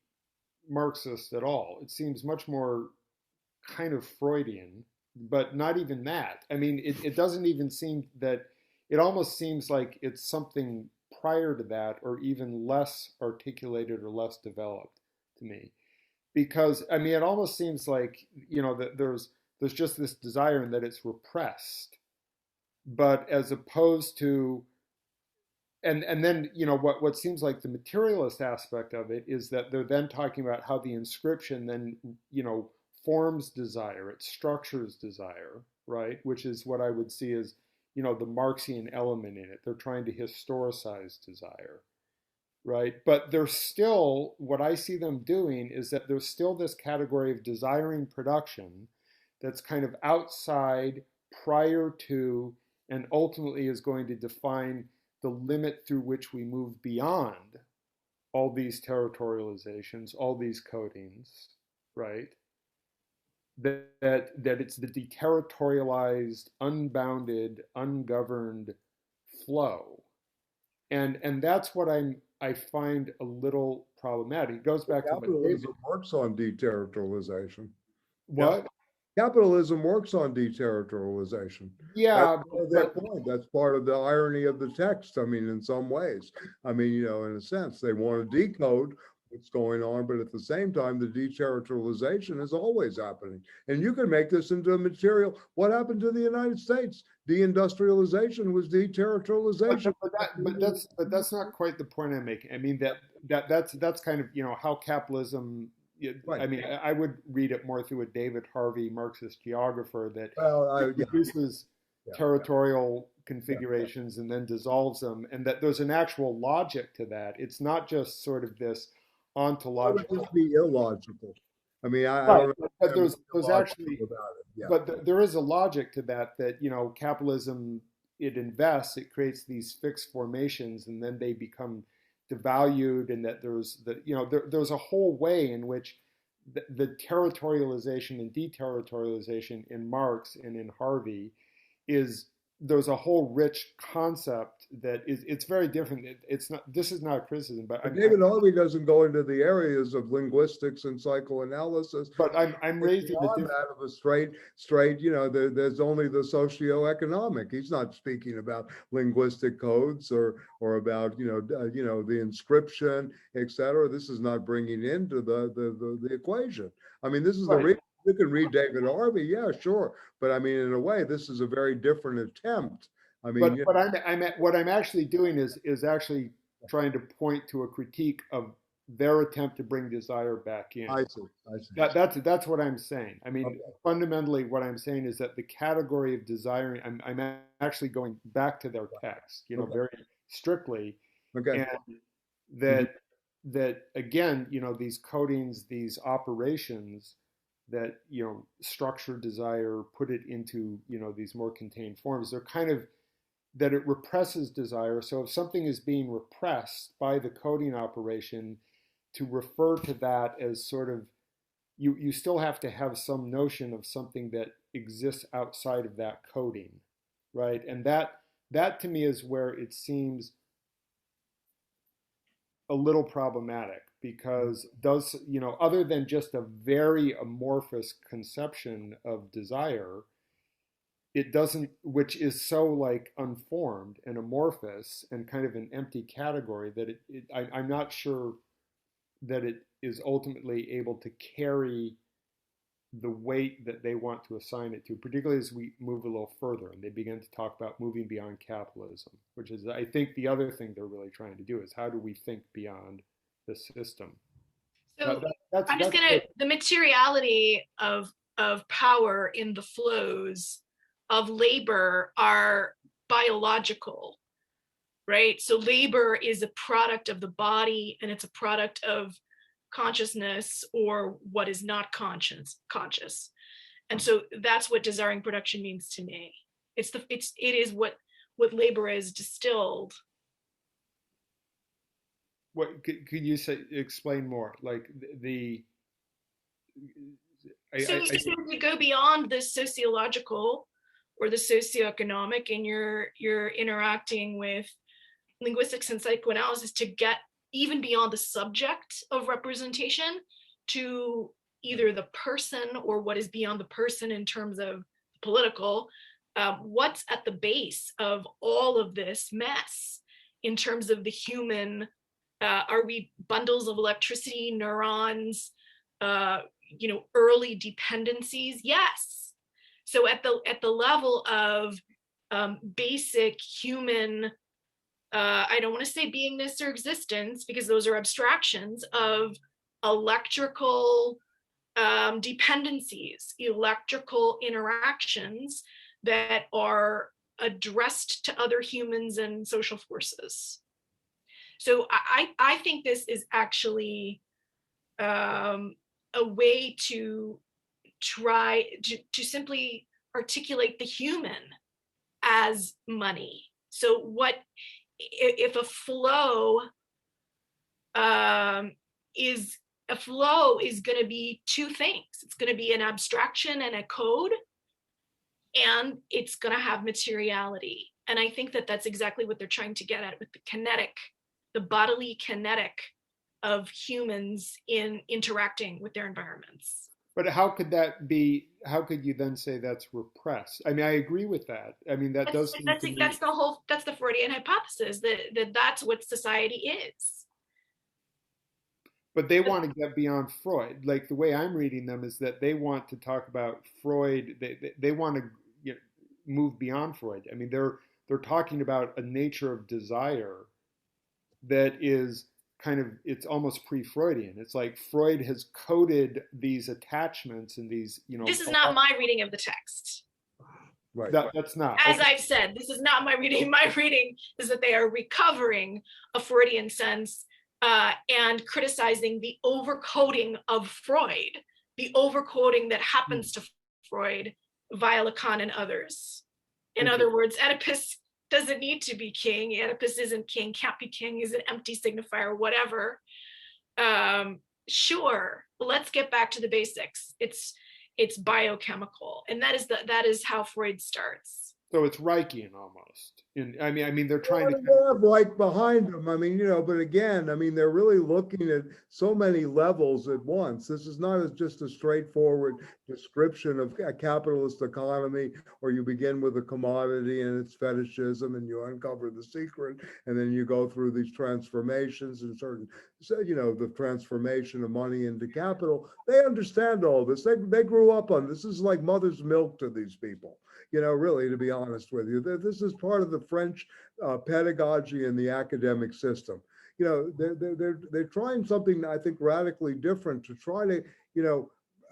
Marxist at all. It seems much more kind of Freudian, but not even that. It doesn't even seem that. It almost seems like it's something prior to that, or even less articulated or less developed to me, because it almost seems like that there's just this desire and that it's repressed, but as opposed to and then, you know, what seems like the materialist aspect of it is that they're then talking about how the inscription then, you know, forms desire, it structures desire, right? Which is what I would see as, you know, the Marxian element in it. They're trying to historicize desire, right? But there's still, what I see them doing is that there's still this category of desiring production that's kind of outside, prior to, and ultimately is going to define the limit through which we move beyond all these territorializations, all these codings, right? That it's the deterritorialized, unbounded, ungoverned flow. And that's what I find a little problematic. It goes back to what David. Capitalism works on deterritorialization. What? Capitalism works on deterritorialization. Yeah, That's their point. That's part of the irony of the text. I mean, in some ways, I mean, you know, in a sense, they want to decode what's going on, but at the same time, the deterritorialization is always happening. And you can make this into a material. What happened to the United States? Deindustrialization was deterritorialization. but that's not quite the point I'm making. I mean that's kind of, you know, how capitalism. Right. I mean, I would read it more through a David Harvey Marxist geographer that Well, yeah. produces territorial configurations and then dissolves them, and that there's an actual logic to that. It's not just sort of this It ontological. would just be illogical. I mean, I Right, don't know. but there's actually, about it. Yeah. but there is a logic to that. That, you know, capitalism, it invests, it creates these fixed formations, and then they become devalued, and that there's a whole way in which the territorialization and deterritorialization in Marx and in Harvey is, there's a whole rich concept that is, it's very different. It's not, this is not a criticism, but David Harvey doesn't go into the areas of linguistics and psychoanalysis. But I'm raising the different out of a straight, you know, there's only the socioeconomic. He's not speaking about linguistic codes or about, you know, the inscription, etc. This is not bringing into the equation. I mean, this is the reason. You can read David Harvey, yeah, sure, but I mean, in a way, this is a very different attempt. I mean, what I'm actually doing is actually trying to point to a critique of their attempt to bring desire back in. I see. That's what I'm saying. I mean, fundamentally, what I'm saying is that the category of desiring, I'm actually going back to their text, you know, very strictly, and that again, you know, these codings, these operations that, you know, structure desire, put it into, you know, these more contained forms. They're kind of, that it represses desire. So if something is being repressed by the coding operation, to refer to that as sort of, you still have to have some notion of something that exists outside of that coding, right? And that to me is where it seems a little problematic, because does, you know, other than just a very amorphous conception of desire, it doesn't, which is so like unformed and amorphous and kind of an empty category, that I'm not sure that it is ultimately able to carry the weight that they want to assign it to, particularly as we move a little further and they begin to talk about moving beyond capitalism, which is, I think, the other thing they're really trying to do is how do we think beyond the system. So I'm just gonna, the materiality of power in the flows of labor are biological, right? So labor is a product of the body, and it's a product of consciousness or what is not conscious. And so that's what desiring production means to me. It is what labor is distilled. What could you explain more? Like so we go beyond the sociological or the socioeconomic, and you're interacting with linguistics and psychoanalysis to get even beyond the subject of representation to either the person or what is beyond the person in terms of political. What's at the base of all of this mess in terms of the human? Are we bundles of electricity, neurons, early dependencies? Yes. So at the level of basic human I don't want to say beingness or existence, because those are abstractions of electrical dependencies, electrical interactions that are addressed to other humans and social forces. So I think this is actually a way to try to simply articulate the human as money. So what if a flow is going to be two things. It's going to be an abstraction and a code, and it's going to have materiality. And I think that that's exactly what they're trying to get at with the kinetic, the bodily kinetic of humans in interacting with their environments. But how could that be? How could you then say that's repressed? I mean, I agree with that. I mean, that does. That's the Freudian hypothesis that that's what society is. But they want to get beyond Freud. Like the way I'm reading them is that they want to talk about Freud. They want to move beyond Freud. I mean, they're talking about a nature of desire that is kind of, it's almost pre-Freudian. It's like Freud has coded these attachments and these, This is not my reading of the text. Right. That's not. As I've said, this is not my reading. My reading is that they are recovering a Freudian sense and criticizing the overcoding of Freud, the overcoding that happens to Freud via Lacan and others. In other words, Oedipus doesn't need to be king. Oedipus isn't king, can't be king, is an empty signifier, whatever. Sure, let's get back to the basics. It's biochemical, and that is how Freud starts. So it's Reichian almost. I mean, they're trying to have like behind them. I mean, but again, I mean, they're really looking at so many levels at once. This is not just a straightforward description of a capitalist economy, or you begin with a commodity and its fetishism, and you uncover the secret, and then you go through these transformations and certain, the transformation of money into capital. They understand all this. They grew up on this. This is like mother's milk to these people. Really, to be honest with you, this is part of the French pedagogy in the academic system. They're trying something, I think, radically different to try to,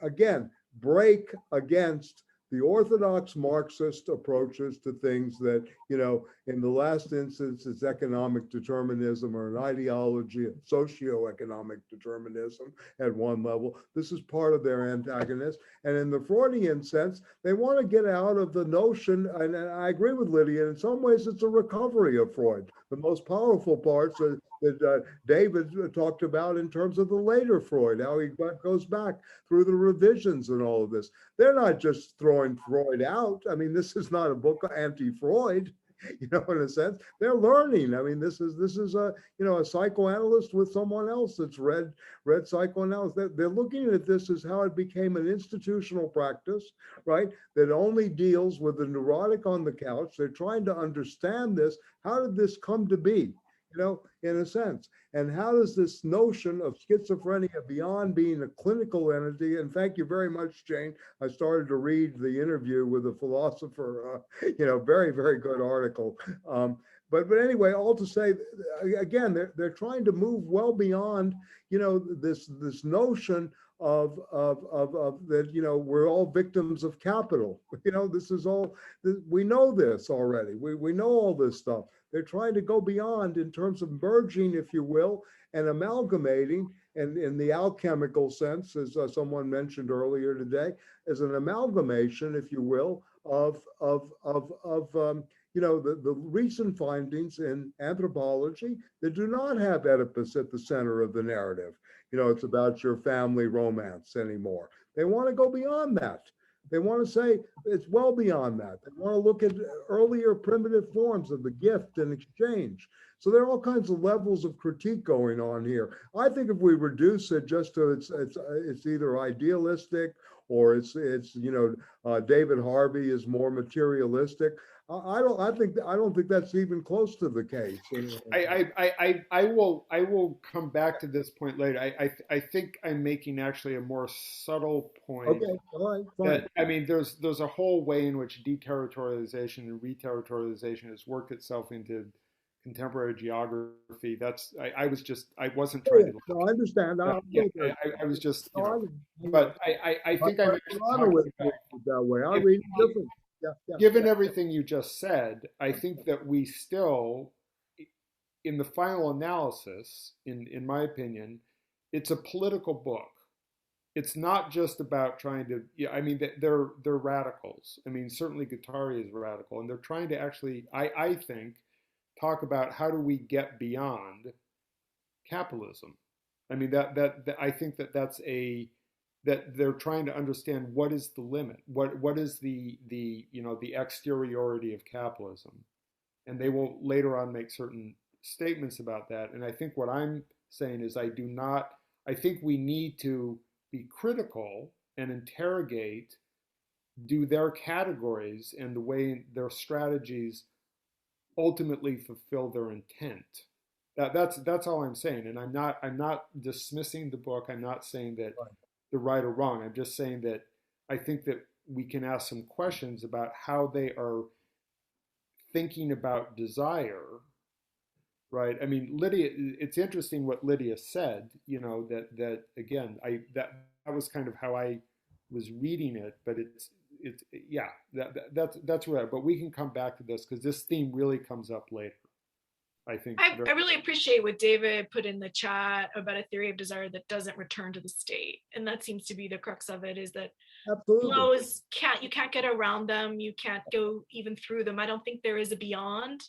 again, break against the orthodox Marxist approaches to things that, in the last instance, it's economic determinism or an ideology of socioeconomic determinism at one level. This is part of their antagonist. And in the Freudian sense, they want to get out of the notion, and I agree with Lydia, in some ways it's a recovery of Freud. The most powerful parts that David talked about in terms of the later Freud, how he goes back through the revisions and all of this. They're not just throwing Freud out. I mean, this is not a book anti-Freud, in a sense. They're learning. I mean, this is a psychoanalyst with someone else that's read psychoanalysis. They're looking at this as how it became an institutional practice, right? That only deals with the neurotic on the couch. They're trying to understand this. How did this come to be? In a sense. And how does this notion of schizophrenia, beyond being a clinical entity, and thank you very much, Jane. I started to read the interview with a philosopher, very, very good article. But anyway, all to say, again, they're trying to move well beyond, this notion of that, we're all victims of capital. This is all, we know this already. We know all this stuff. They're trying to go beyond in terms of merging, if you will, and amalgamating, and in the alchemical sense, as someone mentioned earlier today, as an amalgamation, if you will, of the recent findings in anthropology that do not have Oedipus at the center of the narrative. It's about your family romance anymore. They want to go beyond that. They want to say it's well beyond that. They want to look at earlier primitive forms of the gift and exchange. So there are all kinds of levels of critique going on here. I think if we reduce it just to it's either idealistic or it's David Harvey is more materialistic. I don't think that's even close to the case. I will come back to this point later. I think I'm making actually a more subtle point. Okay, all right, fine. That, I mean, there's a whole way in which deterritorialization and reterritorialization has worked itself into contemporary geography. I wasn't trying to. No, I understand. I was just, No, but I think I'm actually talking about, that way. I read it different. given everything you just said, I think that we still, in the final analysis, in my opinion, it's a political book. It's not just about trying to, I mean, they're radicals. I mean, certainly Guattari is radical, and they're trying to actually, I think, talk about how do we get beyond capitalism. I mean, that I think that they're trying to understand what is the limit, what is the exteriority of capitalism, and they will later on make certain statements about that. And I think what I'm saying is I think we need to be critical and interrogate, do their categories and the way their strategies ultimately fulfill their intent. That's all I'm saying. And I'm not dismissing the book. I'm not saying that they're right or wrong. I'm just saying that I think that we can ask some questions about how they are thinking about desire. Right. I mean, Lydia, it's interesting what Lydia said, that again, that was kind of how I was reading it, but that's right. But we can come back to this because this theme really comes up later, I think. I really appreciate what David put in the chat about a theory of desire that doesn't return to the state. And that seems to be the crux of it, is that flows you can't get around them. You can't go even through them. I don't think there is a beyond.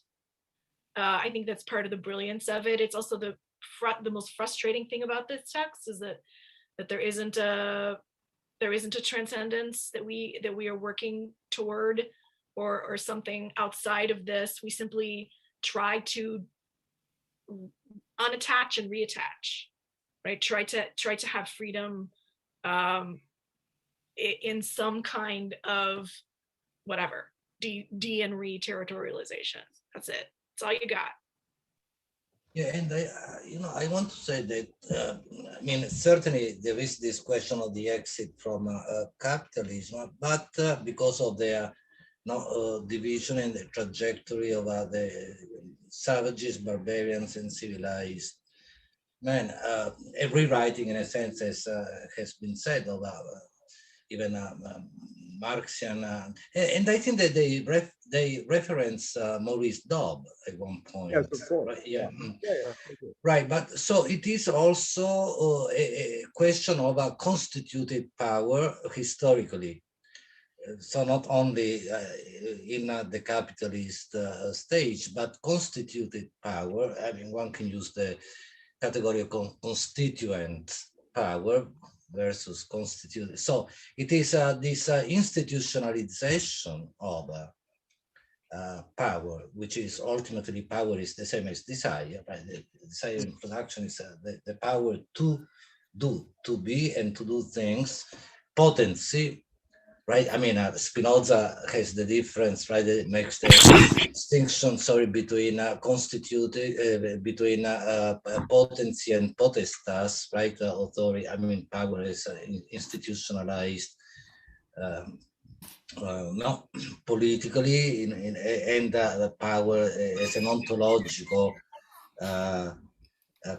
I think that's part of the brilliance of it. It's also the most frustrating thing about this text is that there isn't a transcendence that we are working toward, or something outside of this. We simply try to unattach and reattach, right? Try to have freedom in some kind of whatever de and re-territorialization. That's it. That's all you got. Yeah, and I want to say that, I mean, certainly there is this question of the exit from capitalism, but because of their division and the trajectory of the savages, barbarians, and civilized men, a rewriting in a sense has been said about even Marxian, and I think that they reference Maurice Dobb at one point. Yes, of course. Right? Yeah. Right, but so it is also a question of a constituted power historically. So not only in the capitalist stage, but constituted power. I mean, one can use the category of constituent power versus constituted. So it is this institutionalization of power, which is ultimately power is the same as desire, right? The desire in production is the power to do, to be and to do things. Potency, right? I mean, Spinoza has the difference, right? It makes the distinction, between constituted, between potency and potestas, right? Authority, I mean, power is institutionalized, not politically, and the power as an ontological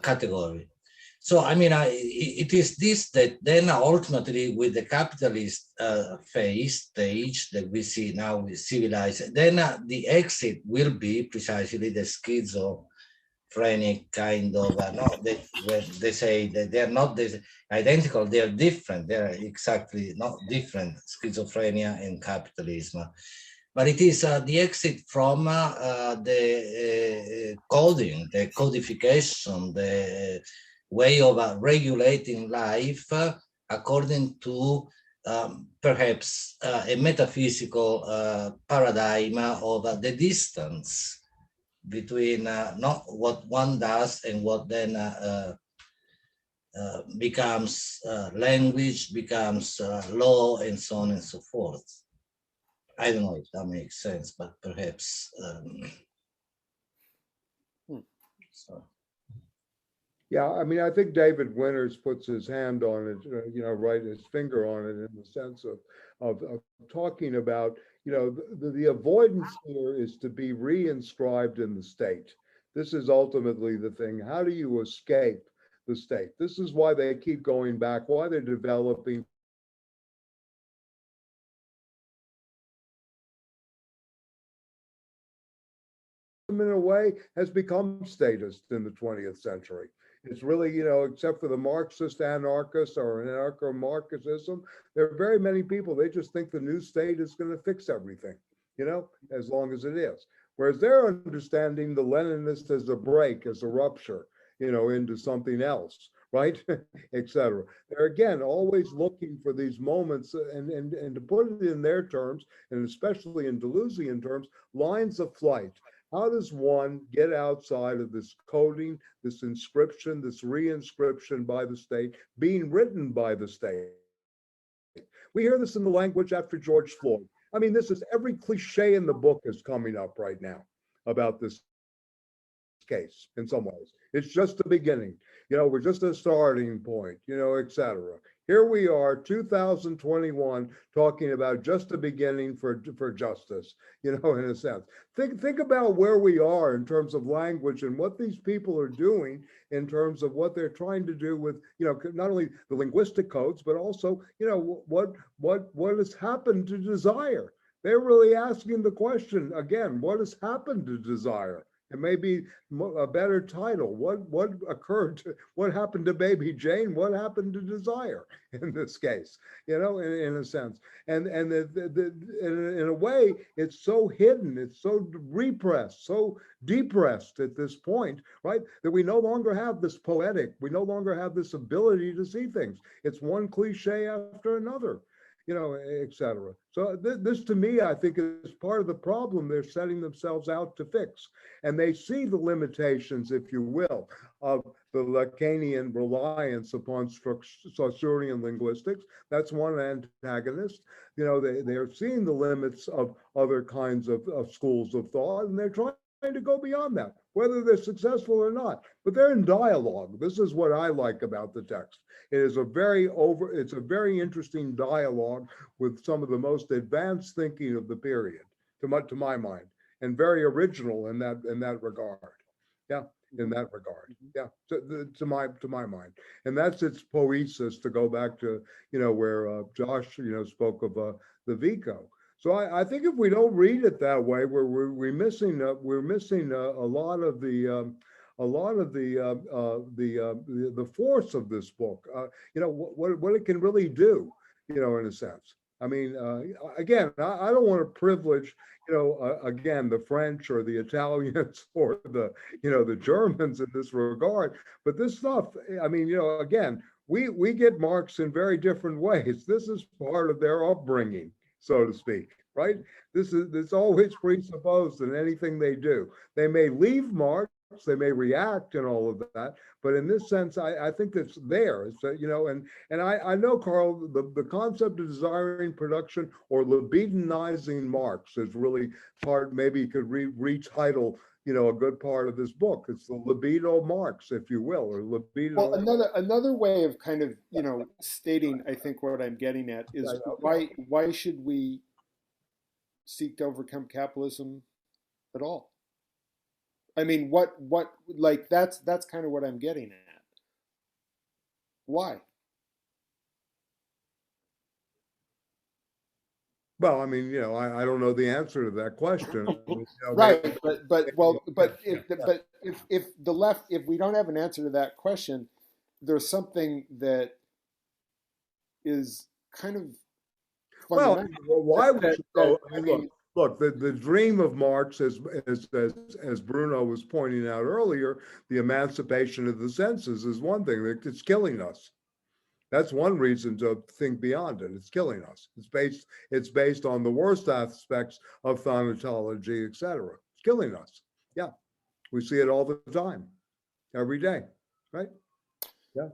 category. So, I mean, it is this that then ultimately with the capitalist stage that we see now with Civilized, then the exit will be precisely the schizophrenic kind of, where they say that they're not identical, they're different, they're exactly not different, schizophrenia and capitalism. But it is the exit from the coding, the codification, the way of regulating life according to perhaps a metaphysical paradigm of the distance between not what one does and what then becomes language, becomes law, and so on and so forth. I don't know if that makes sense, but perhaps. So. Yeah, I mean, I think David Winters puts his hand on it, right, his finger on it, in the sense of talking about, the avoidance here is to be reinscribed in the state. This is ultimately the thing. How do you escape the state? This is why they keep going back, why they're developing in a way has become statist in the 20th century. It's really, except for the Marxist anarchists or anarcho-Marxism, there are very many people, they just think the new state is going to fix everything, as long as it is. Whereas they're understanding the Leninist as a break, as a rupture, into something else, right? Etc. They're again always looking for these moments, and to put it in their terms, and especially in Deleuzian terms, lines of flight. How does one get outside of this coding, this inscription, this reinscription by the state, being written by the state? We hear this in the language after George Floyd. I mean, this is every cliche in the book is coming up right now about this case in some ways. It's just the beginning. We're just a starting point, etc. Here we are, 2021, talking about just the beginning for justice, in a sense. Think about where we are in terms of language and what these people are doing in terms of what they're trying to do with, not only the linguistic codes, but also, what has happened to desire? They're really asking the question again, what has happened to desire? It may be a better title. What occurred? What happened to Baby Jane? What happened to desire in this case? In a sense, and in a way, it's so hidden, it's so repressed, so depressed at this point, right? That we no longer have this poetic. We no longer have this ability to see things. It's one cliche after another. Etc. So this to me, I think, is part of the problem they're setting themselves out to fix. And they see the limitations, if you will, of the Lacanian reliance upon Saussurean linguistics. That's one antagonist. They're seeing the limits of other kinds of schools of thought, and they're trying to go beyond that, whether they're successful or not. But they're in dialogue. This is what I like about the text. It's a very interesting dialogue with some of the most advanced thinking of the period, to my mind, and very original in that regard. Yeah, in that regard. Yeah, to my mind, and that's its poesis. To go back to where Josh spoke of the Vico. So I think if we don't read it that way, we're missing a lot of the the force of this book. What it can really do, in a sense. I mean, again, I don't want to privilege, again, the French or the Italians or the Germans in this regard. But this stuff, I mean, again, we get Marx in very different ways. This is part of their upbringing, so to speak, right? It's always presupposed in anything they do. They may leave Marx, they may react and all of that, but in this sense, I think it's there. It's and I know, Carl, the concept of desiring production or libidinizing Marx is really part. Maybe you could retitle a good part of this book. It's the libido Marx, if you will, or libido. Well, another way of kind of stating, I think, what I'm getting at is why should we seek to overcome capitalism at all? I mean, what like that's kind of what I'm getting at. Why? Well, I mean, I don't know the answer to that question. Right, if we don't have an answer to that question, there's something that is kind of well, why would you go? I mean, look, the dream of Marx, as Bruno was pointing out earlier, the emancipation of the senses is one thing. It's killing us. That's one reason to think beyond it. It's killing us. It's based on the worst aspects of thaumatology, etc. It's killing us. Yeah, we see it all the time, every day, right? Yeah.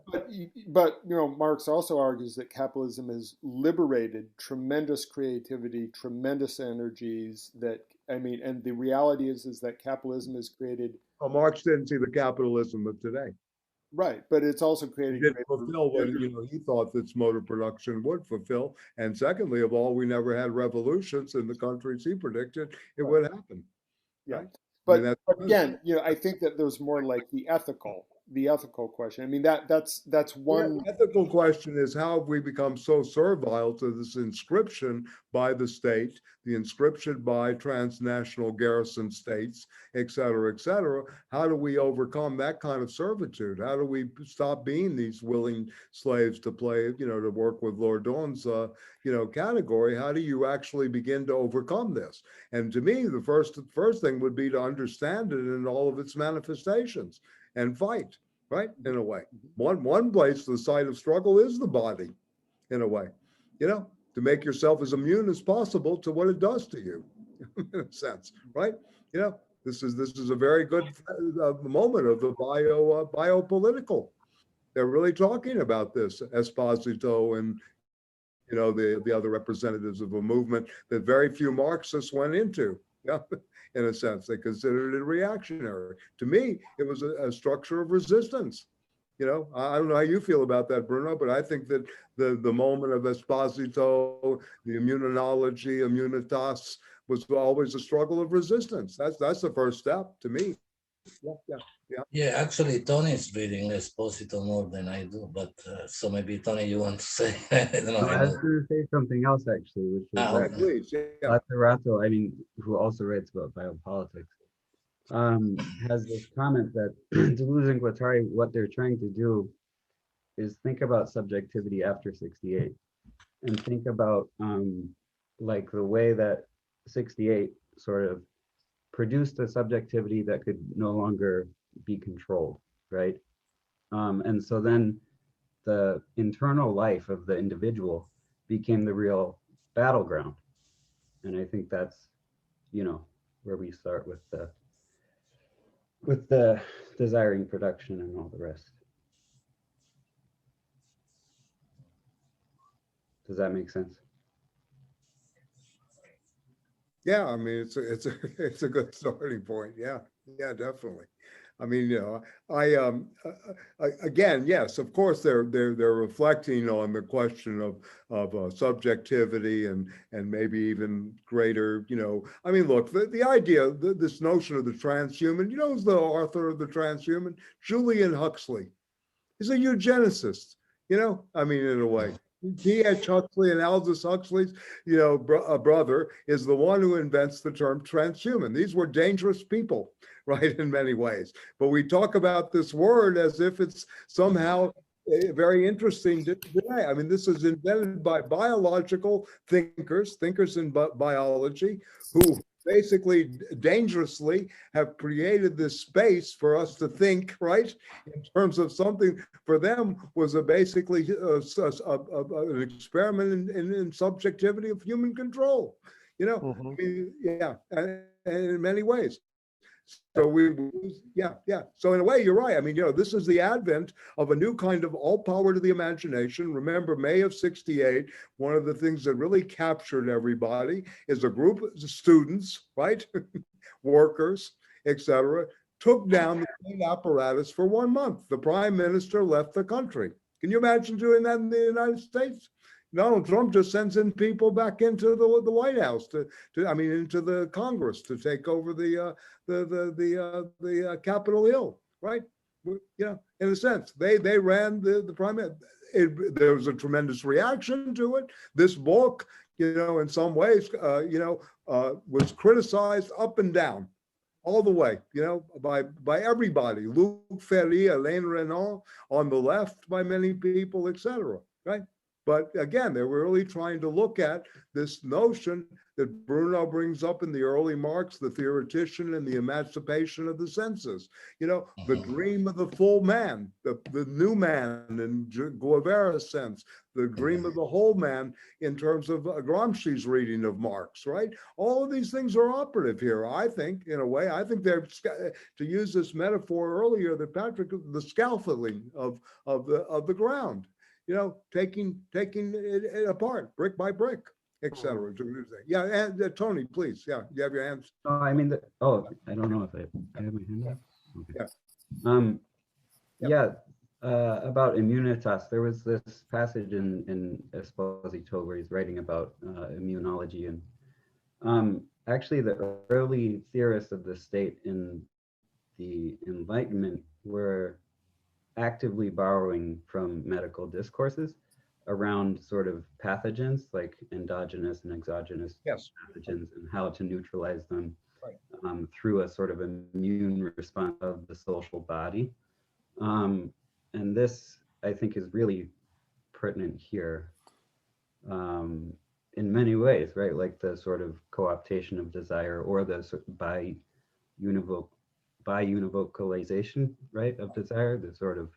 But Marx also argues that capitalism has liberated tremendous creativity, tremendous energies. And the reality is that capitalism has created. Well, Marx didn't see the capitalism of today. Right, but it's also created. He didn't fulfill what he thought that motor production would fulfill. And secondly of all, we never had revolutions in the countries he predicted it would happen. Yeah. Right? But that's again, I think that there's more like the ethical question. I mean, that's one. The ethical question is, how have we become so servile to this inscription by the state, the inscription by transnational garrison states, et cetera, how do we overcome that kind of servitude? How do we stop being these willing slaves to play, to work with Lord Dawn's, category? How do you actually begin to overcome this? And to me, the first thing would be to understand it in all of its manifestations and fight, right? In a way. One place, the site of struggle is the body, in a way, to make yourself as immune as possible to what it does to you, in a sense, right? This is a very good moment of the biopolitical. They're really talking about this, Esposito and the other representatives of a movement that very few Marxists went into. Yeah, in a sense, they considered it reactionary. To me, it was a structure of resistance. I don't know how you feel about that, Bruno, but I think that the moment of Esposito, the immunology, immunitas, was always a struggle of resistance. That's the first step to me. Yeah, actually, Tony is reading Esposito more than I do, but so maybe Tony, you want to say? I don't know. I was going to say something else actually, which is that Please, Lazzarato, who also writes about biopolitics, has this comment that Deleuze and Guattari, what they're trying to do is think about subjectivity after 68 and think about like the way that 68 sort of produced a subjectivity that could no longer be controlled, right? And so then the internal life of the individual became the real battleground. And I think that's, where we start with the desiring production and all the rest. Does that make sense? Yeah, I mean, it's a good starting point. Yeah, definitely. I mean, again, yes, of course, they're reflecting on the question of subjectivity and maybe even greater, I mean, look, the idea, this notion of the transhuman, who's the author of the transhuman? Julian Huxley. He's a eugenicist, I mean, in a way. T.H. Huxley and Aldous Huxley's, brother is the one who invents the term transhuman. These were dangerous people, right, in many ways. But we talk about this word as if it's somehow very interesting today. I mean, this is invented by biological thinkers in biology, who basically dangerously have created this space for us to think, right, in terms of something for them was basically an experiment in subjectivity of human control, Mm-hmm. I mean, yeah, and in many ways. So So in a way, you're right. I mean, this is the advent of a new kind of all power to the imagination. Remember, May of 68, one of the things that really captured everybody is a group of students, right? Workers, etc., took down the state apparatus for 1 month. The prime minister left the country. Can you imagine doing that in the United States? Donald Trump just sends in people back into the White House into the Congress to take over the Capitol Hill, right? In a sense, they ran the prime. There was a tremendous reaction to it. This book, in some ways, was criticized up and down, all the way, by everybody. Luc Ferry, Alain Renan on the left, by many people, etc. Right? But again, they were really trying to look at this notion that Bruno brings up in the early Marx, the theoretician and the emancipation of the senses. The dream of the full man, the new man in Guevara's sense, the dream of the whole man in terms of Gramsci's reading of Marx, right? All of these things are operative here, I think, in a way. I think they're, to use this metaphor earlier that Patrick, the scaffolding of the ground. Taking it apart brick by brick, etc. Yeah, and Tony, please. Yeah, you have your hands. Oh, I mean, I don't know if I have my hand up. Okay. Yeah. About immunitas, there was this passage in Esposito where he's writing about immunology, and actually the early theorists of the state in the Enlightenment were actively borrowing from medical discourses around sort of pathogens like endogenous and exogenous Yes. pathogens and how to neutralize them Right. through a sort of immune response of the social body. And this, I think, is really pertinent here in many ways, right? Like the sort of co-optation of desire or the sort of bi-univocalization, right, of desire, the sort of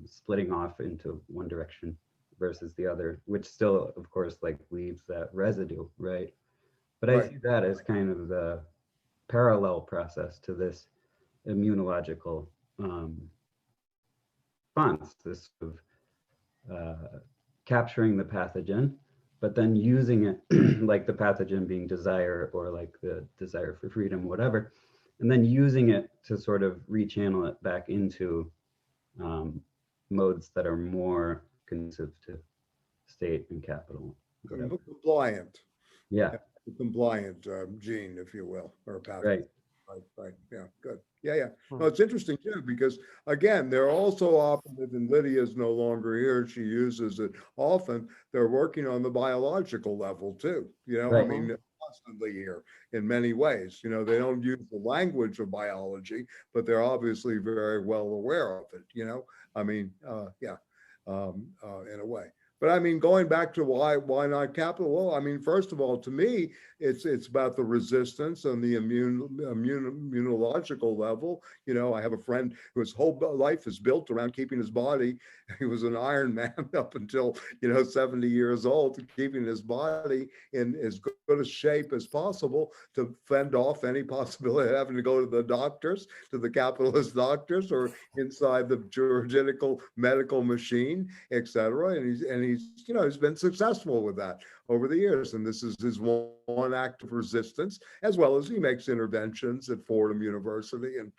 splitting off into one direction versus the other, which still, of course, like leaves that residue, right? But I see that as kind of the parallel process to this immunological response, this sort of capturing the pathogen, but then using it like the pathogen being desire or like the desire for freedom, whatever, and then using it to sort of rechannel it back into modes that are more conducive to state and capital. Whatever. Compliant. Yeah. Compliant gene, if you will, or pathogen. Right. Right. Yeah. Good. Yeah. No, it's interesting too, because again, they're also often, and Lydia's no longer here, she uses it often, they're working on the biological level too. Right. I mean, constantly here in many ways. They don't use the language of biology, but they're obviously very well aware of it, I mean, in a way. But I mean, going back to why not capital? Well, I mean, first of all, to me, it's about the resistance and the immunological level. I have a friend whose whole life is built around keeping his body. He was an Iron Man up until 70 years old, keeping his body in as good a shape as possible to fend off any possibility of having to go to the doctors, to the capitalist doctors, or inside the juridical medical machine, etc. And he's been successful with that over the years. And this is his one act of resistance, as well as he makes interventions at Fordham University and,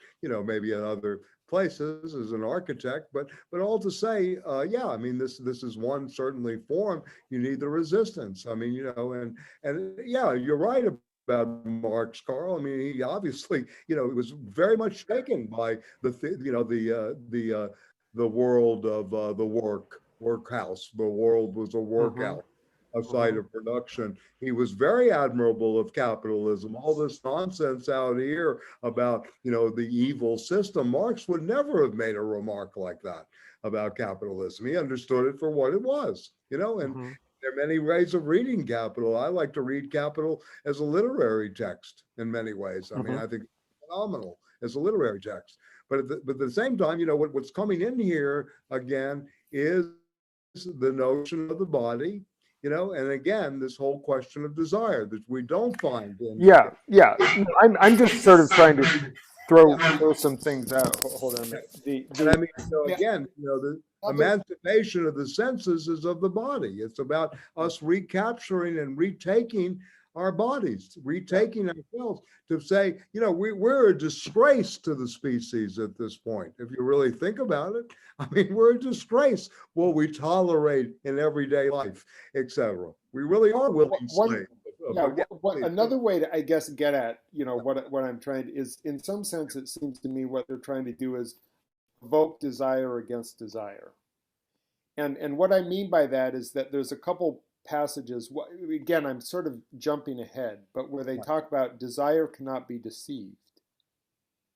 maybe at other places as an architect. But all to say, I mean, this is one certainly form. You need the resistance. I mean, and yeah, you're right about Marx, Carl. I mean, he obviously, was very much shaken by the world of the workhouse. The world was a workout, a site of production. He was very admirable of capitalism. All this nonsense out here about, the evil system, Marx would never have made a remark like that about capitalism. He understood it for what it was, and there are many ways of reading Capital. I like to read Capital as a literary text in many ways. I mean, I think it's phenomenal as a literary text. But at the same time, what's coming in here again is the notion of the body, and again, this whole question of desire that we don't find in. Yeah. I'm just sort of trying to throw some things out. Hold on a minute. And I mean, again, the emancipation of the senses is of the body. It's about us recapturing and retaking our bodies, retaking ourselves, to say, we're a disgrace to the species at this point. If you really think about it, I mean, we're a disgrace what we tolerate in everyday life, etc. We really are willing slaves. Another way to, I guess, get at, what I'm trying to is, in some sense, it seems to me what they're trying to do is evoke desire against desire. And what I mean by that is that there's a couple passages, again, I'm sort of jumping ahead, but where they talk about desire cannot be deceived,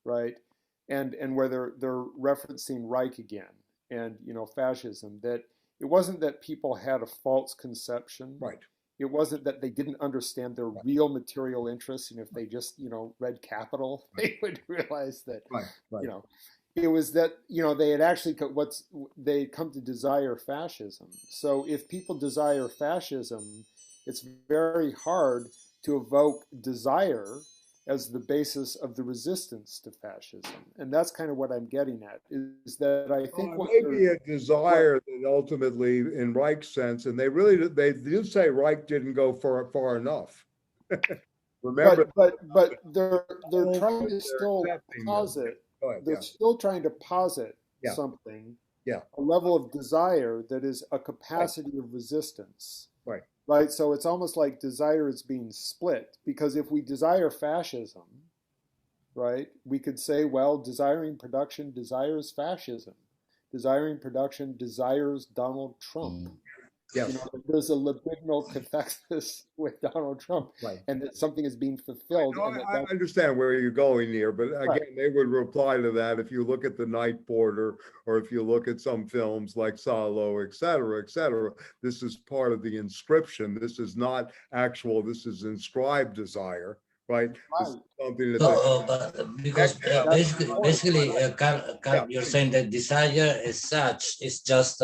right? And where they're referencing Reich again and, fascism, that it wasn't that people had a false conception. Right. It wasn't that they didn't understand their real material interests, and if they just, read Capital, they would realize that, it was that, they had actually they come to desire fascism. So if people desire fascism, it's very hard to evoke desire as the basis of the resistance to fascism. And that's kind of what I'm getting at, is that I think maybe a desire that ultimately, in Reich's sense, and they do say Reich didn't go far enough. Remember, but they're trying to still posit. They're still trying to posit something, a level of desire that is a capacity of resistance. Right. right? So it's almost like desire is being split, because if we desire fascism, right, we could say, well, desiring production desires fascism. Desiring production desires Donald Trump. Yes. You know, there's a libidinal cathexis with Donald Trump, Right. and that something is being fulfilled. No, And I understand where you're going here, but again, Right. they would reply to that if you look at The Night Porter, or if you look at some films like Salo, et cetera, et cetera. This is part of the inscription. This is not actual, this is inscribed desire, right? This is something that So, but because basically, Yeah. you're saying that desire as such is just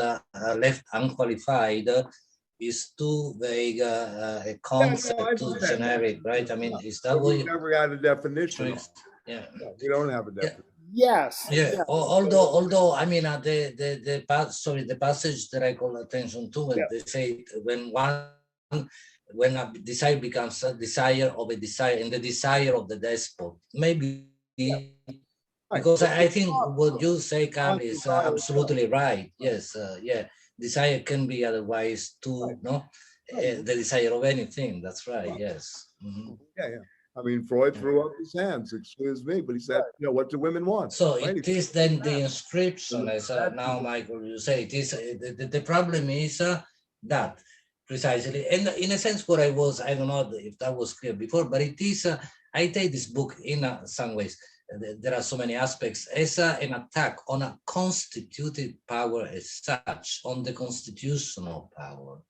left unqualified, is too vague a concept, I too understand that. generic, right? I mean, is that But what we you? never had a definition. Yeah. No, we don't have a definition. Yes. Yeah. Yeah. Although I mean the passage that I call attention to when they say when a desire becomes a desire of a desire and the desire of the despot, maybe because I think what you say, Carl, is absolutely right. Yes, yeah, desire can be otherwise too, no, the desire of anything. That's right. Yes. Mm-hmm. Yeah. I mean, Freud threw up his hands, excuse me, but he said, you know, what do women want? So right? it is then the inscription, as now, Michael, you say, it is the problem is that precisely, and in a sense, what I don't know if that was clear before, but it is, I take this book in some ways, there are so many aspects, as an attack on a constituted power as such, on the constitutional power.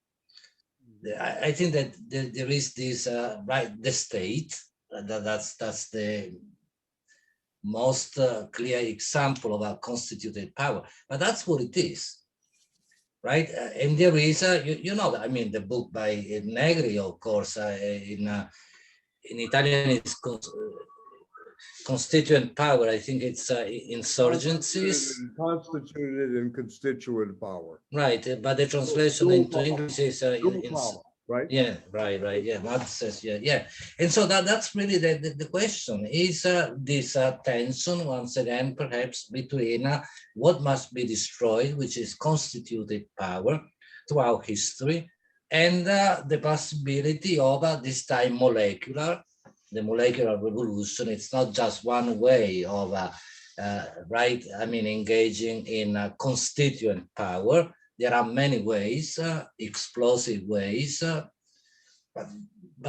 I think that there is this, right, the state, that's the most clear example of a constituted power, but that's what it is, right? And there is, you know, I mean, the book by Negri, of course, in Italian it's constituent power. I think it's insurgencies. Constituted and constituent power. Right, but the translation into English is right? Yeah, right. Yeah, Matt says, yeah. And so that's really the question is this tension, once again, perhaps between what must be destroyed, which is constituted power throughout history, and the possibility of this time the molecular revolution. It's not just one way of, right, I mean, engaging in constituent power. There are many ways, explosive ways, but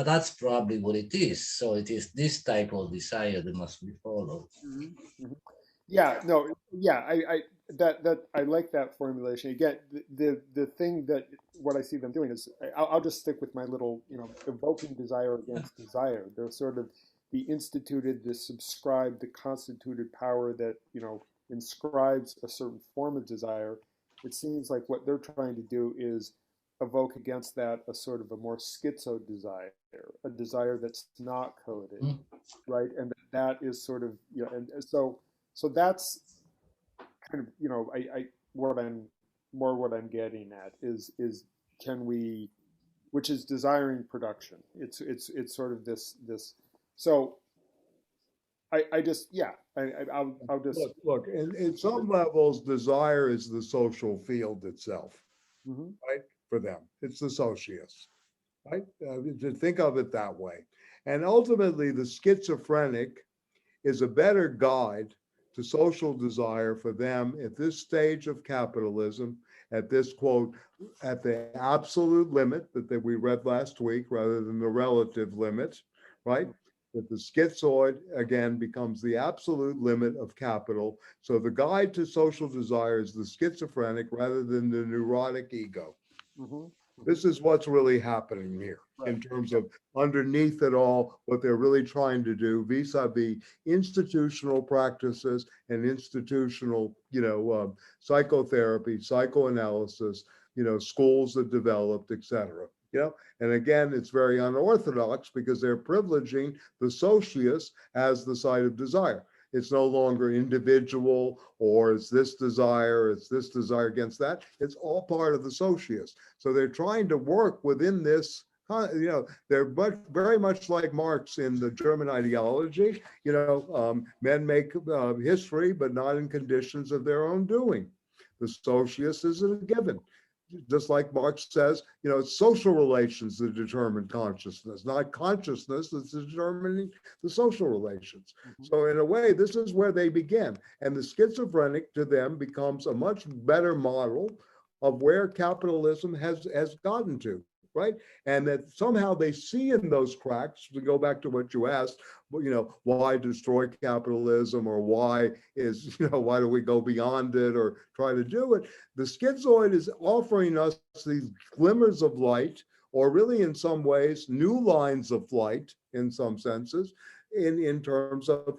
that's probably what it is. So it is this type of desire that must be followed. Mm-hmm. Yeah, no, yeah, I like that formulation. Again, the thing that what I see them doing is, I'll just stick with my little, you know, evoking desire against desire. They're sort of the instituted, the subscribed, the constituted power that, you know, inscribes a certain form of desire. It seems like what they're trying to do is evoke against that a sort of a more schizo desire, a desire that's not coded, right? And that is sort of, you know, and so that's kind of, you know, what I'm getting at is can we, which is desiring production. It's sort of this. So I'll just look. In some levels, desire is the social field itself, right? For them, it's the socius, right? To think of it that way, and ultimately, the schizophrenic is a better guide to social desire for them at this stage of capitalism, at this quote, at the absolute limit that we read last week, rather than the relative limit, right? That the schizoid, again, becomes the absolute limit of capital. So the guide to social desire is the schizophrenic rather than the neurotic ego. This is what's really happening here in terms of underneath it all, what they're really trying to do vis-a-vis institutional practices and institutional, you know, psychotherapy, psychoanalysis, you know, schools that developed, et cetera. You know, and again, it's very unorthodox because they're privileging the socius as the site of desire. It's no longer individual, or it's this desire against that. It's all part of the socius. So they're trying to work within this, you know, they're very much like Marx in the German ideology. You know, men make history, but not in conditions of their own doing. The socius is a given. just like Marx says, it's social relations that determine consciousness, not consciousness that's determining the social relations. So in a way, this is where they begin. And the schizophrenic to them becomes a much better model of where capitalism has gotten to, right? And that somehow they see in those cracks, to go back to what you asked, why destroy capitalism, or why do we go beyond it or try to do it? The schizoid is offering us these glimmers of light, or really in some ways, new lines of light in some senses, in terms of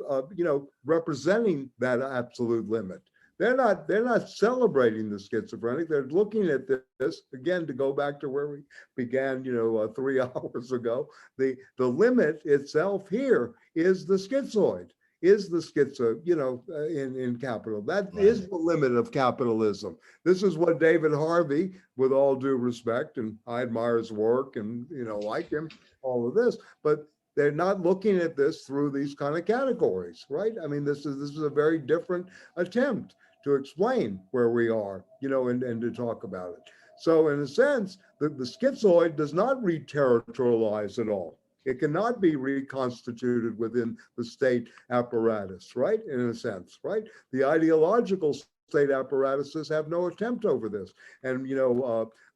representing that absolute limit. They're not celebrating the schizophrenic. They're looking at this again, to go back to where we began, 3 hours ago. The limit itself here is the schizoid, is the schizo, in capital. That is the limit of capitalism. This is what David Harvey, with all due respect, and I admire his work and like him, all of this, but they're not looking at this through these kind of categories, right? I mean, this is a very different attempt to explain where we are, and to talk about it. So in a sense, the schizoid does not re-territorialize at all. It cannot be reconstituted within the state apparatus, right? In a sense, right? The ideological state apparatuses have no attempt over this. And,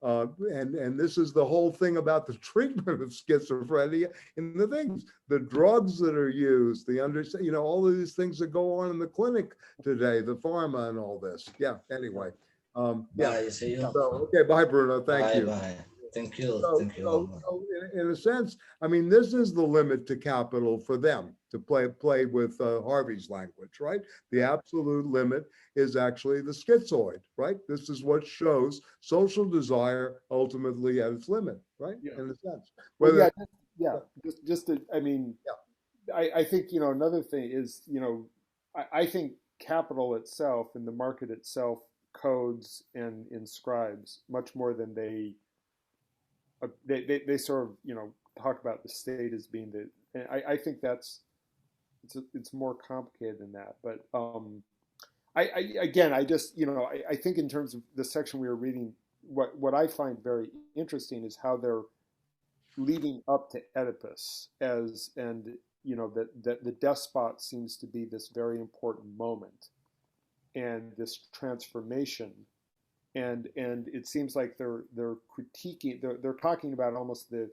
and this is the whole thing about the treatment of schizophrenia and the things, the drugs that are used, all of these things that go on in the clinic today, the pharma and all this. Yeah, anyway. Bye, see you. So, okay, bye, Bruno. Thank you. Bye. Thank you. Thank you. So in a sense, I mean, this is the limit to capital for them, to play with Harvey's language, right? The absolute limit is actually the schizoid, right? This is what shows social desire ultimately at its limit, right? Yeah. In a sense. I think, another thing is, I think capital itself and the market itself codes and inscribes much more than they sort of, talk about the state as being and I think it's more complicated than that. But I think in terms of the section we were reading, what I find very interesting is how they're leading up to Oedipus that the despot seems to be this very important moment and this transformation. And it seems like they're critiquing, they're talking about almost the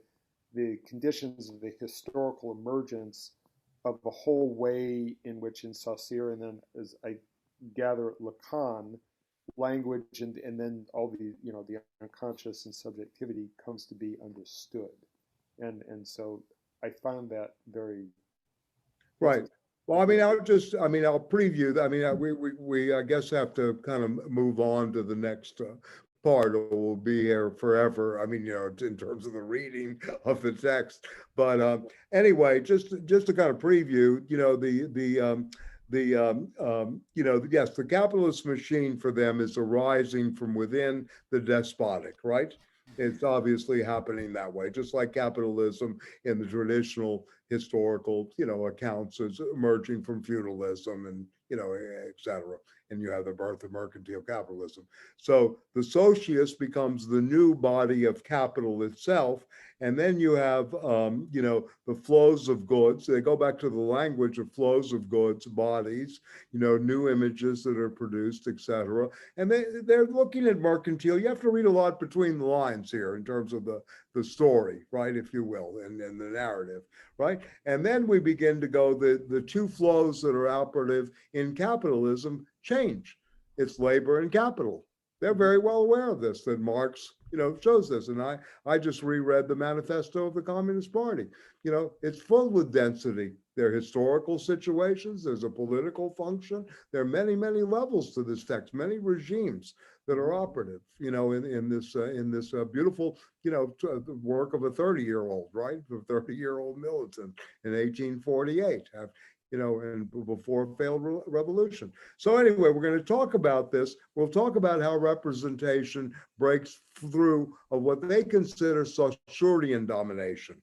conditions of the historical emergence of the whole way in which in Saussure, and then as I gather Lacan, language and then all the the unconscious and subjectivity comes to be understood, and so I found that very right. Well, I mean, I'll preview that. I mean, we I guess have to kind of move on to the next part, or we'll be here forever. I mean, in terms of the reading of the text. But anyway, just to kind of preview, yes, the capitalist machine for them is arising from within the despotic, right? It's obviously happening that way, just like capitalism in the traditional historical, accounts is emerging from feudalism and, et cetera. And you have the birth of mercantile capitalism. So the socius becomes the new body of capital itself. And then you have, the flows of goods. They go back to the language of flows of goods, bodies, new images that are produced, et cetera. And they're looking at mercantile. You have to read a lot between the lines here in terms of the story, right, if you will, and the narrative, right? And then we begin to go, the two flows that are operative in capitalism change. It's labor and capital. They're very well aware of this, that Marx, shows this. And I just reread the manifesto of the Communist Party. It's full with density. There are historical situations. There's a political function. There are many, many levels to this text, many regimes that are operative, in this beautiful, work of a 30-year-old, right? A 30-year-old militant in 1848. And before a failed revolution. So anyway, we're going to talk about this. We'll talk about how representation breaks through of what they consider Saussurean domination,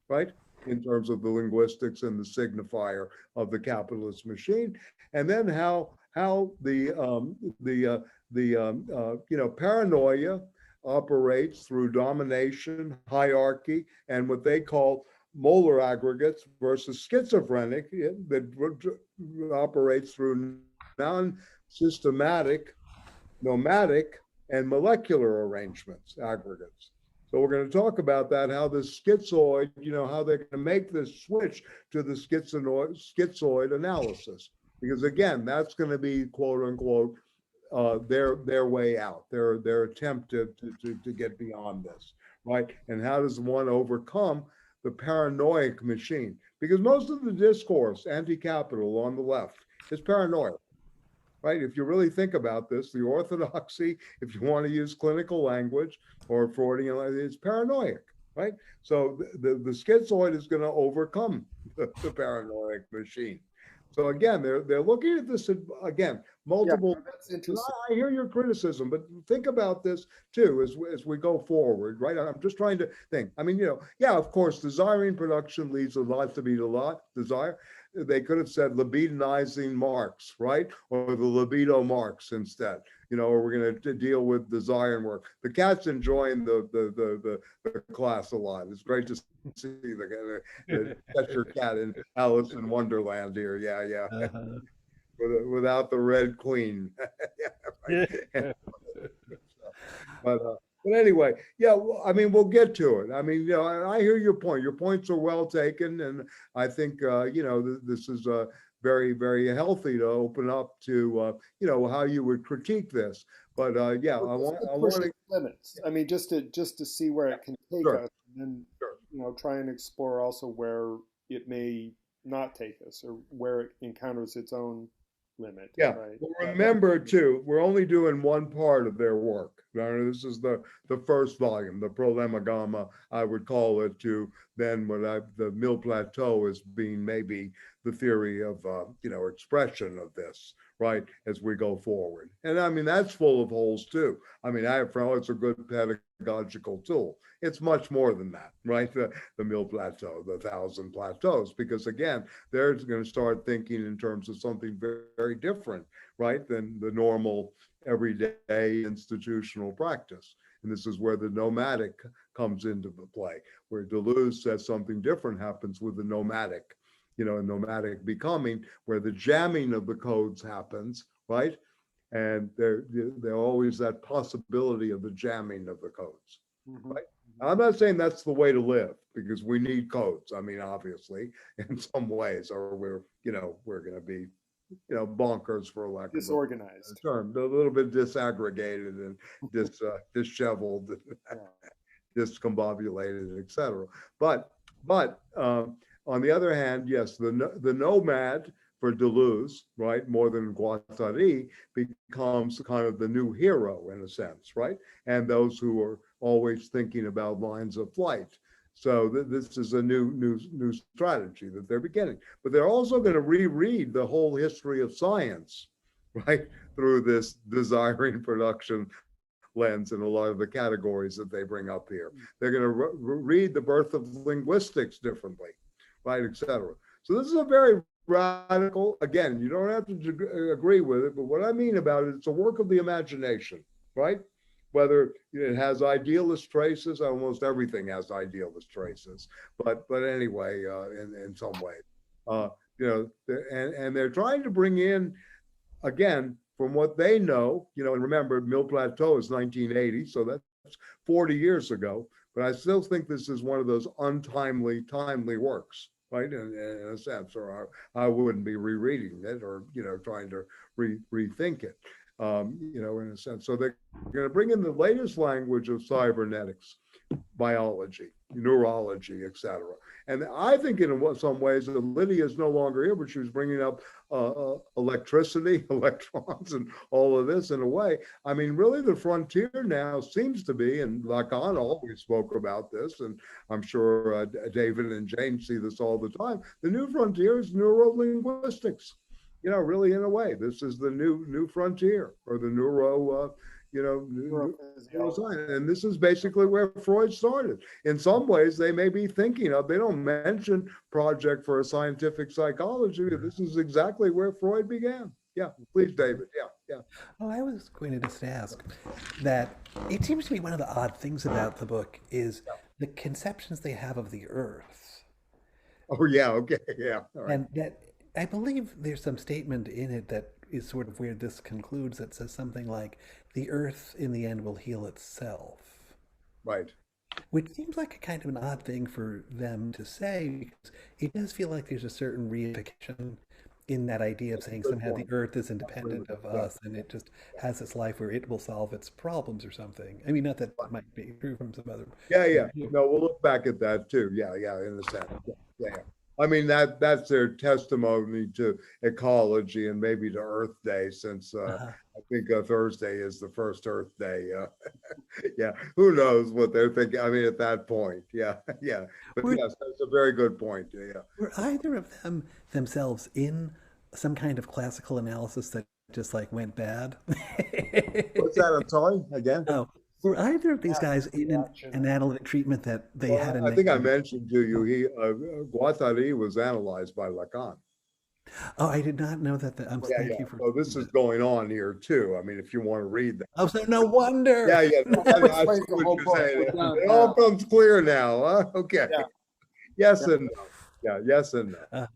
right? In terms of the linguistics and the signifier of the capitalist machine, and then how the paranoia operates through domination, hierarchy, and what they call molar aggregates versus schizophrenic that operates through non-systematic, nomadic, and molecular arrangements, aggregates. So we're going to talk about that, how the schizoid, how they're going to make this switch to the schizoid analysis. Because again, that's going to be quote unquote their way out, their attempt to get beyond this, right? And how does one overcome the paranoid machine? Because most of the discourse, anti-capital on the left, is paranoid, right? If you really think about this, the orthodoxy, if you want to use clinical language or Freudian, it's paranoid, right? So the schizoid is going to overcome the paranoid machine. So again, they're looking at this again, multiple. Yeah, that's interesting. I hear your criticism, but think about this too as we go forward, right? I'm just trying to think. I mean, yeah, of course, desiring production leads a lot to be a lot desire. They could have said libidinizing Marx, right? Or the libido Marx instead, or we're going to deal with desire and work. The cat's enjoying the class a lot. It's great to see the Cheshire Cat in Alice in Wonderland here. Yeah. Uh-huh. Without the Red Queen. Yeah, but anyway, yeah, I mean, we'll get to it. I mean, I hear your point. Your points are well taken, and I think this is very, very healthy to open up to how you would critique this. But yeah, I want to limits. I mean, just to see where it can take us, and then try and explore also where it may not take us, or where it encounters its own limit. Yeah. Right? Well, remember too, we're only doing one part of their work. This is the first volume, the prolegomena, I would call it, to then the Mille Plateau as being maybe the theory of expression of this, right, as we go forward. And I mean, that's full of holes too. I mean, it's a good pedagogical tool. It's much more than that, right? The Mille Plateau, the 1,000 plateaus, because again, they're going to start thinking in terms of something very, very different, right, than the normal everyday institutional practice. And this is where the nomadic comes into play, where Deleuze says something different happens with the nomadic, nomadic becoming, where the jamming of the codes happens, right? And there always that possibility of the jamming of the codes, right? I'm not saying that's the way to live, because we need codes. I mean, obviously, in some ways, or we're going to be, bonkers, for lack of disorganized term, a little bit disaggregated and disheveled, discombobulated, etc. But on the other hand, yes, the nomad for Deleuze, right, more than Guattari, becomes kind of the new hero in a sense, right? And those who are always thinking about lines of flight. So this is a new strategy that they're beginning. But they're also going to reread the whole history of science, right, through this desiring production lens and a lot of the categories that they bring up here. They're going to read the birth of linguistics differently, right, etc. So this is a very radical, again, you don't have to agree with it, but what I mean about it, it's a work of the imagination, right? Whether it has idealist traces, almost everything has idealist traces, but anyway, in some ways, and they're trying to bring in, again, from what they know, and remember, Mille Plateau is 1980, so that's 40 years ago, but I still think this is one of those timely works, right, in a sense, or I wouldn't be rereading it or, trying to rethink it. In a sense. So they're going to bring in the latest language of cybernetics, biology, neurology, etc. And I think in some ways that Lydia is no longer here, but she was bringing up electricity, electrons, and all of this in a way. I mean, really the frontier now seems to be, and Lacan always spoke about this, and I'm sure David and James see this all the time, the new frontier is neurolinguistics. Really, in a way, this is the new frontier, or the neuroscience. And this is basically where Freud started. In some ways, they may be thinking of, they don't mention Project for a Scientific Psychology, but this is exactly where Freud began. Yeah, please, David. Yeah. Oh, I was going to just ask that it seems to me one of the odd things about the book is the conceptions they have of the earth. Oh, yeah, okay, yeah, all right. And that I believe there's some statement in it that is sort of where this concludes that says something like, the earth in the end will heal itself. Right. Which seems like a kind of an odd thing for them to say, because it does feel like there's a certain reification in that idea of saying Good somehow the point. earth is independent of us and it just has its life where it will solve its problems or something. I mean, not that it might be true from some other. Yeah. No, we'll look back at that too. Yeah, in a sense. Yeah. I mean, that's their testimony to ecology and maybe to Earth Day, since I think Thursday is the first Earth Day. Yeah, who knows what they're thinking? I mean, at that point, yeah. But yes, that's a very good point. Yeah. Were either of them themselves in some kind of classical analysis that just like went bad? What's that? I'm sorry. Again? Oh, were either of these guys in an analytic treatment that they had? I think I mentioned to you, Guattari was analyzed by Lacan. Oh, I did not know that. Thank you for. So this is going on here too. I mean, if you want to read that. Oh, so no wonder. Yeah. I Explains see the what whole you're book. saying. We're done It now. all comes clear now. Huh? Okay. Yeah. Yes and no. Yeah. Yes and no.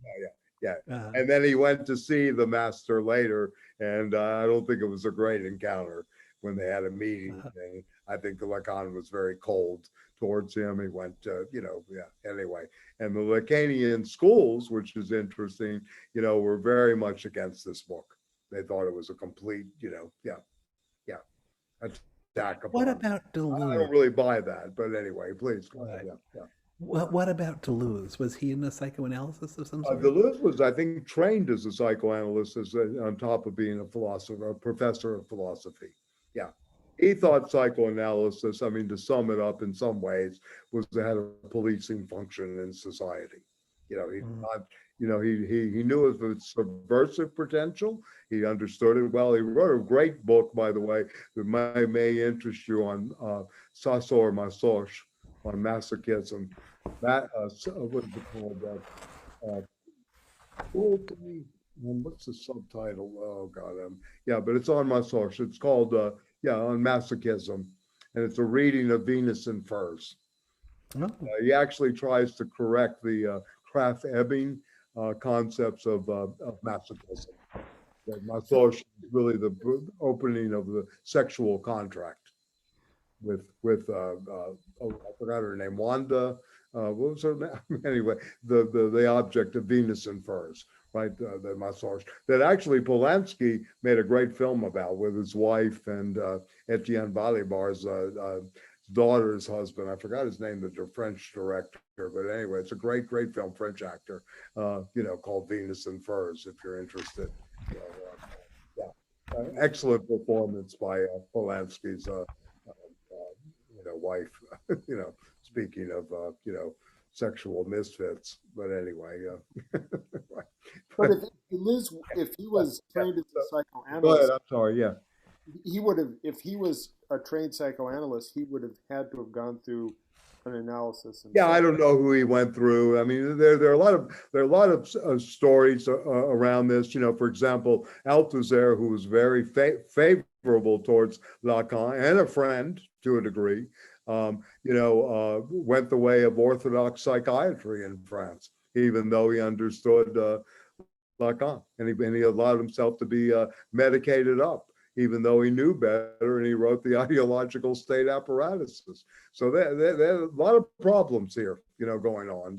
Yeah. And then he went to see the master later, and I don't think it was a great encounter when they had a meeting. And I think the Lacan was very cold towards him. He went, anyway. And the Lacanian schools, which is interesting, were very much against this book. They thought it was a complete, attack upon. What about Deleuze? I don't really buy that, but anyway, please go ahead. Yeah. What about Deleuze? Was he in a psychoanalysis of some sort? Deleuze was, I think, trained as a psychoanalyst, on top of being a philosopher, a professor of philosophy. Yeah. He thought psychoanalysis, I mean, to sum it up in some ways, had a policing function in society. He knew of its subversive potential. He understood it well. He wrote a great book, by the way, that may interest you, on Sasor Masoch, on masochism. That what is it called? Cruelty. What's the subtitle? Oh God, but it's on Masoch. It's called on masochism, and it's a reading of Venus in Furs. Oh. He actually tries to correct the Kraft-Ebing concepts of masochism. That Masoch is really the opening of the sexual contract with I forgot her name, Wanda. What was her name? Anyway, the object of Venus in Furs, right? The Masoch. That actually Polanski made a great film about, with his wife and Etienne Balibar's daughter's husband. I forgot his name, the French director. But anyway, it's a great film, French actor, called Venus in Furs, if you're interested. Excellent performance by Polanski's wife, speaking of, sexual misfits, but anyway. But if he was trained as a Go psychoanalyst, ahead, I'm sorry, yeah. he would have, if he was a trained psychoanalyst, he would have had to have gone through an analysis. Yeah, I don't know who he went through. I mean, there are a lot of stories around this. For example, Althusser, who was very favorable towards Lacan and a friend to a degree, went the way of orthodox psychiatry in France, even though he understood Lacan, and he allowed himself to be medicated up, even though he knew better, and he wrote the ideological state apparatuses. So there are a lot of problems here, going on,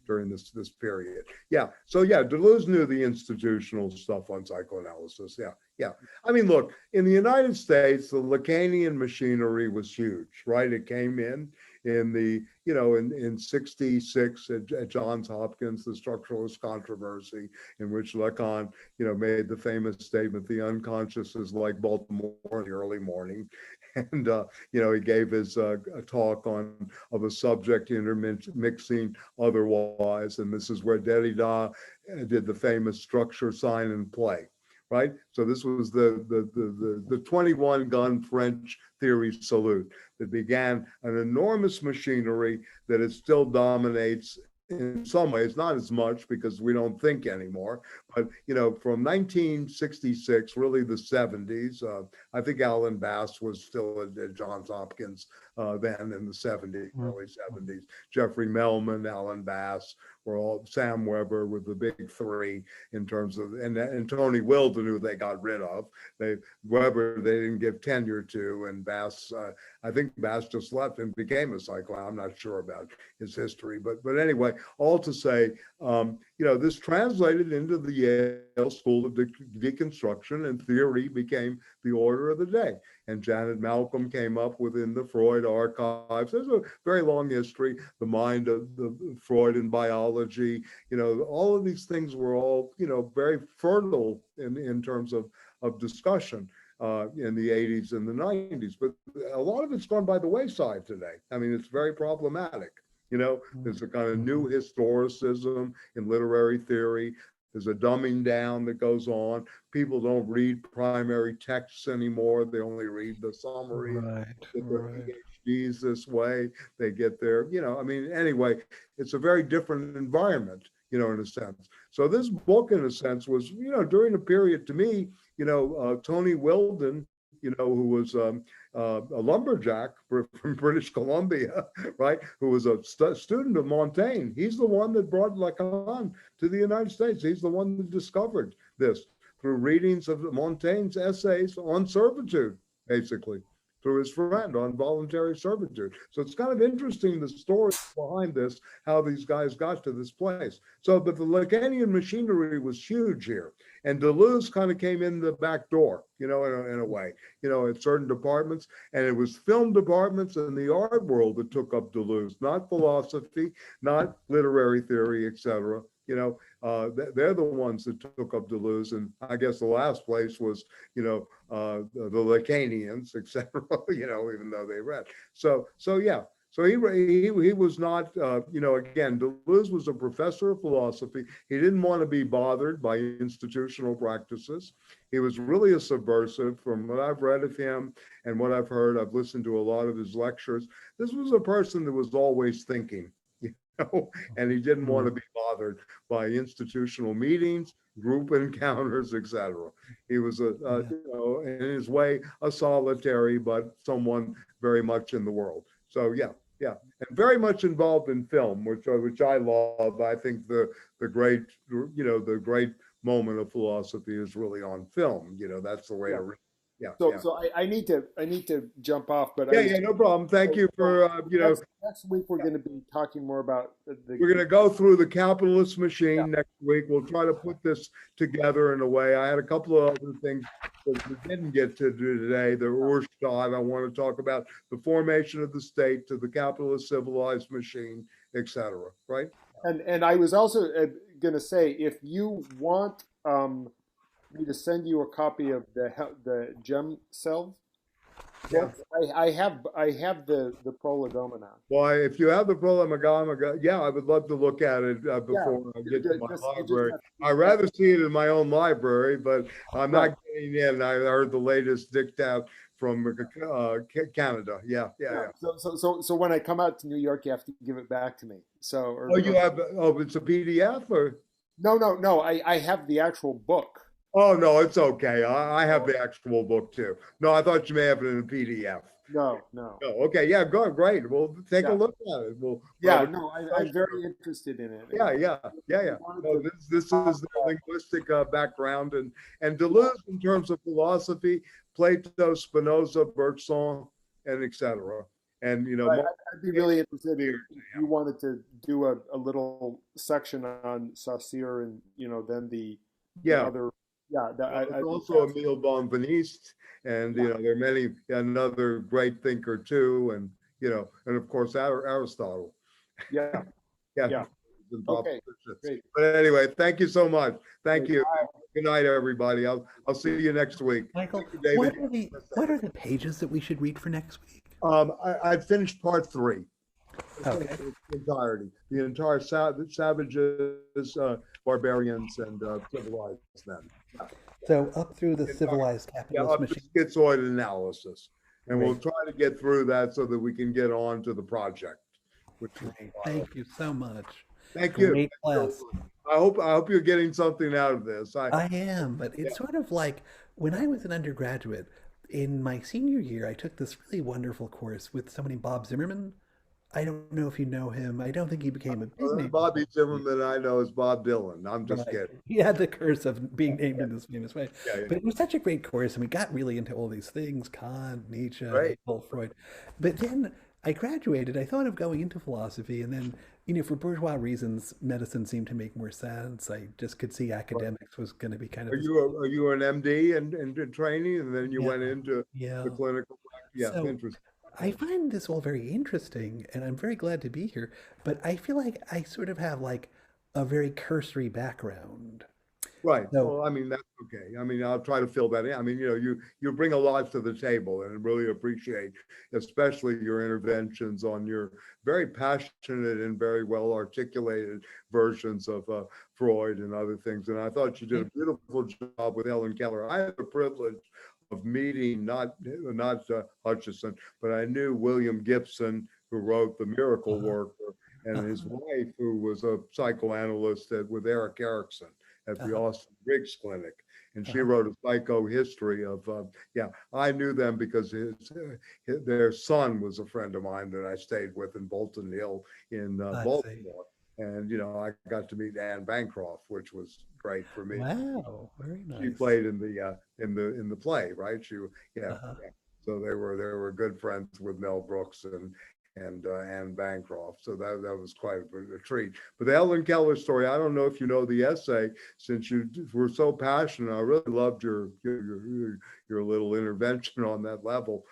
during this period. Yeah. So Deleuze knew the institutional stuff on psychoanalysis. Yeah. I mean, look, in the United States, the Lacanian machinery was huge, right? It came in the, in 66 at Johns Hopkins, the structuralist controversy, in which Lacan, made the famous statement, the unconscious is like Baltimore in the early morning. And, he gave his talk of a subject intermixing otherwise. And this is where Derrida did the famous structure, sign, and play. Right. So this was the 21 gun French theory salute that began an enormous machinery that it still dominates in some ways, not as much because we don't think anymore, but from 1966, really the 70s. I think Alan Bass was still at Johns Hopkins then in the 70s, early 70s. Jeffrey Mellman, Alan Bass, were all Sam Weber with the big three in terms of, and Tony Wilden, who they got rid of. Weber they didn't give tenure to, and Bass, I think Bass just left and became a psychoanalyst. I'm not sure about his history, but anyway, all to say, this translated into the Yale School of Deconstruction, and theory became the order of the day. And Janet Malcolm came up within the Freud archives. There's a very long history, the mind of the Freud in biology. All of these things were all, very fertile in terms of discussion in the 80s and the 90s. But a lot of it's gone by the wayside today. I mean, it's very problematic. There's a kind of new historicism in literary theory. There's a dumbing down that goes on. People don't read primary texts anymore. They only read the summary. Get their PhDs this way. They get their, anyway, it's a very different environment, in a sense. So this book, in a sense, was, during a period, to me, Tony Wilden, who was a lumberjack from British Columbia, right? Who was a student of Montaigne. He's the one that brought Lacan to the United States. He's the one that discovered this through readings of Montaigne's essays on servitude, basically, through his friend on voluntary servitude. So it's kind of interesting, the story behind this, how these guys got to this place. So, but the Lacanian machinery was huge here. And Deleuze kind of came in the back door, in a way, at certain departments. And it was film departments and the art world that took up Deleuze, not philosophy, not literary theory, etc. They're the ones that took up Deleuze. And I guess the last place was, the Lacanians, etc., even though they read. So yeah. So he was not, again, Deleuze was a professor of philosophy. He didn't want to be bothered by institutional practices. He was really a subversive. From what I've read of him and what I've heard, I've listened to a lot of his lectures. This was a person that was always thinking, and he didn't want to be bothered by institutional meetings, group encounters, etc. He was in his way, a solitary, but someone very much in the world. So yeah, and very much involved in film, which I love. I think the great moment of philosophy is really on film. That's the way to read. Yeah. So I need to jump off, but no problem. Thank you for Next week we're going to be talking more about we're going to go through the capitalist machine next week. We'll try to put this together in a way. I had a couple of other things that we didn't get to do today. The Urstadt. I want to talk about the formation of the state to the capitalist civilized machine, etc. Right? And I was also going to say, if you want me to send you a copy of the gem cells. Yeah, I have the prolegomena. Well, if you have the prolegomena, I would love to look at it before I get to my library. I'd rather see it in my own library, but I'm not getting in. I heard the latest diktat from Canada. Yeah. So when I come out to New York, you have to give it back to me. So. It's a PDF or? No. I have the actual book. Oh, no, it's okay. I have the actual book too. No, I thought you may have it in a PDF. No. Okay, yeah, great. We'll take a look at it. I'm very interested in it. Yeah. No, this is the linguistic background and Deleuze in terms of philosophy, Plato, Spinoza, Bergson, and etc. And I'd be really interested if you wanted to do a little section on Saussure and then the other. Yeah, also Emile Bonveniste, and there are many, another great thinker too, and and of course Aristotle. Yeah. Okay, great. But anyway, thank you so much. Thank you. Good night, everybody. I'll see you next week. Michael, you, what are the pages that we should read for next week? I finished part 3. Okay. The entire Savages, Barbarians, and Civilized then. So up through the civilized capitalist machine. Schizoid analysis. And we'll try to get through that so that we can get on to the project. Thank you so much. Thank you. Great class. I hope you're getting something out of this. I am, but Yeah. it's sort of like when I was an undergraduate, in my senior year, I took this really wonderful course with someone named Bob Zimmerman. I don't know if you know him. I don't think he became a big name. Bobby Zimmerman I know is Bob Dylan. I'm just Right. kidding. He had the curse of being named in this famous way. Yeah, yeah. But it was such a great course, and we got really into all these things, Kant, Nietzsche, Right. Hegel, Freud. But then I graduated. I thought of going into philosophy, and then, for bourgeois reasons, medicine seemed to make more sense. I just could see academics was going to be kind of Are you an MD in training, and then you Yeah. went into yeah. the clinical? Yeah, So interesting. I find this all very interesting, and I'm very glad to be here. But I feel like I sort of have like a very cursory background. Right. So Well, I mean, that's okay. I mean, I'll try to fill that in. I mean, you bring a lot to the table, and I really appreciate, especially your interventions on your very passionate and very well articulated versions of Freud and other things. And I thought you did a beautiful job with Helen Keller. I had the privilege of meeting not Hutchison, but I knew William Gibson, who wrote The Miracle Uh-huh. Worker, and his Uh-huh. wife, who was a psychoanalyst with Eric Erickson at the Uh-huh. Austin Briggs Clinic, and she Uh-huh. wrote a psychohistory of. I knew them because their son was a friend of mine that I stayed with in Bolton Hill in I see. Baltimore, and I got to meet Anne Bancroft, which was great for me. Wow, very She nice. played in the play, right? Yeah. Uh-huh. So they were good friends with Mel Brooks and Anne Bancroft. So that was quite a treat. But the Helen Keller story, I don't know if you know the essay, since you were so passionate. I really loved your little intervention on that level.